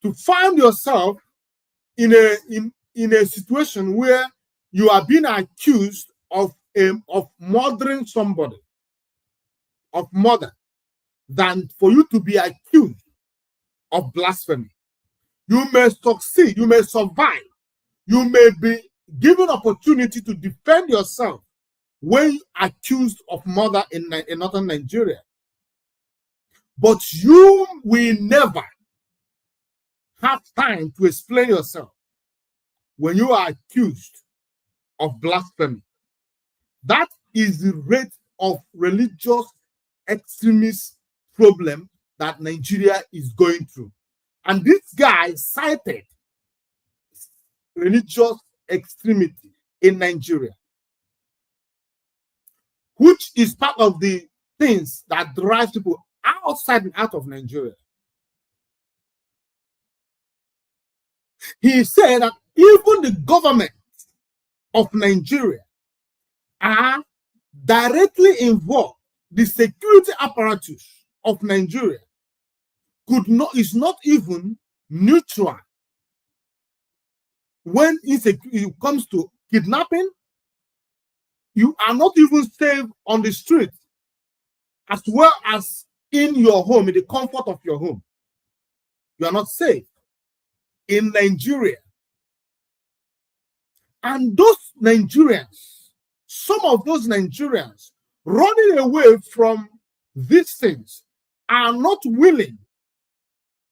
to find yourself in a situation where you are being accused of murdering somebody, of murder, than for you to be accused of blasphemy. You may succeed, you may survive, you may be given opportunity to defend yourself when accused of murder in northern Nigeria. But you will never have time to explain yourself when you are accused of blasphemy. That is the rate of religious extremist problem that Nigeria is going through. And this guy cited religious extremity in Nigeria, which is part of the things that drive people outside and out of Nigeria. He said that even the government of Nigeria are directly involved. The security apparatus of Nigeria is not even neutral when it comes to kidnapping. You are not even safe on the street, as well as in your home, in the comfort of your home. You are not safe in Nigeria. And those Nigerians, some of those Nigerians running away from these things, are not willing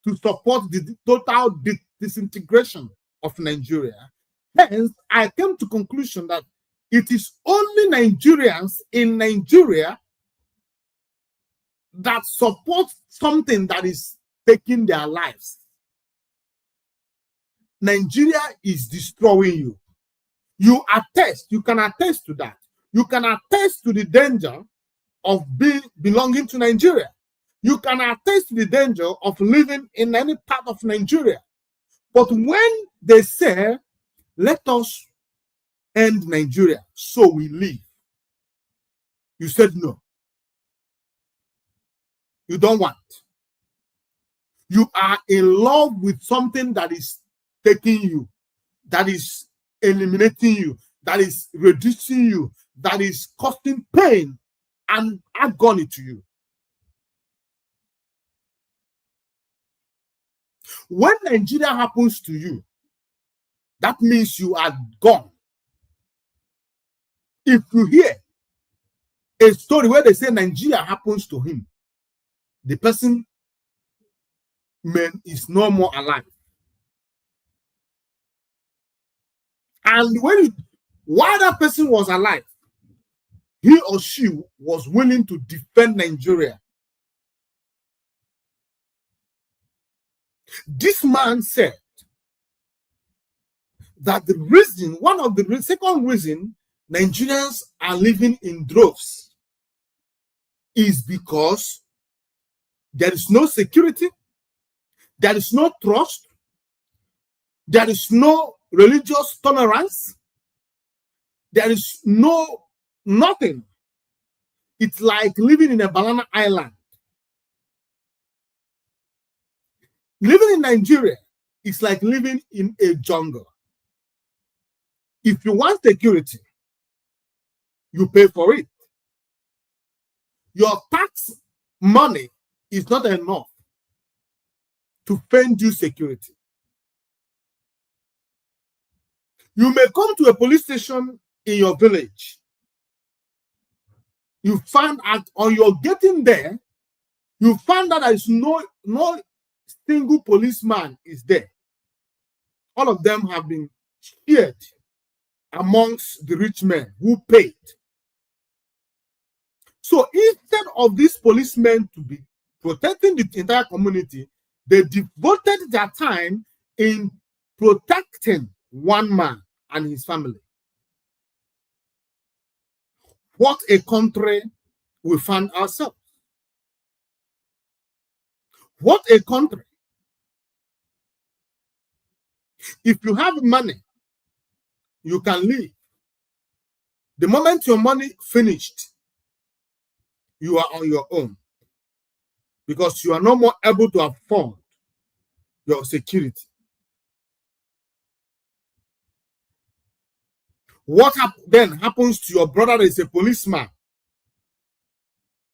to support the total disintegration of Nigeria. Hence, I came to the conclusion that it is only Nigerians in Nigeria that support something that is taking their lives. Nigeria is destroying you. You can attest to that. You can attest to the danger of belonging to Nigeria. You can attest to the danger of living in any part of Nigeria. But when they say, let us end Nigeria so we leave, you said no. You don't want. You are in love with something that is taking you, that is eliminating you, that is reducing you, that is causing pain and agony to you. When Nigeria happens to you, that means you are gone. If you hear a story where they say Nigeria happens to him, the person is no more alive. And while that person was alive, he or she was willing to defend Nigeria. This man said that the second reason Nigerians are living in droves is because there is no security, there is no trust, there is no religious tolerance, there is nothing. It's like living in a banana island. Living in Nigeria is like living in a jungle. If you want security, you pay for it. Your tax money is not enough to fend you security. You may come to a police station in your village. You find out on your getting there, you find that there is no single policeman is there. All of them have been shared amongst the rich men who paid. So instead of these policemen to be protecting the entire community, they devoted their time in protecting one man and his family. What a country we found ourselves. What a country. If you have money, you can live. The moment your money finished, you are on your own, because you are no more able to afford your security. What then happens to your brother that is a policeman?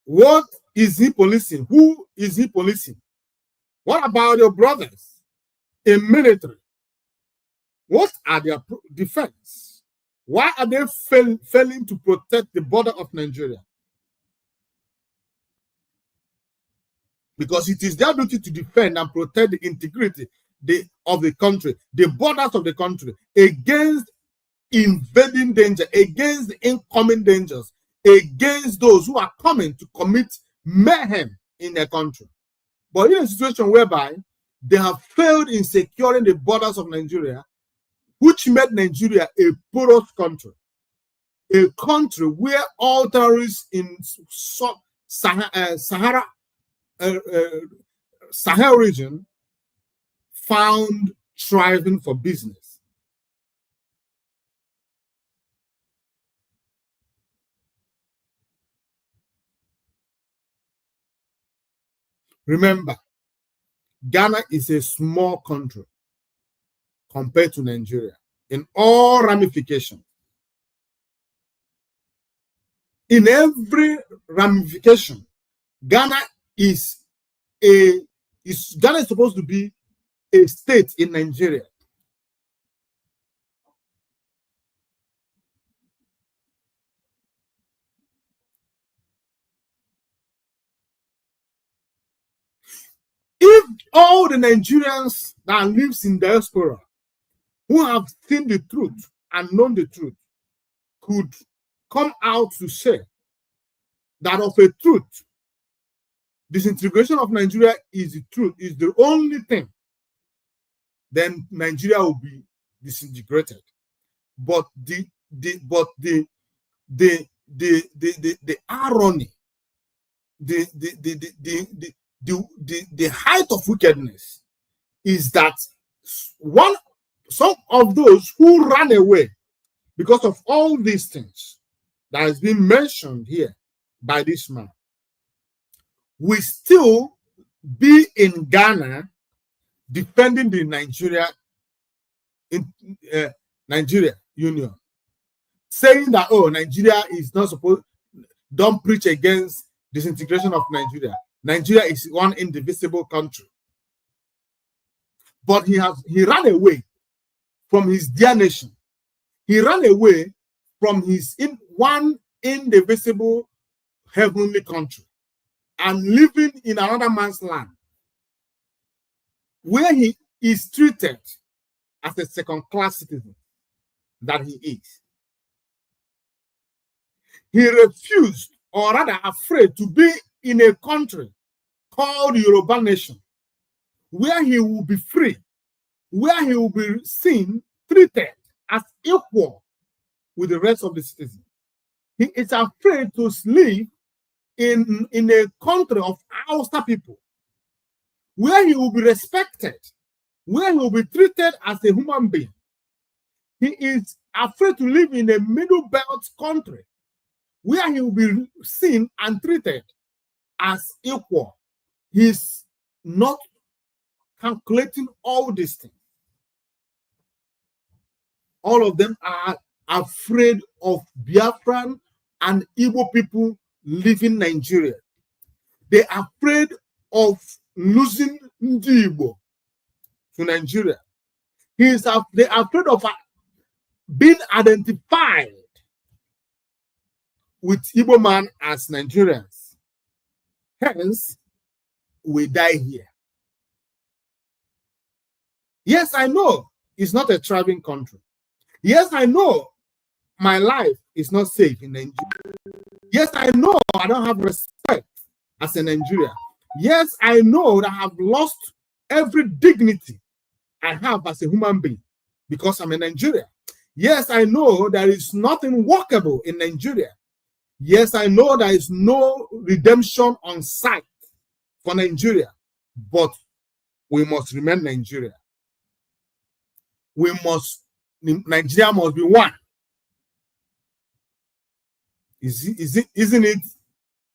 What is he policing? Who is he policing? What about your brothers in military? What are their defense? Why are they failing to protect the border of Nigeria? Because it is their duty to defend and protect the integrity of the country, the borders of the country, against invading danger, against the incoming dangers, against those who are coming to commit mayhem in their country. But in a situation whereby they have failed in securing the borders of Nigeria, which made Nigeria a porous country, a country where all terrorists in Sahel region found thriving for business. Remember, Ghana is a small country compared to Nigeria in all ramifications. In every ramification, Ghana is supposed to be a state in Nigeria. If all the Nigerians that lives in diaspora who have seen the truth and known the truth could come out to say that of a truth, disintegration of Nigeria is the truth, is the only thing, then Nigeria will be disintegrated. But the irony, the height of wickedness is that some of those who ran away because of all these things that has been mentioned here by this man will still be in Ghana defending the Nigeria Union, saying that, oh, Nigeria is not supposed, don't preach against disintegration of Nigeria. Nigeria is one indivisible country. But he ran away from his dear nation. He ran away from his one indivisible heavenly country and living in another man's land, where he is treated as a second-class citizen that he is. He refused, or rather afraid, to be in a country called Yoruba Nation, where he will be free, where he will be seen, treated as equal with the rest of the citizens. He is afraid to live in a country of Hausa people, where he will be respected, where he will be treated as a human being. He is afraid to live in a middle belt country, where he will be seen and treated as equal. He's not calculating all these things. All of them are afraid of Biafran and Igbo people living Nigeria. They are afraid of losing Ndi Igbo to Nigeria. They are afraid of being identified with Igbo man as Nigerians. Hence, we die here. Yes, I know it's not a thriving country. Yes, I know my life is not safe in Nigeria. Yes, I know I don't have respect as a Nigerian. Yes, I know that I have lost every dignity I have as a human being because I'm a Nigerian. Yes, I know there is nothing workable in Nigeria. Yes, I know there is no redemption on sight for Nigeria, but we must remain Nigeria. Nigeria must be one. Isn't it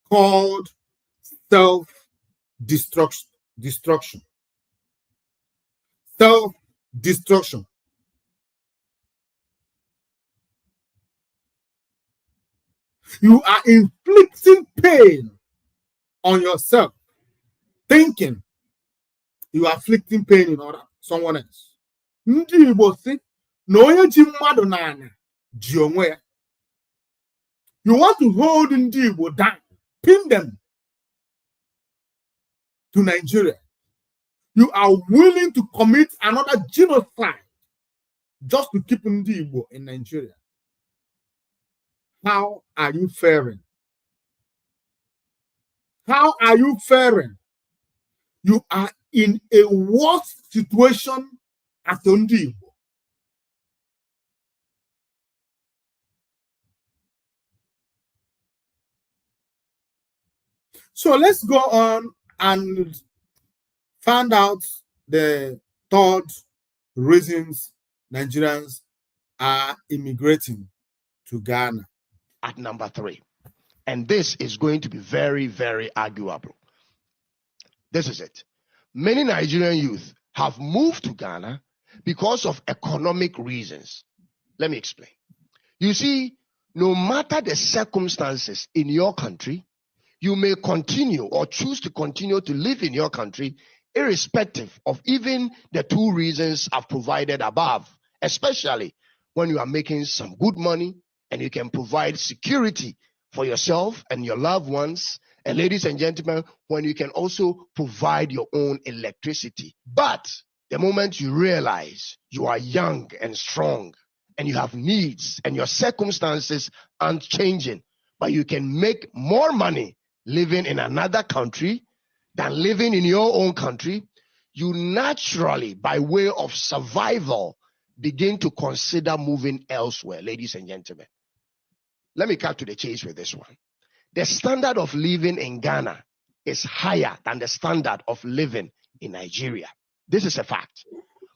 called self-destruction? Self-destruction. You are inflicting pain on yourself, thinking you are inflicting pain in someone else. Ndị Igbo sị na onye ji mmadụ n'anya ji onwe ya. You want to hold Ndị Igbo down, pin them to Nigeria. You are willing to commit another genocide just to keep Ndị Igbo in Nigeria. How are you faring? How are you faring? You are in a worse situation at Ondi. So let's go on and find out the third reasons Nigerians are immigrating to Ghana. At number 3. And this is going to be very, very arguable. This is it. Many Nigerian youth have moved to Ghana because of economic reasons. Let me explain. You see, no matter the circumstances in your country, you may continue or choose to continue to live in your country irrespective of even the 2 reasons I've provided above, especially when you are making some good money and you can provide security for yourself and your loved ones. And ladies and gentlemen, when you can also provide your own electricity. But the moment you realize you are young and strong and you have needs and your circumstances aren't changing, but you can make more money living in another country than living in your own country, you naturally, by way of survival, begin to consider moving elsewhere, ladies and gentlemen. Let me cut to the chase with this one. The standard of living in Ghana is higher than the standard of living in Nigeria. This is a fact.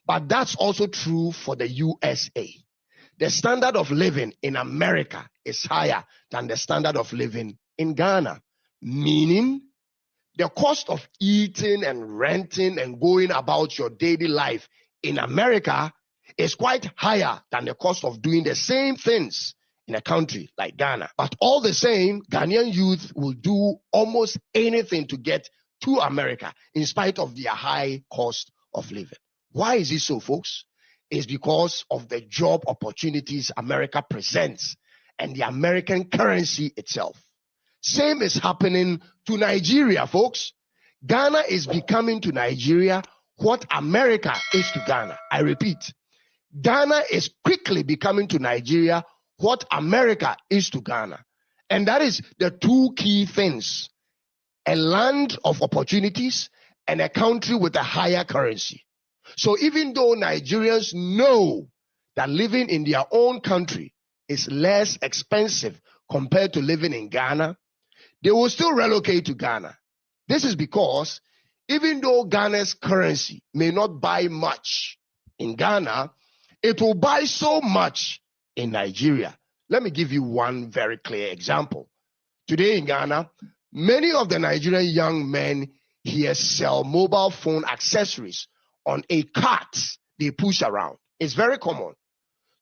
But that's also true for the USA. The standard of living in America is higher than the standard of living in Ghana, meaning the cost of eating and renting and going about your daily life in America is quite higher than the cost of doing the same things in a country like Ghana. But all the same, Ghanaian youth will do almost anything to get to America in spite of their high cost of living. Why is it so, folks? It's because of the job opportunities America presents and the American currency itself. Same is happening to Nigeria, folks. Ghana is becoming to Nigeria what America is to Ghana. I repeat, Ghana is quickly becoming to Nigeria what America is to Ghana. And that is the 2 key things: a land of opportunities and a country with a higher currency. So even though Nigerians know that living in their own country is less expensive compared to living in Ghana, they will still relocate to Ghana. This is because even though Ghana's currency may not buy much in Ghana, it will buy so much in Nigeria. Let me give you one very clear example. Today in Ghana, many of the Nigerian young men here sell mobile phone accessories on a cart they push around. It's very common.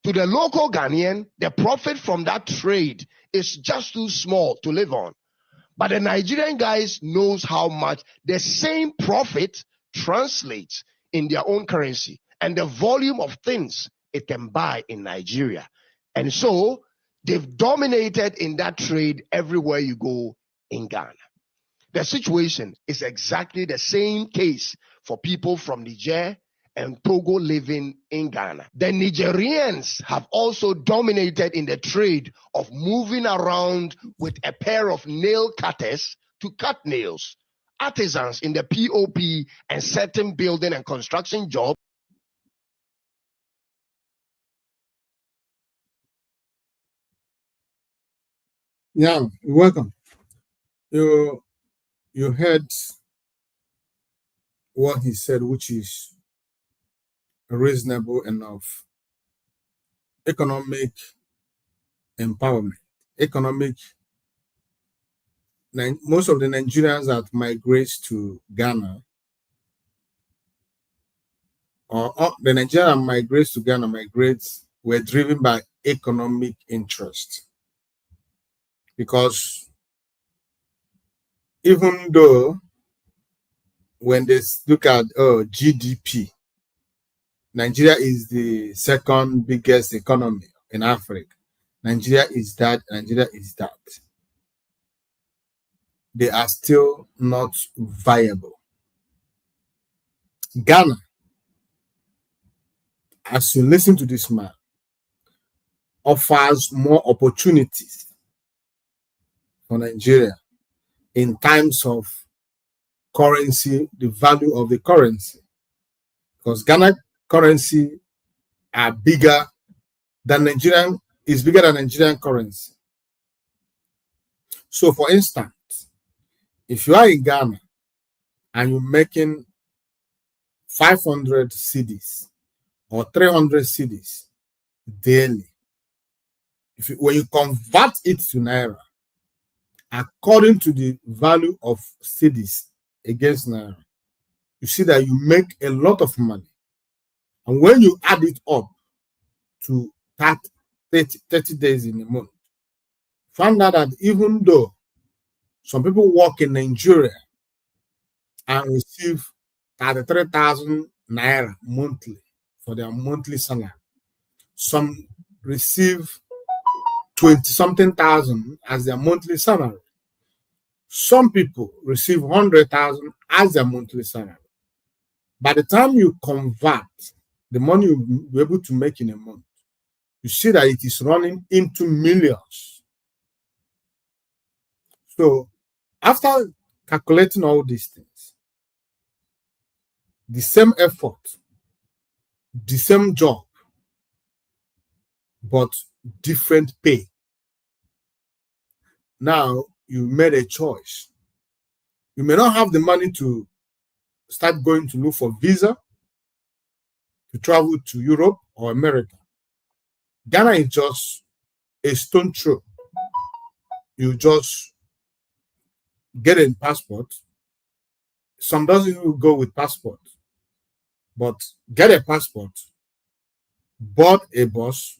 To the local Ghanaian, the profit from that trade is just too small to live on. But the Nigerian guys knows how much the same profit translates in their own currency and the volume of things it can buy in Nigeria. And so they've dominated in that trade everywhere you go in Ghana. The situation is exactly the same case for people from Niger and Togo living in Ghana. The Nigerians have also dominated in the trade of moving around with a pair of nail cutters to cut nails. Artisans in the POP and certain building and construction jobs. Yeah, you're welcome. You heard what he said, which is reasonable enough. Economic empowerment. Most of the Nigerians that migrate to Ghana, or the Nigerian migrates to Ghana were driven by economic interest. Because even though when they look at GDP, Nigeria is the second biggest economy in Africa. Nigeria is that. They are still not viable. Ghana, as you listen to this man, offers more opportunities for Nigeria in terms of currency, the value of the currency. Because Ghana currency are bigger than Nigerian, is bigger than Nigerian currency. So for instance, if you are in Ghana and you're making 500 cedis or 300 cedis daily, when you convert it to Naira, according to the value of cedis against Naira, you see that you make a lot of money. And when you add it up to 30 days in a month, find out that even though some people work in Nigeria and receive 33,000 Naira monthly for their monthly salary, some receive 20-something thousand as their monthly salary. Some people receive 100,000 as their monthly salary. By the time you convert the money you'll be able to make in a month, you see that it is running into millions. So after calculating all these things, the same effort, the same job, but different pay. Now you made a choice. You may not have the money to start going to look for visa to travel to Europe or America. Ghana is just a stone throw. You just get a passport. Some doesn't even go with passport, but get a passport, board a bus.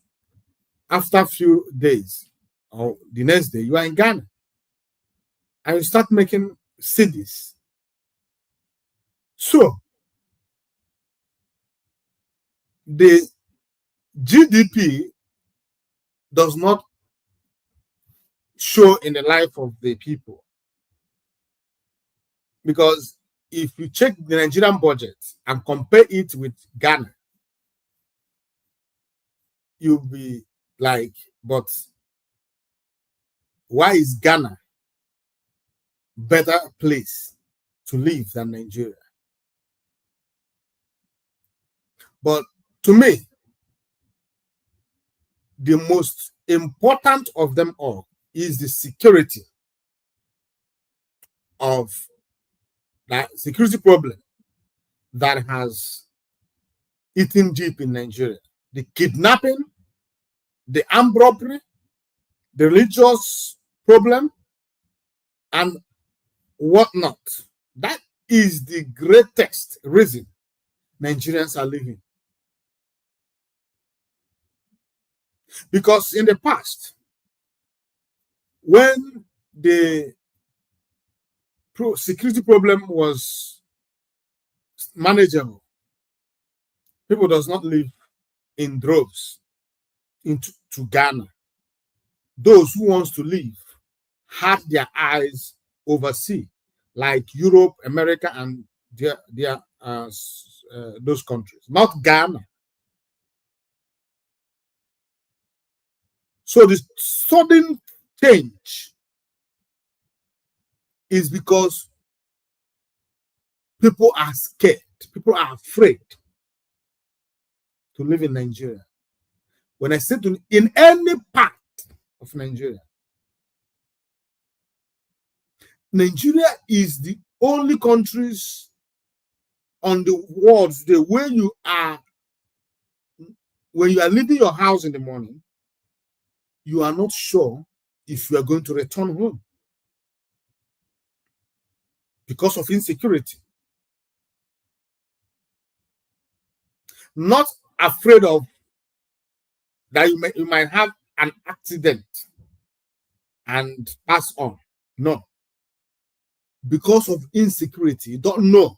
After a few days or the next day, you are in Ghana, and you start making cedis. So the GDP does not show in the life of the people, because if you check the Nigerian budget and compare it with Ghana, you'll be like, but why is Ghana better place to live than Nigeria? But to me, the most important of them all is the security of that security problem that has eaten deep in Nigeria. The kidnapping, the armed robbery, the religious problem, and whatnot. That is the greatest reason Nigerians are living. Because in the past, when the security problem was manageable, people does not live in droves into Ghana. Those who wants to leave had their eyes overseas, like Europe, America, and those countries, not Ghana. So this sudden change is because people are scared, people are afraid to live in Nigeria. When I say in any part of Nigeria, Nigeria is the only countries on the world today where you are, when you are leaving your house in the morning, you are not sure if you are going to return home because of insecurity. Not afraid of that you might have an accident and pass on. No. Because of insecurity, you don't know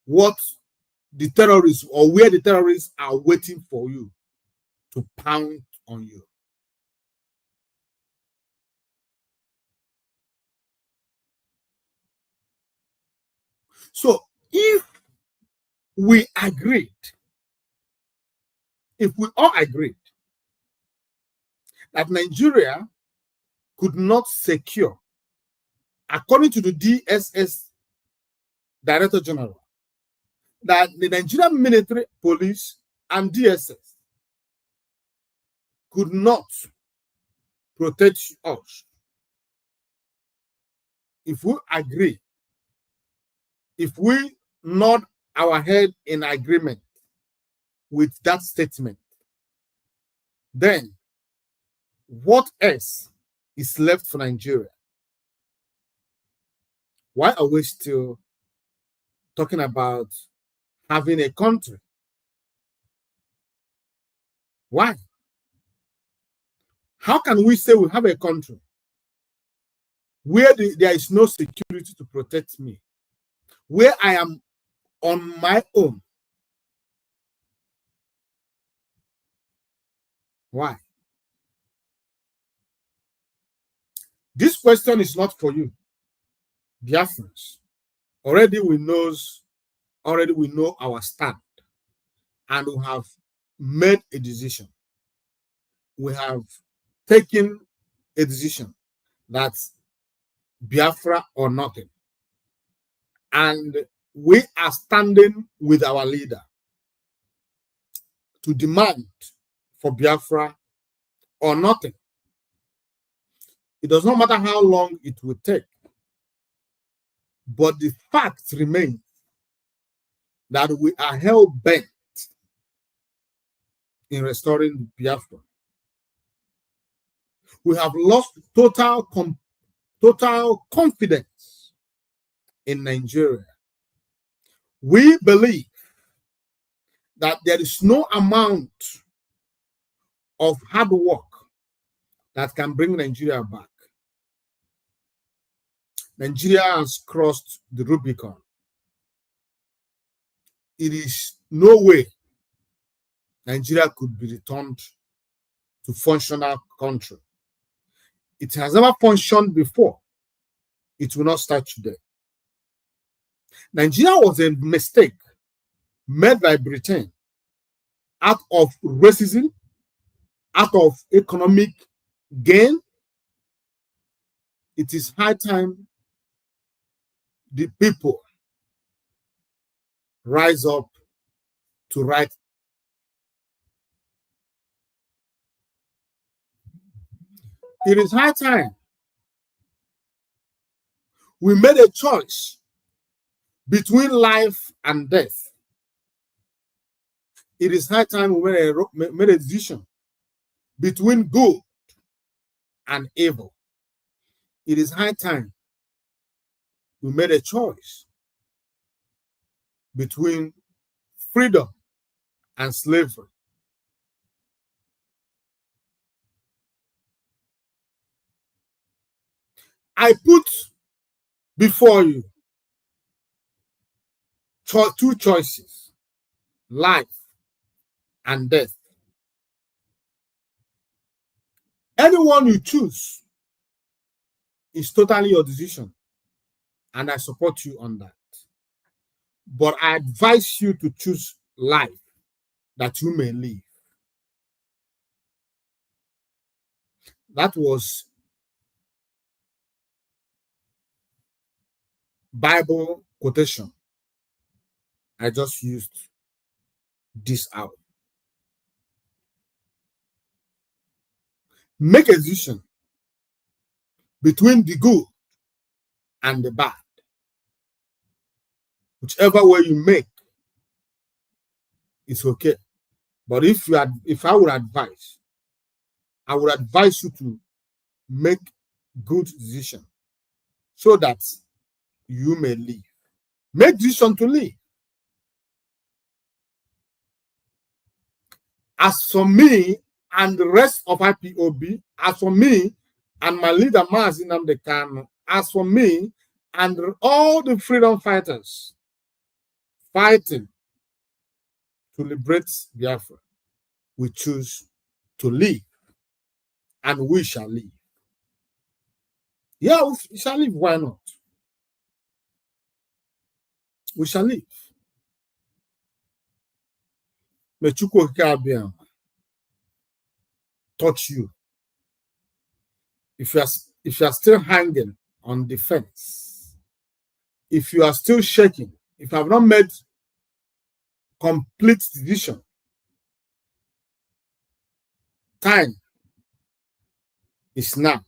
what the terrorists or where the terrorists are waiting for you to pound on you. So if we agreed, if we all agreed that Nigeria could not secure, according to the DSS Director General, that the Nigerian military, police, and DSS could not protect us. If we agree, if we nod our head in agreement with that statement, then what else is left for Nigeria? Why are we still talking about having a country? Why? How can we say we have a country where there is no security to protect me, where I am on my own? Why? This question is not for you, Biafrans. Already we know our stand, and we have made a decision. We have taken a decision that Biafra or nothing. And we are standing with our leader to demand for Biafra or nothing. It does not matter how long it will take, but the fact remains that we are hell-bent in restoring Biafra. We have lost total confidence in Nigeria. We believe that there is no amount of hard work that can bring Nigeria back. Nigeria has crossed the Rubicon. It is no way Nigeria could be returned to functional country. It has never functioned before. It will not start today. Nigeria was a mistake made by Britain out of racism, out of economic gain. It is high time the people rise up to right. It is high time we made a choice between life and death. It is high time we made a decision between good and evil. It is high time we made a choice between freedom and slavery. I put before you two choices, life and death. Anyone you choose is totally your decision, and I support you on that. But I advise you to choose life that you may live. That was Bible quotation. I just used this out. Make a decision between the good and the bad. Whichever way you make, it's okay. But if I would advise you to make good decision so that you may live. Make decision to live. As for me and the rest of IPOB, as for me and my leader Mazi Nnamdi Kanu, as for me and all the freedom fighters fighting to liberate Biafra, we choose to live, and we shall live. Yeah, we shall live. Why not? We shall live. May Chukwu Okike Abiam touch you. If you are if you are still hanging on the fence, if you are still shaking, if you have not made complete decision, time is now.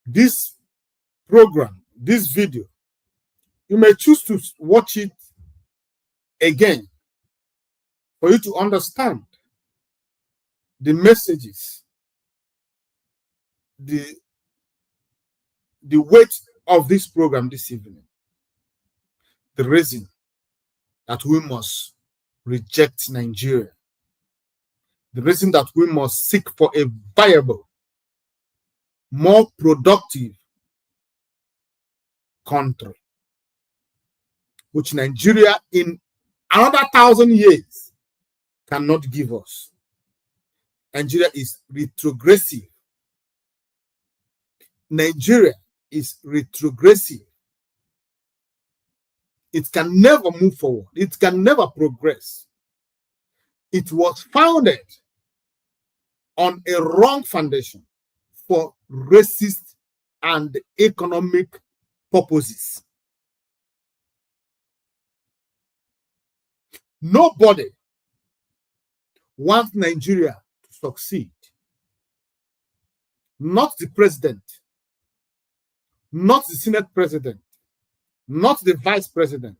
This program, this video, you may choose to watch it again for you to understand the messages, the weight of this program this evening, the reason that we must reject Nigeria, the reason that we must seek for a viable, more productive country, which Nigeria in another 1,000 years cannot give us. Nigeria is retrogressive. Nigeria is retrogressive. It can never move forward. It can never progress. It was founded on a wrong foundation for racist and economic purposes. Nobody wants Nigeria to succeed. Not the president, not the Senate president, not the vice president,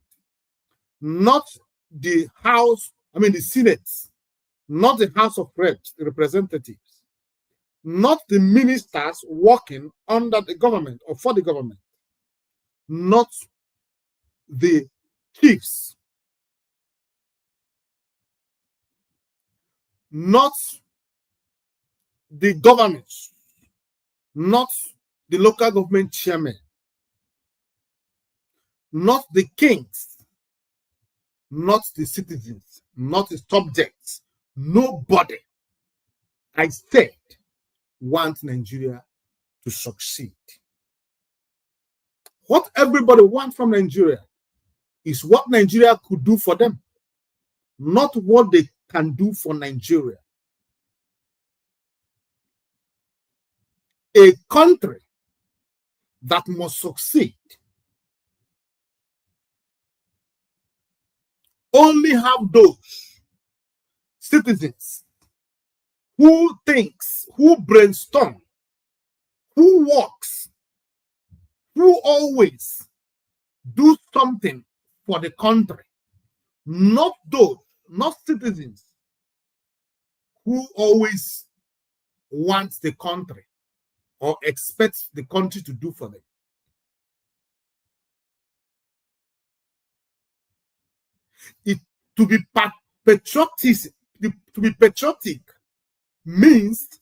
not the House, the Senate, not the House of Representatives, not the ministers working under the government or for the government, not the chiefs, not the governors, not the local government chairman, not the kings, not the citizens, not the subjects. Nobody, I said, wants Nigeria to succeed. What everybody wants from Nigeria is what Nigeria could do for them, not what they can do for Nigeria. A country that must succeed only have those citizens who thinks, who brainstorm, who works, who always do something for the country, not those, not citizens who always want the country or expect the country to do for them. To be patriotic means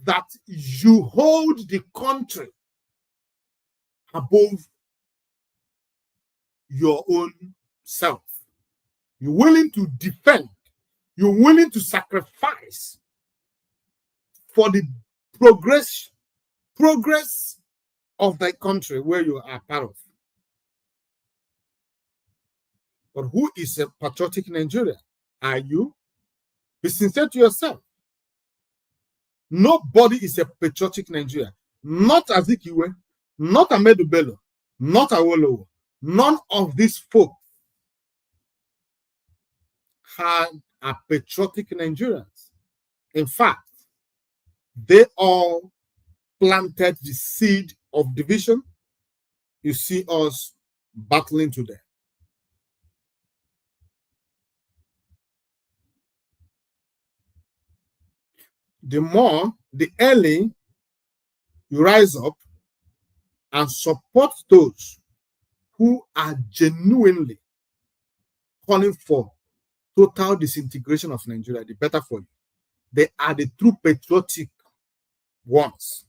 that you hold the country above your own self. You're willing to defend. You're willing to sacrifice for the progress of the country where you are part of. But who is a patriotic Nigeria? Are you? Be sincere to yourself. Nobody is a patriotic Nigeria. Not Azikiwe, not Ahmedu Bello, not Awolowo. None of these folk are patriotic Nigerians. In fact, they all planted the seed of division. You see us battling today. The early you rise up and support those who are genuinely calling for total disintegration of Nigeria, the better for you. They are the true patriotic ones.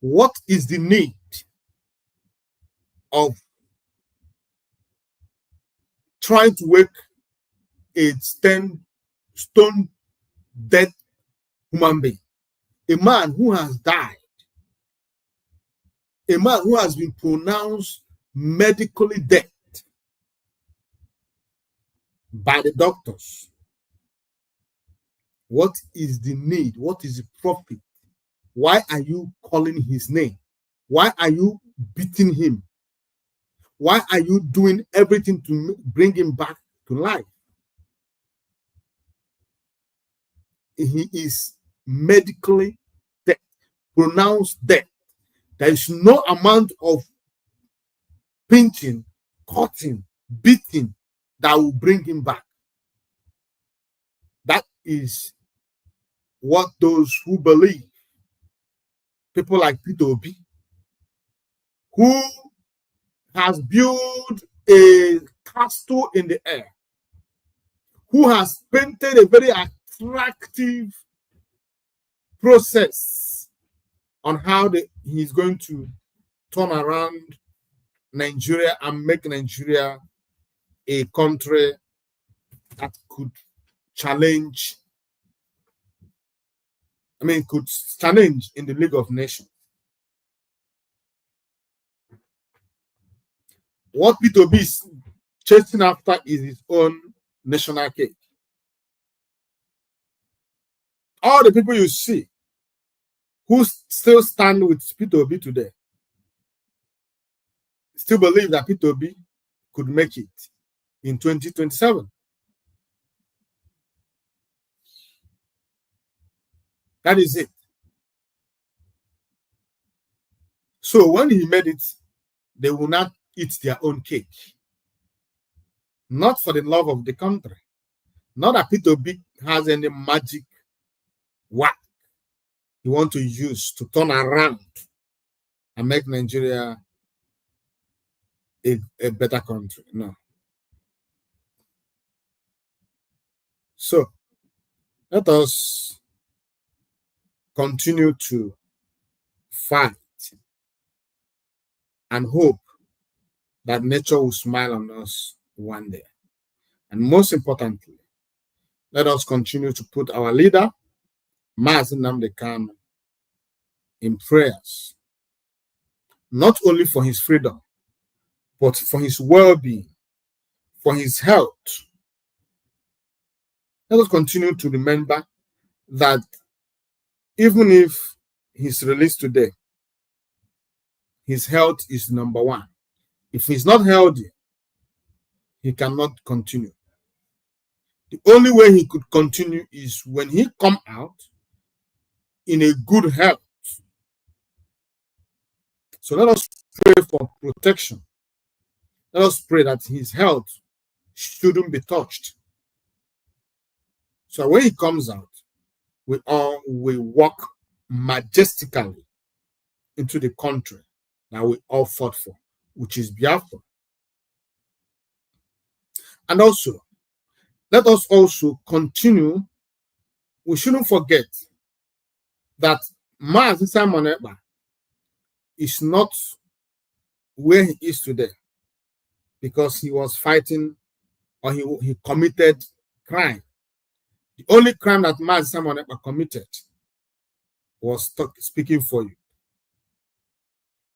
What is the need of trying to wake a stone dead human being? A man who has died, a man who has been pronounced medically dead by the doctors. What is the need? What is the profit? Why are you calling his name? Why are you beating him? Why are you doing everything to bring him back to life? He is medically dead, pronounced dead. There is no amount of pinching, cutting, beating that will bring him back. That is what those who believe, people like Peter Obi, who has built a castle in the air, who has painted a very attractive process on how he's going to turn around Nigeria and make Nigeria a country that could challenge, could challenge in the League of Nations. What Peter Obi is chasing after is his own national cake. All the people you see who still stand with Peter Obi today still believe that Peter Obi could make it in 2027. That is it. So when he made it, they will not eat their own cake. Not for the love of the country. Not that Peter Obi has any magic whack he wants to use to turn around and make Nigeria a better country. No. So let us continue to fight and hope that nature will smile on us one day. And most importantly, let us continue to put our leader, Mazi Nnamdi Kanu, in prayers, not only for his freedom, but for his well-being, for his health. Let us continue to remember that even if he's released today, his health is number one. If he's not healthy, he cannot continue. The only way he could continue is when he come out in a good health. So let us pray for protection. Let us pray that his health shouldn't be touched. So when he comes out, we all will walk majestically into the country that we all fought for, which is Biafra. And also, let us also continue. We shouldn't forget that Mazi Simon Ekpa is not where he is today because he was fighting or he committed crime. The only crime that Mazi Simon Ekpa committed was speaking for you.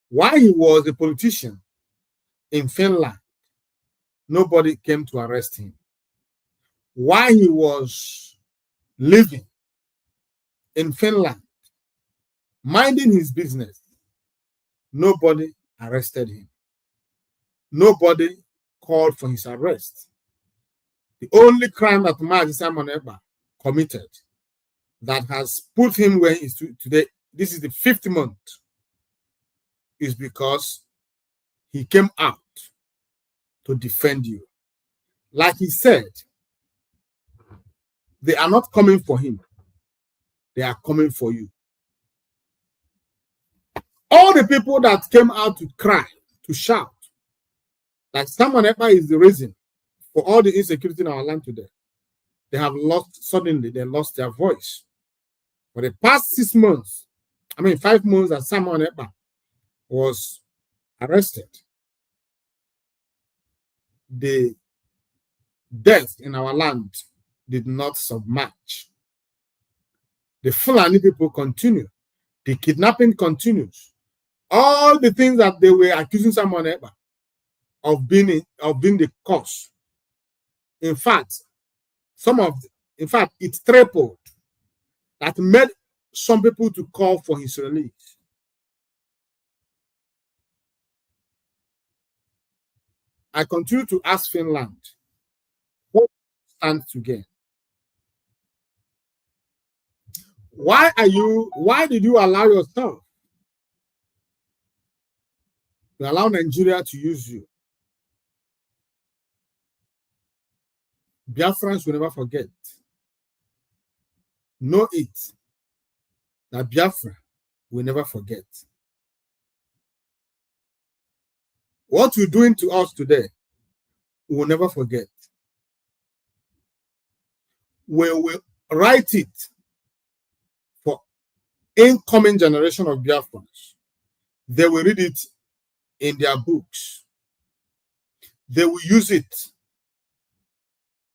While he was a politician in Finland, nobody came to arrest him. While he was living in Finland, minding his business, nobody arrested him. Nobody called for his arrest. The only crime that Mazi Simon Ekpa committed that has put him where he is today, this is the 5th month, is because he came out to defend you. Like he said, they are not coming for him. They are coming for you. All the people that came out to cry, to shout, that Simon Ekpa is the reason for all the insecurity in our land today, they have lost their voice. For the past 5 months that Simon Ekpa was arrested, the death in our land did not submerge. The Fulani people continue. The kidnapping continues. All the things that they were accusing Simon Ekpa of being the cause. In fact, it tripled that made some people to call for his release. I continue to ask Finland, what stands to gain? Why did you allow yourself to allow Nigeria to use you? Biafrans will never forget. Know it, that Biafra will never forget. What you're doing to us today, we will never forget. We will write it for incoming generation of Biafrans. They will read it in their books. They will use it.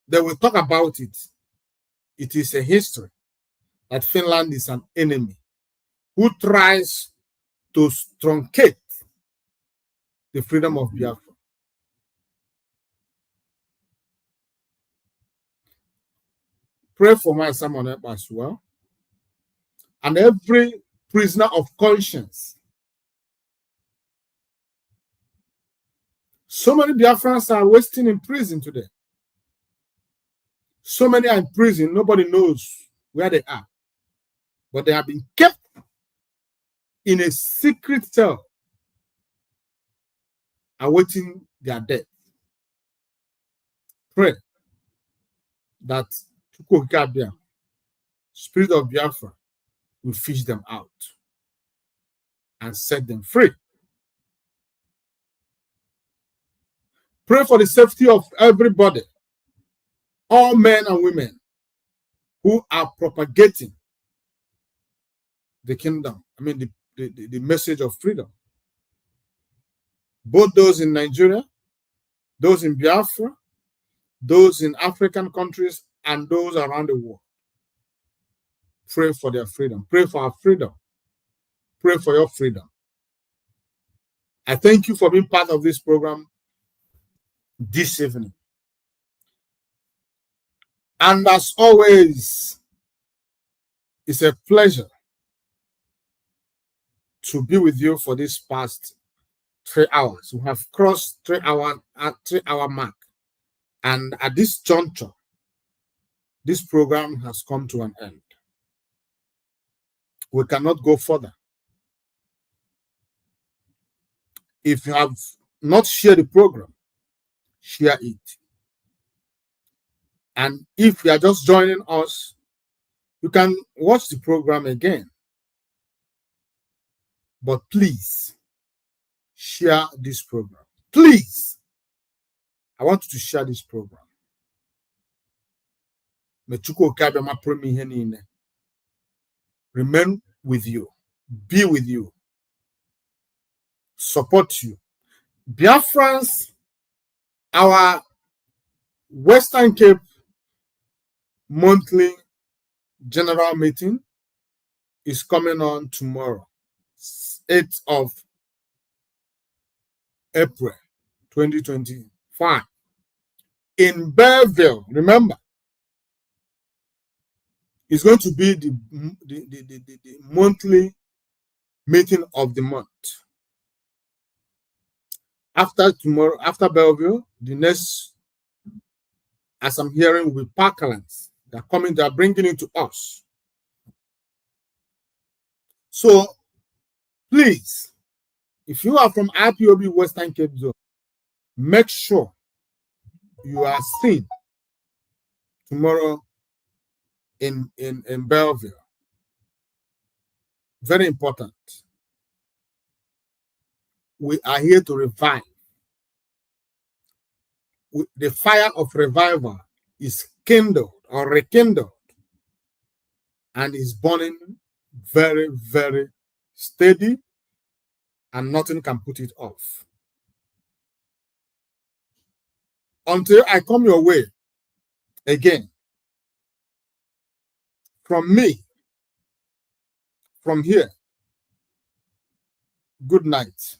They will talk about it. It is a history that Finland is an enemy who tries to truncate the freedom of Biafra. Pray for my Simon as well. And every prisoner of conscience. So many Biafrans are wasting in prison today. So many are in prison, nobody knows where they are. But they have been kept in a secret cell, awaiting their death. Pray that Spirit of Biafra will fish them out and set them free. Pray for the safety of everybody, all men and women who are propagating the kingdom, the message of freedom. Both those in Nigeria, those in Biafra, those in African countries, and those around the world. Pray for their freedom. Pray for our freedom. Pray for your freedom. I thank you for being part of this program this evening. And as always, it's a pleasure to be with you for this past 3 hours. We have crossed 3 hour mark. And at this juncture, this program has come to an end. We cannot go further. If you have not shared the program, share it. And if you are just joining us, you can watch the program again. But please, share this program. Please, I want you to share this program. Remain with you, be with you, support you. Biafrans, our Western Cape monthly general meeting is coming on tomorrow, 8th of April 2025 in Belleville. Remember, it's going to be the monthly meeting of the month. After tomorrow, after Belleville, the next, as I'm hearing, will be Parklands. They're coming, they're bringing it to us. So, please, if you are from IPOB Western Cape Zone, make sure you are seen tomorrow in Belleville. Very important. We are here to revive. The fire of revival is kindled or rekindled and is burning very, very steady, and nothing can put it off. Until I come your way again, from me, from here, good night.